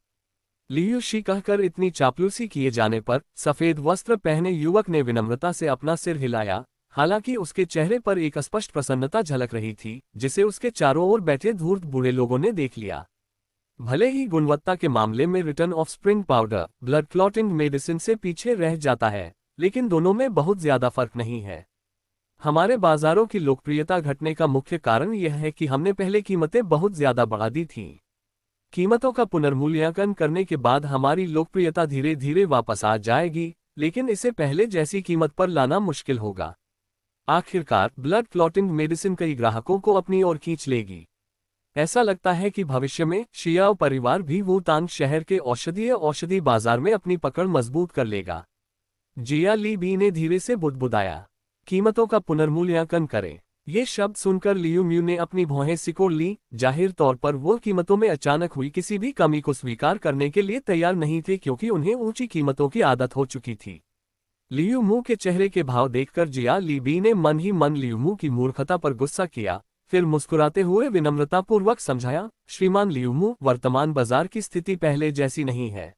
लियू शी कहकर इतनी चापलूसी किए जाने पर सफेद वस्त्र पहने युवक ने विनम्रता से अपना सिर हिलाया, हालांकि उसके चेहरे पर एक स्पष्ट प्रसन्नता झलक रही थी जिसे उसके चारों ओर बैठे धूर्त बूढ़े लोगों ने देख लिया। भले ही गुणवत्ता के मामले में return of spring powder blood clotting medicine से पीछे रह जाता है, लेकिन दोनों में बहुत ज्यादा फर्क नहीं है। हमारे बाजारों की लोकप्रियता घटने का मुख्य कारण यह है कि हमने पहले कीमतें बहुत ज्यादा बढ़ा दी थीं। कीमतों का पुनर्मूल्यांकन करने के बाद हमारी लोकप्रियता धीरे धीरे वापस आ जाएगी, लेकिन इसे पहले जैसी कीमत पर लाना मुश्किल होगा। आखिरकार ब्लड क्लॉटिंग मेडिसिन कई ग्राहकों को अपनी ओर खींच लेगी। ऐसा लगता है कि भविष्य में शियाओ परिवार भी वुतान शहर के औषधि बाजार में अपनी पकड़ मजबूत कर लेगा। जिया ली बी ने धीरे से बुदबुदाया, कीमतों का पुनर्मूल्यांकन करें। ये शब्द सुनकर लियू म्यू ने अपनी भौहें सिकोड़ ली। जाहिर तौर पर वो कीमतों में अचानक हुई किसी भी कमी को स्वीकार करने के लिए तैयार नहीं थे, क्योंकि उन्हें ऊंची कीमतों की आदत हो चुकी थी। लियू मू के चेहरे के भाव देखकर जिया ली बी ने मन ही मन लियू मू की मूर्खता पर गुस्सा किया, फिर मुस्कुराते हुए विनम्रतापूर्वक समझाया, श्रीमान लियू मू, वर्तमान बाजार की स्थिति पहले जैसी नहीं है।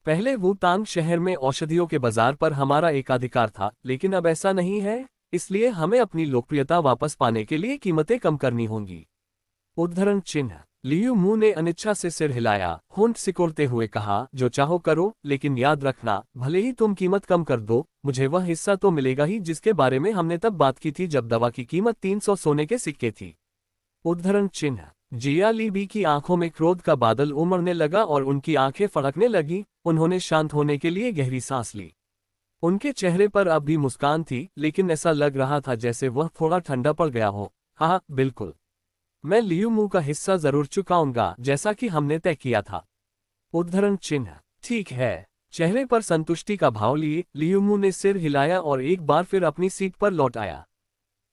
पहले वुतान शहर में औषधियों के बाजार पर हमारा एकाधिकार था, लेकिन अब ऐसा नहीं है, इसलिए हमें अपनी लोकप्रियता वापस पाने के लिए कीमतें कम करनी होंगी। उद्धरण चिन्ह। लियू मू ने अनिच्छा से सिर हिलाया, होंठ सिकोड़ते हुए कहा, जो चाहो करो, लेकिन याद रखना, भले ही तुम कीमत कम कर दो, मुझे वह हिस्सा तो मिलेगा ही जिसके बारे में हमने तब बात की थी जब दवा की कीमत 300 सोने के सिक्के थी। उद्धरण चिन्ह। जिया ली बी की आंखों में क्रोध का बादल उमड़ने लगा और उनकी आंखें फड़कने लगीं। उन्होंने शांत होने के लिए गहरी सांस ली। उनके चेहरे पर अब भी मुस्कान थी, लेकिन ऐसा लग रहा था जैसे वह थोड़ा ठंडा पड़ गया हो। हाँ बिल्कुल, मैं लियू मू का हिस्सा जरूर चुकाऊंगा, जैसा कि हमने तय किया था। उद्धरण चिन्ह। ठीक है। चेहरे पर संतुष्टि का भाव लिए लियू मू ने सिर हिलाया और एक बार फिर अपनी सीट पर लौट आया।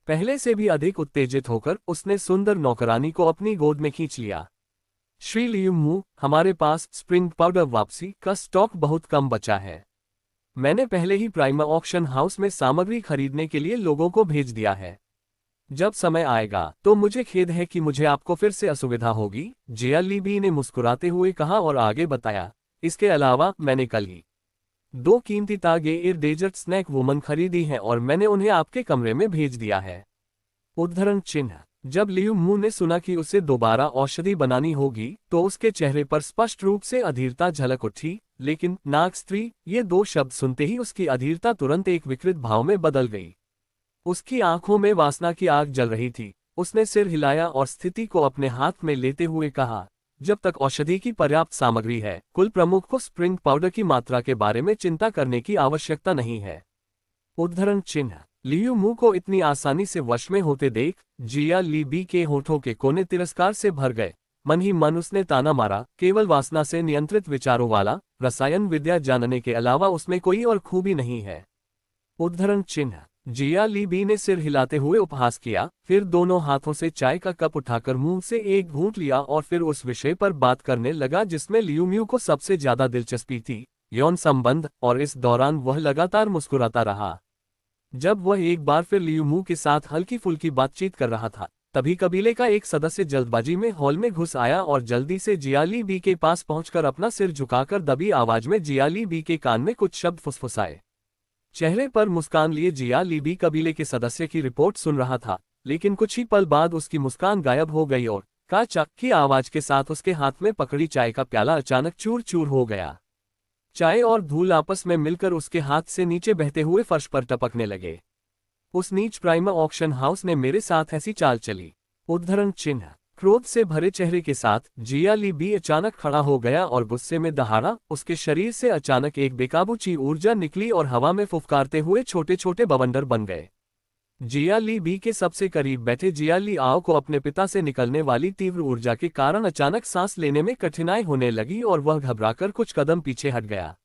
पहले से भी अधिक उत्तेजित होकर उसने सुंदर नौकरानी को अपनी गोद में खींच लिया। श्री लियू मू, हमारे पास स्प्रिंग पाउडर वापसी का स्टॉक बहुत कम बचा है। मैंने पहले ही प्राइमा ऑक्शन हाउस में सामग्री खरीदने के लिए लोगों को भेज दिया है। जब समय आएगा तो मुझे खेद है कि मुझे आपको फिर से असुविधा होगी, जिया ली बी ने मुस्कुराते हुए कहा और आगे बताया। इसके अलावा मैंने कल ही 2 कीमती तागे एयर डेजर्ट स्नैक वुमन खरीदी हैं और मैंने उन्हें आपके कमरे में भेज दिया है। उद्धरण चिन्ह। जब लियू मू ने सुना कि उसे दोबारा औषधि बनानी होगी तो उसके चेहरे पर स्पष्ट रूप से अधीरता झलक उठी, लेकिन नाग स्त्री, ये 2 शब्द सुनते ही उसकी अधीरता तुरंत एक विकृत भाव में बदल गई। उसकी आंखों में वासना की आग जल रही थी। उसने सिर हिलाया और स्थिति को अपने हाथ में लेते हुए कहा, जब तक औषधि की पर्याप्त सामग्री है, कुल प्रमुख को स्प्रिंग पाउडर की मात्रा के बारे में चिंता करने की आवश्यकता नहीं है। उद्धरण चिन्ह। लियू मू को इतनी आसानी से वश में होते देख जिया ली बी के होठों के कोने तिरस्कार से भर गए। मन ही मन उसने ताना मारा, केवल वासना से नियंत्रित विचारों वाला, रसायन विद्या जानने के अलावा उसमें कोई और खूबी नहीं है। उद्धरण चिन्ह। जिया ली बी ने सिर हिलाते हुए उपहास किया, फिर दोनों हाथों से चाय का कप उठाकर मुंह से एक घूंट लिया और फिर उस विषय पर बात करने लगा जिसमें लियू म्यू को सबसे ज्यादा दिलचस्पी थी, यौन संबंध। और इस दौरान वह लगातार मुस्कुराता रहा। जब वह एक बार फिर लियू मू के साथ हल्की फुल्की बातचीत कर रहा था, तभी कबीले का एक सदस्य जल्दबाजी में हॉल में घुस आया और जल्दी से जिया ली बी के पास पहुंचकर अपना सिर झुकाकर दबी आवाज में जिया ली बी के कान में कुछ शब्द फुसफुसाए। चेहरे पर मुस्कान लिए जिया ली बी कबीले के सदस्य की रिपोर्ट सुन रहा था, लेकिन कुछ ही पल बाद उसकी मुस्कान गायब हो गई और का चक की आवाज के साथ उसके हाथ में पकड़ी चाय का प्याला अचानक चूर चूर हो गया। चाय और धूल आपस में मिलकर उसके हाथ से नीचे बहते हुए फर्श पर टपकने लगे। उस नीच प्राइमा ऑक्शन हाउस ने मेरे साथ ऐसी चाल चली। उद्धरण चिन्ह। क्रोध से भरे चेहरे के साथ जिया ली बी अचानक खड़ा हो गया और गुस्से में दहाड़ा। उसके शरीर से अचानक एक बेकाबू ची ऊर्जा निकली और हवा में फुफकारते हुए छोटे छोटे बवंडर बन गए। जिया ली बी के सबसे करीब बैठे जिया ली आओ को अपने पिता से निकलने वाली तीव्र ऊर्जा के कारण अचानक सांस लेने में कठिनाई होने लगी और वह घबराकर कुछ कदम पीछे हट गया।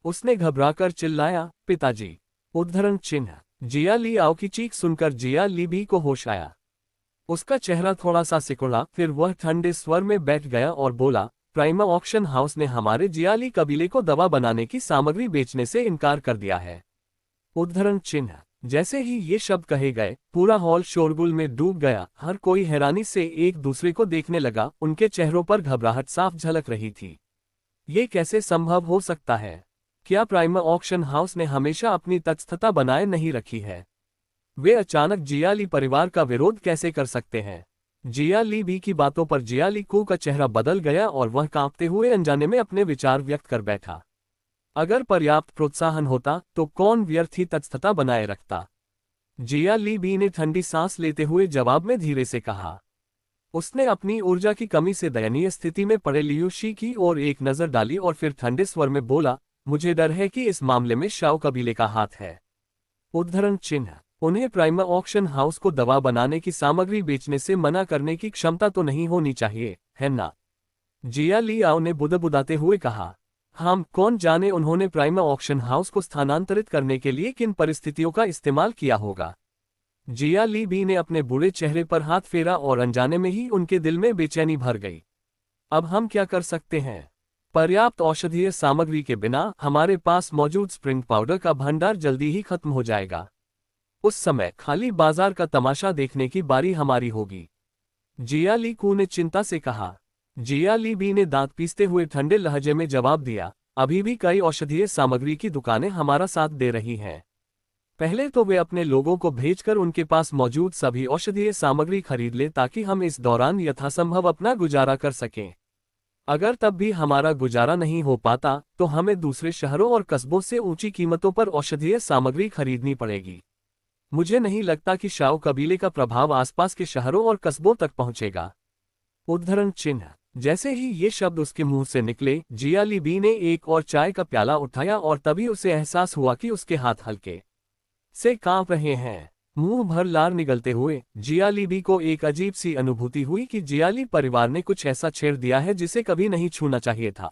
उसने घबराकर चिल्लाया, पिताजी। उद्धरण चिन्ह। जिया ली आओ की चीख सुनकर जिया ली बी को होश आया। उसका चेहरा थोड़ा सा सिकुड़ा, फिर वह ठंडे स्वर में बैठ गया और बोला, प्राइमा ऑक्शन हाउस ने हमारे जियाली कबीले को दवा बनाने की सामग्री बेचने से इनकार कर दिया है। उद्धरण चिन्ह। जैसे ही ये शब्द कहे गए, पूरा हॉल शोरगुल में डूब गया। हर कोई हैरानी से एक दूसरे को देखने लगा। उनके चेहरों पर घबराहट साफ झलक रही थी। ये कैसे संभव हो सकता है? क्या प्राइमा ऑक्शन हाउस ने हमेशा अपनी तटस्थता बनाए नहीं रखी है? वे अचानक जिया ली परिवार का विरोध कैसे कर सकते हैं? जिया ली बी की बातों पर जिया ली कू का चेहरा बदल गया और वह कांपते हुए अनजाने में अपने विचार व्यक्त कर बैठा। अगर पर्याप्त प्रोत्साहन होता तो कौन व्यर्थ ही तटस्थता बनाए रखता? जिया ली बी ने ठंडी सांस लेते हुए जवाब में धीरे से कहा। उसने अपनी ऊर्जा की कमी से दयनीय स्थिति में पड़े लियू शी की ओर एक नजर डाली और फिर ठंडे स्वर में बोला, मुझे डर है कि इस मामले में शाओ कबीले का हाथ है। उद्धरण चिन्ह। उन्हें प्राइमा ऑक्शन हाउस को दवा बनाने की सामग्री बेचने से मना करने की क्षमता तो नहीं होनी चाहिए, है ना? जिया ली आओ ने बुदबुदाते हुए कहा। हम कौन जाने उन्होंने प्राइमा ऑक्शन हाउस को स्थानांतरित करने के लिए किन परिस्थितियों का इस्तेमाल किया होगा। जिया ली बी ने अपने बूढ़े चेहरे पर हाथ फेरा और अनजाने में ही उनके दिल में बेचैनी भर गई। अब हम क्या कर सकते हैं? पर्याप्त औषधीय सामग्री के बिना हमारे पास मौजूद स्प्रिंग पाउडर का भंडार जल्दी ही खत्म हो जाएगा। उस समय खाली बाजार का तमाशा देखने की बारी हमारी होगी। जिया ली कू ने चिंता से कहा। जिया ली बी ने दांत पीसते हुए ठंडे लहजे में जवाब दिया, अभी भी कई औषधीय सामग्री की दुकानें हमारा साथ दे रही हैं। पहले तो वे अपने लोगों को भेजकर उनके पास मौजूद सभी औषधीय सामग्री खरीद ले ताकि हम इस दौरान यथासंभव अपना गुजारा कर सकें। अगर तब भी हमारा गुजारा नहीं हो पाता तो हमें दूसरे शहरों और कस्बों से ऊंची कीमतों पर औषधीय सामग्री खरीदनी पड़ेगी। मुझे नहीं लगता कि शाओ कबीले का प्रभाव आसपास के शहरों और कस्बों तक पहुंचेगा। उद्धरण चिन्ह। जैसे ही ये शब्द उसके मुंह से निकले, जियाली बी ने एक और चाय का प्याला उठाया और तभी उसे एहसास हुआ कि उसके हाथ हल्के से कांप रहे हैं। मुंह भर लार निगलते हुए जियाली बी को एक अजीब सी अनुभूति हुई कि जियाली परिवार ने कुछ ऐसा छेड़ दिया है जिसे कभी नहीं छूना चाहिए था।